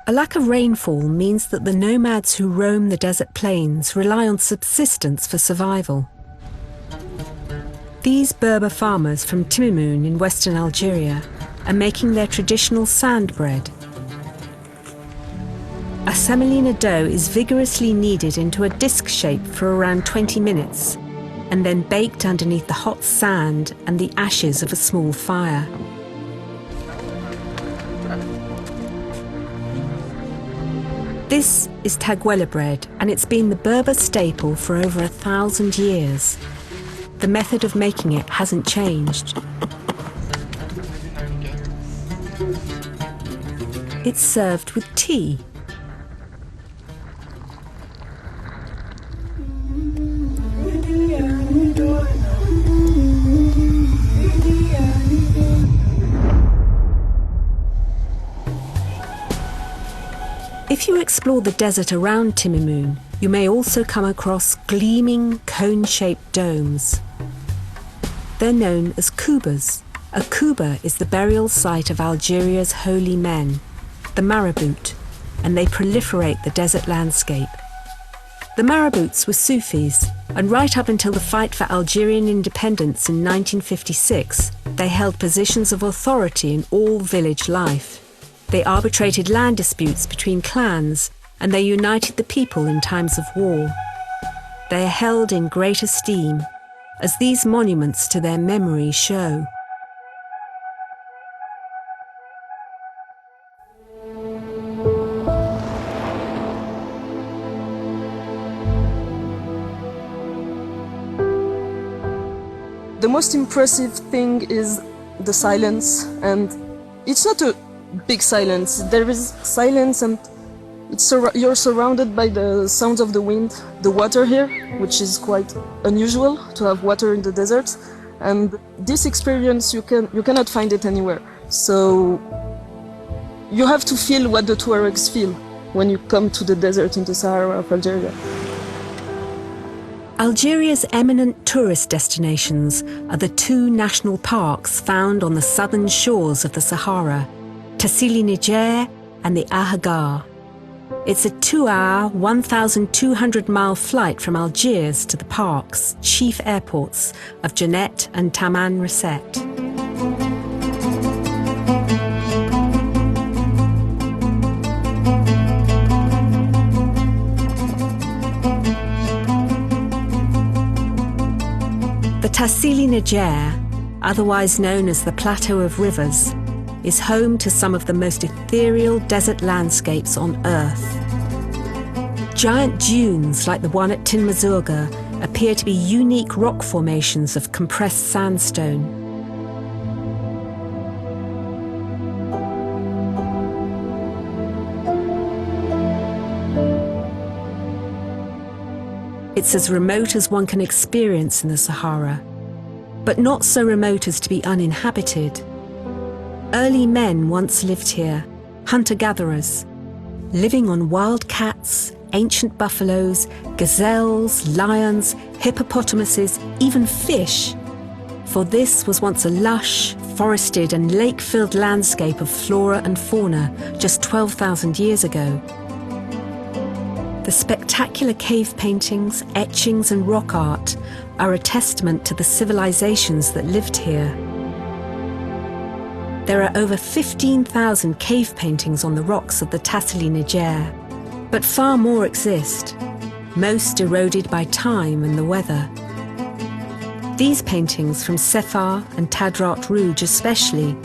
A lack of rainfall means that the nomads who roam the desert plains rely on subsistence for survival. These Berber farmers from Timimoun in western Algeria are making their traditional sand bread. A semolina dough is vigorously kneaded into a disc shape for around 20 minutes and then baked underneath the hot sand and the ashes of a small fire. This is taguela bread, and it's been the Berber staple for over 1,000 years. The method of making it hasn't changed. It's served with tea. If you explore the desert around Timimoun, you may also come across gleaming, cone-shaped domes. They're known as kubas. A kuba is the burial site of Algeria's holy men, the marabout, and they proliferate the desert landscape. The marabouts were Sufis, and right up until the fight for Algerian independence in 1956, they held positions of authority in all village life. They arbitrated land disputes between clans, and they united the people in times of war. They are held in great esteem, as these monuments to their memory show. The most impressive thing is the silence, and it's not a big silence. There is silence, and you're surrounded by the sounds of the wind, the water here, which is quite unusual to have water in the desert, and this experience you cannot find it anywhere. So you have to feel what the Tuaregs feel when you come to the desert in the Sahara of Algeria. Algeria's eminent tourist destinations are the two national parks found on the southern shores of the Sahara, Tassili Niger and the Ahaggar. It's a 2-hour, 1,200-mile flight from Algiers to the park's chief airports of Djennet and Tamanrasset. The Tassili Niger, otherwise known as the Plateau of Rivers, is home to some of the most ethereal desert landscapes on Earth. Giant dunes like the one at Tinmazurga appear to be unique rock formations of compressed sandstone. It's as remote as one can experience in the Sahara, but not so remote as to be uninhabited. Early men once lived here, hunter-gatherers, living on wild cats, ancient buffaloes, gazelles, lions, hippopotamuses, even fish. For this was once a lush, forested and lake-filled landscape of flora and fauna just 12,000 years ago. The spectacular cave paintings, etchings and rock art are a testament to the civilizations that lived here. There are over 15,000 cave paintings on the rocks of the Tassili Niger, but far more exist, most eroded by time and the weather. These paintings from Sefar and Tadrat Rouge especially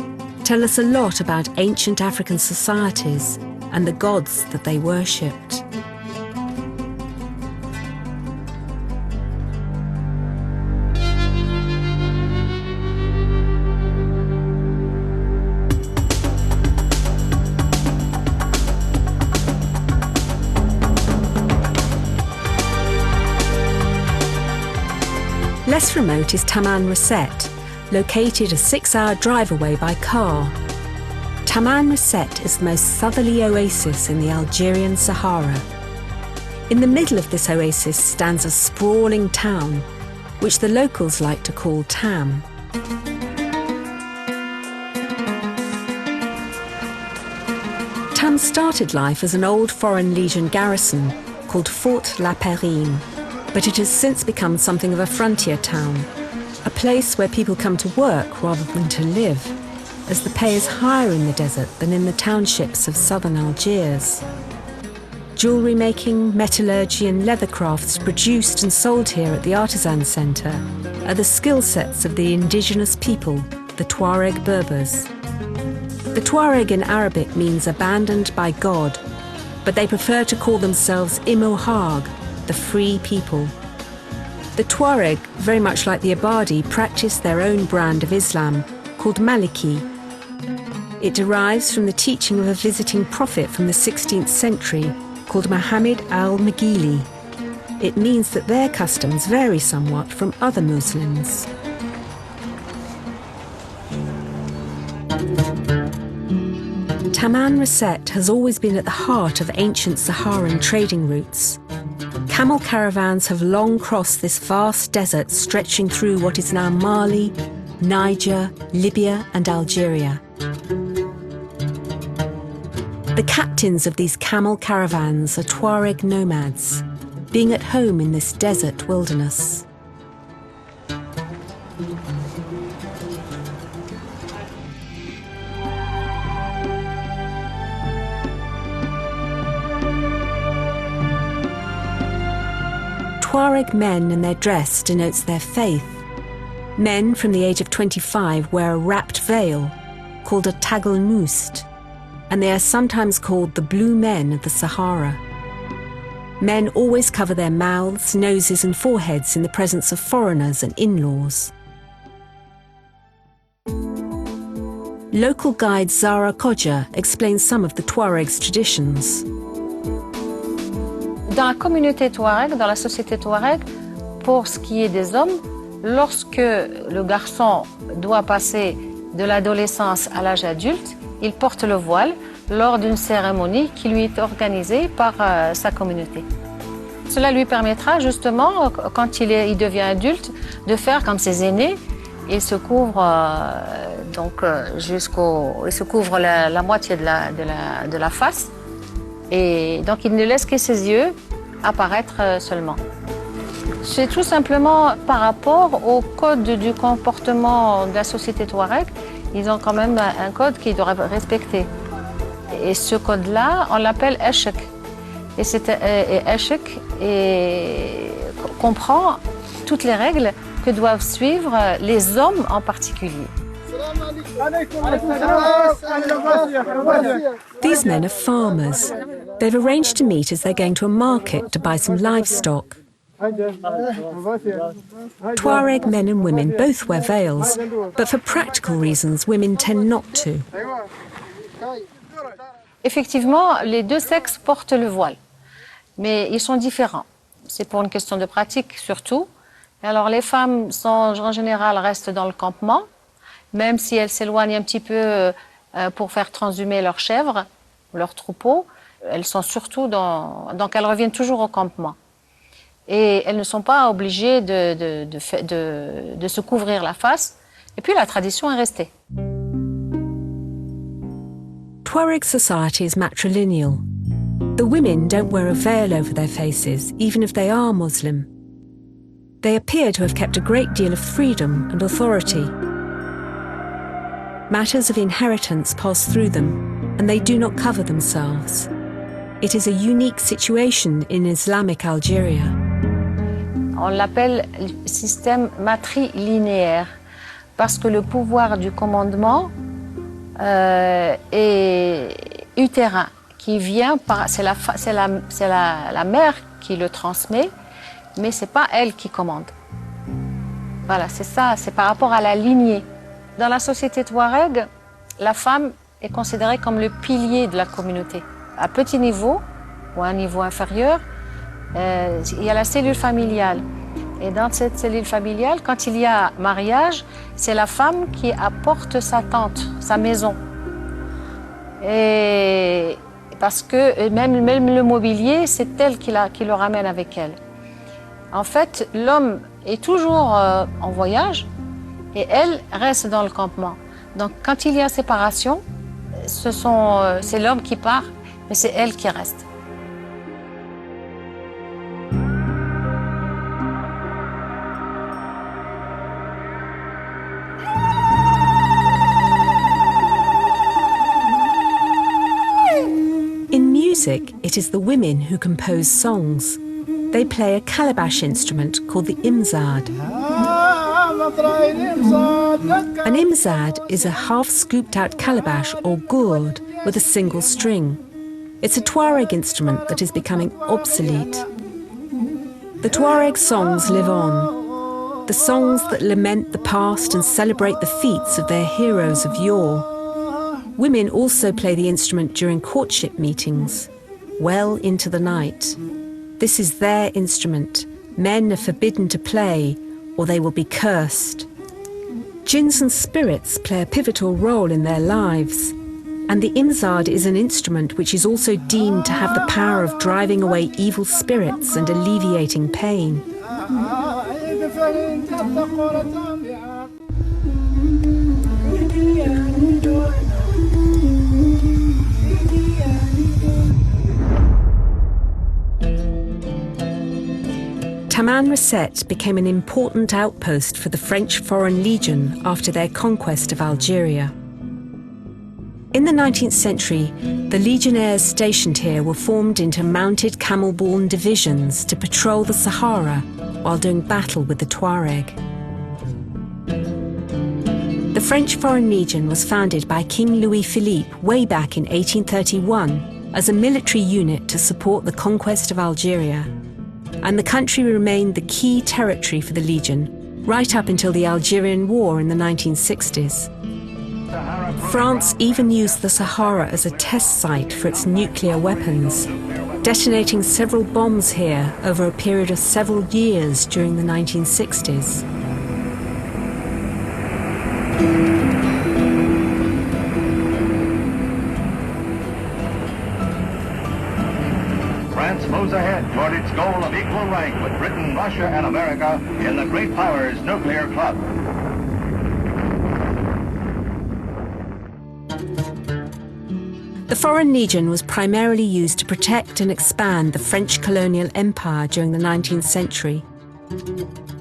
tell us a lot about ancient African societies and the gods that they worshipped. Less remote is Tamanrasset, located a 6-hour drive away by car. Tamanrasset is the most southerly oasis in the Algerian Sahara. In the middle of this oasis stands a sprawling town, which the locals like to call Tam. Tam started life as an old Foreign Legion garrison called Fort La Perrine, but it has since become something of a frontier town, a place where people come to work rather than to live, as the pay is higher in the desert than in the townships of southern Algiers. Jewellery making, metallurgy and leather crafts produced and sold here at the Artisan Centre are the skill sets of the indigenous people, the Tuareg Berbers. The Tuareg in Arabic means abandoned by God, but they prefer to call themselves Imohag, the free people. The Tuareg, very much like the Abadi, practice their own brand of Islam, called Maliki. It derives from the teaching of a visiting prophet from the 16th century called Muhammad al-Maghili. It means that their customs vary somewhat from other Muslims. Tamanrasset has always been at the heart of ancient Saharan trading routes. Camel caravans have long crossed this vast desert stretching through what is now Mali, Niger, Libya and Algeria. The captains of these camel caravans are Tuareg nomads, being at home in this desert wilderness. Tuareg men and their dress denotes their faith. Men from the age of 25 wear a wrapped veil called a tagl must, and they are sometimes called the blue men of the Sahara. Men always cover their mouths, noses and foreheads in the presence of foreigners and in-laws. Local guide Zara Kodja explains some of the Tuareg's traditions. Dans la communauté Touareg, dans la société Touareg, pour ce qui est des hommes, lorsque le garçon doit passer de l'adolescence à l'âge adulte, il porte le voile lors d'une cérémonie qui lui est organisée par sa communauté. Cela lui permettra justement, quand il devient adulte, de faire comme ses aînés. Il se couvre il se couvre la moitié de la face. Et donc il ne laisse que ses yeux apparaître seulement. C'est tout simplement par rapport au code du comportement de la société Touareg. Ils ont quand même un code qu'ils doivent respecter. Et ce code-là, on l'appelle Eshek. Et Eshek comprend toutes les règles que doivent suivre les hommes en particulier. These men are farmers. They've arranged to meet as they're going to a market to buy some livestock. Tuareg men and women both wear veils, but for practical reasons, women tend not to. Effectivement, les deux sexes portent le voile, mais ils sont différents. C'est pour une question de pratique surtout. Alors les femmes en général restent dans le campement, même si elles s'éloignent un petit peu pour faire transhumer leurs chèvres, leurs troupeaux. Elles sont surtout donc elles reviennent toujours au campement. Et elles ne sont pas obligées de se couvrir la face. Et puis la tradition est restée. Tuareg society is matrilineal. The women don't wear a veil over their faces, even if they are Muslim. They appear to have kept a great deal of freedom and authority. Matters of inheritance pass through them, and they do not cover themselves. It is a unique situation in Islamic Algeria. On l'appelle système matrilinéaire parce que le pouvoir du commandement est utérin, qui vient par... C'est la mère qui le transmet, mais ce n'est pas elle qui commande. Voilà, c'est ça, c'est par rapport à la lignée. Dans la société Touareg, la femme est considérée comme le pilier de la communauté. À petit niveau, ou à un niveau inférieur, il y a la cellule familiale. Et dans cette cellule familiale, quand il y a mariage, c'est la femme qui apporte sa tente, sa maison. Et parce que même le mobilier, c'est elle qui le ramène avec elle. En fait, l'homme est toujours en voyage et elle reste dans le campement. Donc quand il y a séparation, c'est l'homme qui part, mais c'est elle qui reste. In music, it is the women who compose songs. They play a calabash instrument called the imzad. An imzad is a half-scooped-out calabash or gourd with a single string. It's a Tuareg instrument that is becoming obsolete. The Tuareg songs live on, the songs that lament the past and celebrate the feats of their heroes of yore. Women also play the instrument during courtship meetings, well into the night. This is their instrument. Men are forbidden to play, or they will be cursed. Jinns and spirits play a pivotal role in their lives, and the imzad is an instrument which is also deemed to have the power of driving away evil spirits and alleviating pain. Taman Reset became an important outpost for the French Foreign Legion after their conquest of Algeria. In the 19th century, the legionnaires stationed here were formed into mounted camel-borne divisions to patrol the Sahara while doing battle with the Tuareg. The French Foreign Legion was founded by King Louis-Philippe way back in 1831 as a military unit to support the conquest of Algeria, and the country remained the key territory for the Legion right up until the Algerian War in the 1960s. France even used the Sahara as a test site for its nuclear weapons, detonating several bombs here over a period of several years during the 1960s. France moves ahead toward its goal of equal rank with Britain, Russia, and America in the Great Powers Nuclear Club. The Foreign Legion was primarily used to protect and expand the French colonial empire during the 19th century.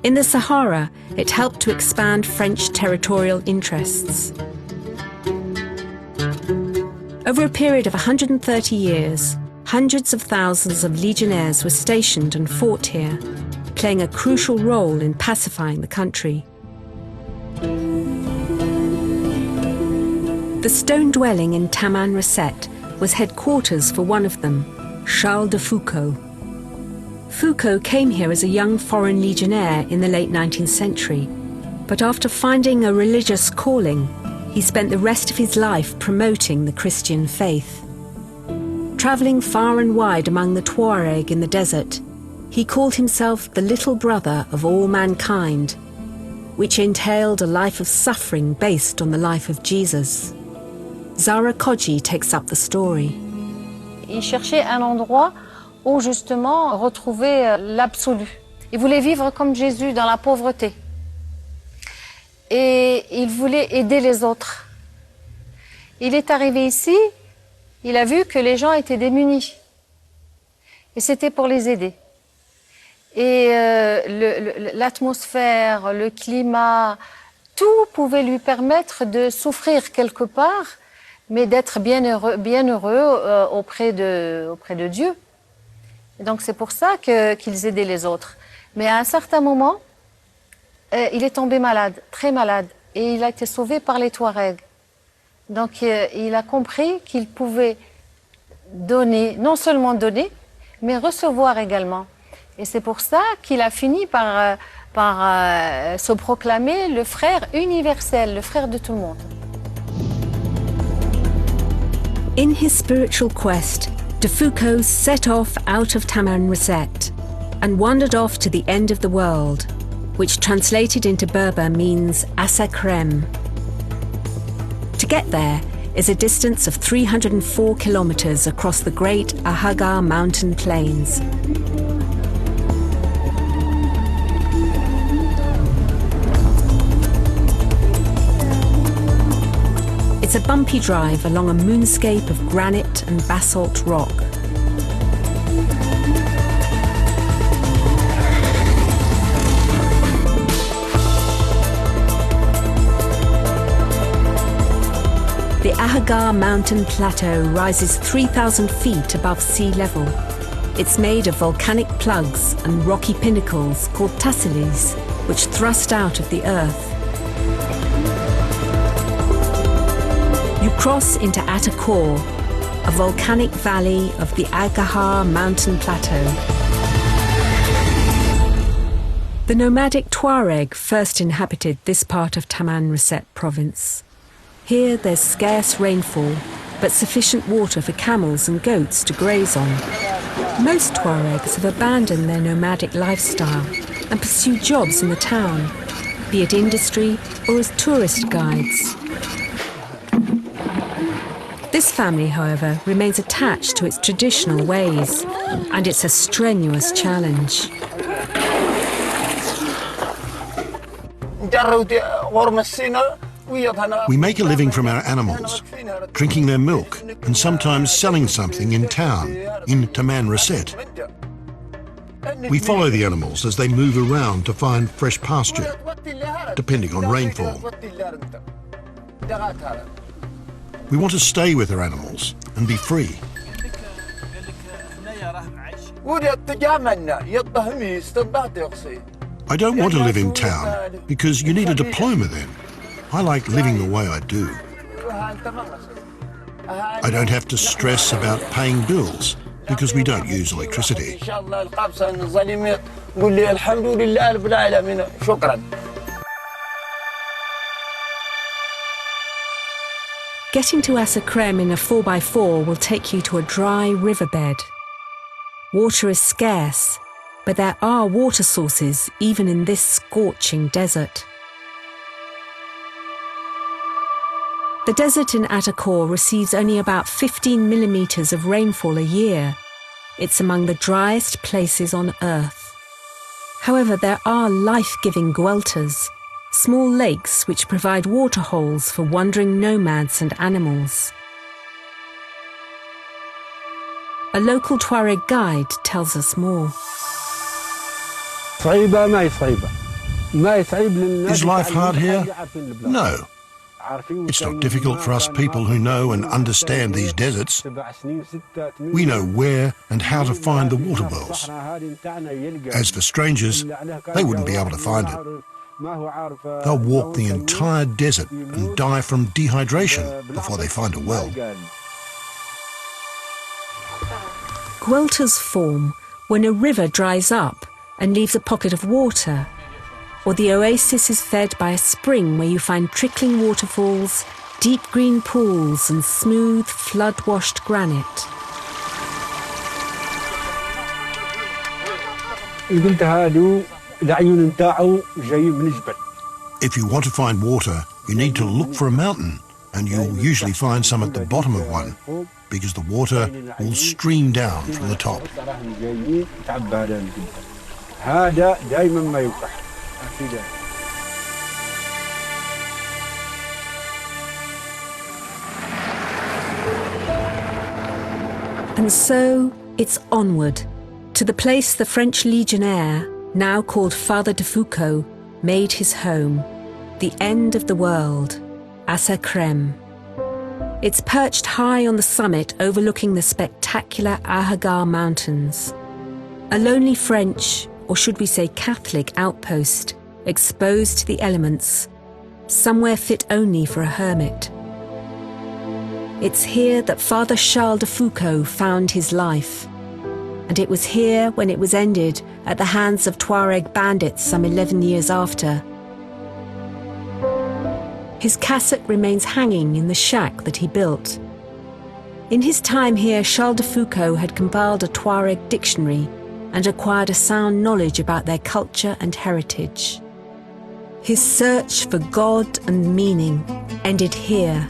In the Sahara, it helped to expand French territorial interests. Over a period of 130 years, hundreds of thousands of legionnaires were stationed and fought here, playing a crucial role in pacifying the country. The stone dwelling in Taman Reset was headquarters for one of them, Charles de Foucauld. Foucauld came here as a young foreign legionnaire in the late 19th century, but after finding a religious calling, he spent the rest of his life promoting the Christian faith. Travelling far and wide among the Tuareg in the desert, he called himself the little brother of all mankind, which entailed a life of suffering based on the life of Jesus. Zara Kodji takes up the story. Il cherchait un endroit où justement retrouver l'absolu. Il voulait vivre comme Jésus dans la pauvreté. Et il voulait aider les autres. Il est arrivé ici, il a vu que les gens étaient démunis. Et c'était pour les aider. Et l'atmosphère, le climat, tout pouvait lui permettre de souffrir quelque part, mais d'être bien heureux auprès de Dieu. Et donc c'est pour ça qu'ils aidaient les autres. Mais à un certain moment, il est tombé malade, très malade, et il a été sauvé par les Touaregs. Donc il a compris qu'il pouvait donner, non seulement donner, mais recevoir également. Et c'est pour ça qu'il a fini par se proclamer le frère universel, le frère de tout le monde. In his spiritual quest, de Foucauld set off out of Taman Reset and wandered off to the end of the world, which translated into Berber means Asa Krem. To get there is a distance of 304 kilometers across the great Ahagar mountain plains. It's a bumpy drive along a moonscape of granite and basalt rock. The Ahagar mountain plateau rises 3,000 feet above sea level. It's made of volcanic plugs and rocky pinnacles called tassilis, which thrust out of the earth. You cross into Atakor, a volcanic valley of the Aghar mountain plateau. The nomadic Tuareg first inhabited this part of Taman Reset province. Here there's scarce rainfall, but sufficient water for camels and goats to graze on. Most Tuaregs have abandoned their nomadic lifestyle and pursue jobs in the town, be it industry or as tourist guides. This family, however, remains attached to its traditional ways, and it's a strenuous challenge. We make a living from our animals, drinking their milk and sometimes selling something in town, in Taman Reset. We follow the animals as they move around to find fresh pasture, depending on rainfall. We want to stay with our animals and be free. I don't want to live in town because you need a diploma then. I like living the way I do. I don't have to stress about paying bills because we don't use electricity. Getting to Asakrem in a 4x4 will take you to a dry riverbed. Water is scarce, but there are water sources even in this scorching desert. The desert in Atakor receives only about 15 millimetres of rainfall a year. It's among the driest places on Earth. However, there are life-giving gueltas, small lakes which provide water holes for wandering nomads and animals. A local Tuareg guide tells us more. Is life hard here? No. It's not difficult for us people who know and understand these deserts. We know where and how to find the water wells. As for strangers, they wouldn't be able to find it. They'll walk the entire desert and die from dehydration before they find a well. Gueltas form when a river dries up and leaves a pocket of water, or the oasis is fed by a spring where you find trickling waterfalls, deep green pools and smooth flood-washed granite. If you want to find water, you need to look for a mountain, and you'll usually find some at the bottom of one, because the water will stream down from the top. And so it's onward to the place the French legionnaire, now called Father de Foucault, made his home, the end of the world, Asakrem. It's perched high on the summit overlooking the spectacular Ahagar Mountains. A lonely French, or should we say Catholic, outpost, exposed to the elements, somewhere fit only for a hermit. It's here that Father Charles de Foucault found his life, and it was here when it was ended at the hands of Tuareg bandits some 11 years after. His cassock remains hanging in the shack that he built. In his time here, Charles de Foucault had compiled a Tuareg dictionary and acquired a sound knowledge about their culture and heritage. His search for God and meaning ended here,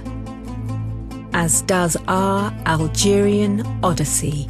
as does our Algerian Odyssey.